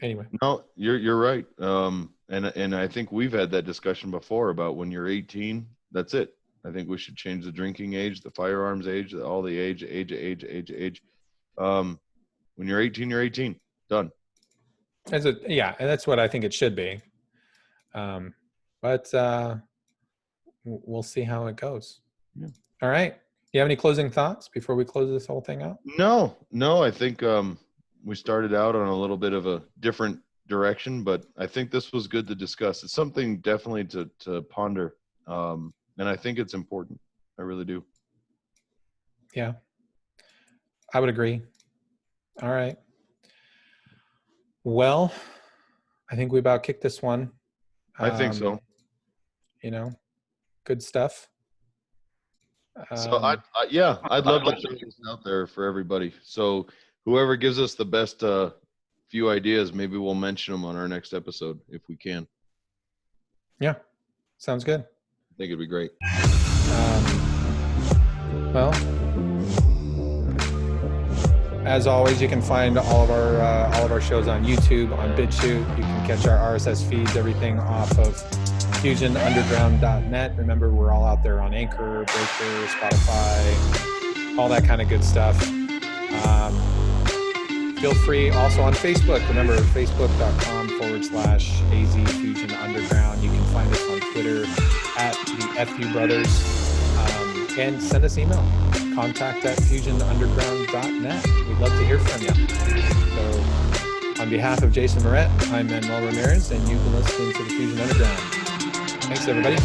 anyway. No, you're right. And I think we've had that discussion before about when you're 18, that's it. I think we should change the drinking age, the firearms age, all the age. When you're 18, you're 18. Done. And that's what I think it should be. But we'll see how it goes. Yeah. All right. You have any closing thoughts before we close this whole thing out? No. I think we started out on a little bit of a different direction, but I think this was good to discuss. It's something definitely to ponder, and I think it's important. I really do. Yeah, I would agree. All right. Well, I think we about kicked this one. I think so. Good stuff. So I'd love to throw this out there for everybody. So whoever gives us the best few ideas, maybe we'll mention them on our next episode if we can. Yeah, sounds good. I think it'd be great. Well, as always, you can find all of our shows on YouTube, on BitChute. You can catch our RSS feeds, everything off of FusionUnderground.net. Remember, we're all out there on Anchor, Breaker, Spotify, all that kind of good stuff. Feel free also on Facebook. Remember, facebook.com/AZFusionUnderground. You can find us on Twitter at the FU Brothers. And send us email, contact@fusionunderground.net. We'd love to hear from you. So on behalf of Jason Moret, I'm Manuel Ramirez, and you've been listening to the Fusion Underground. Thanks, everybody.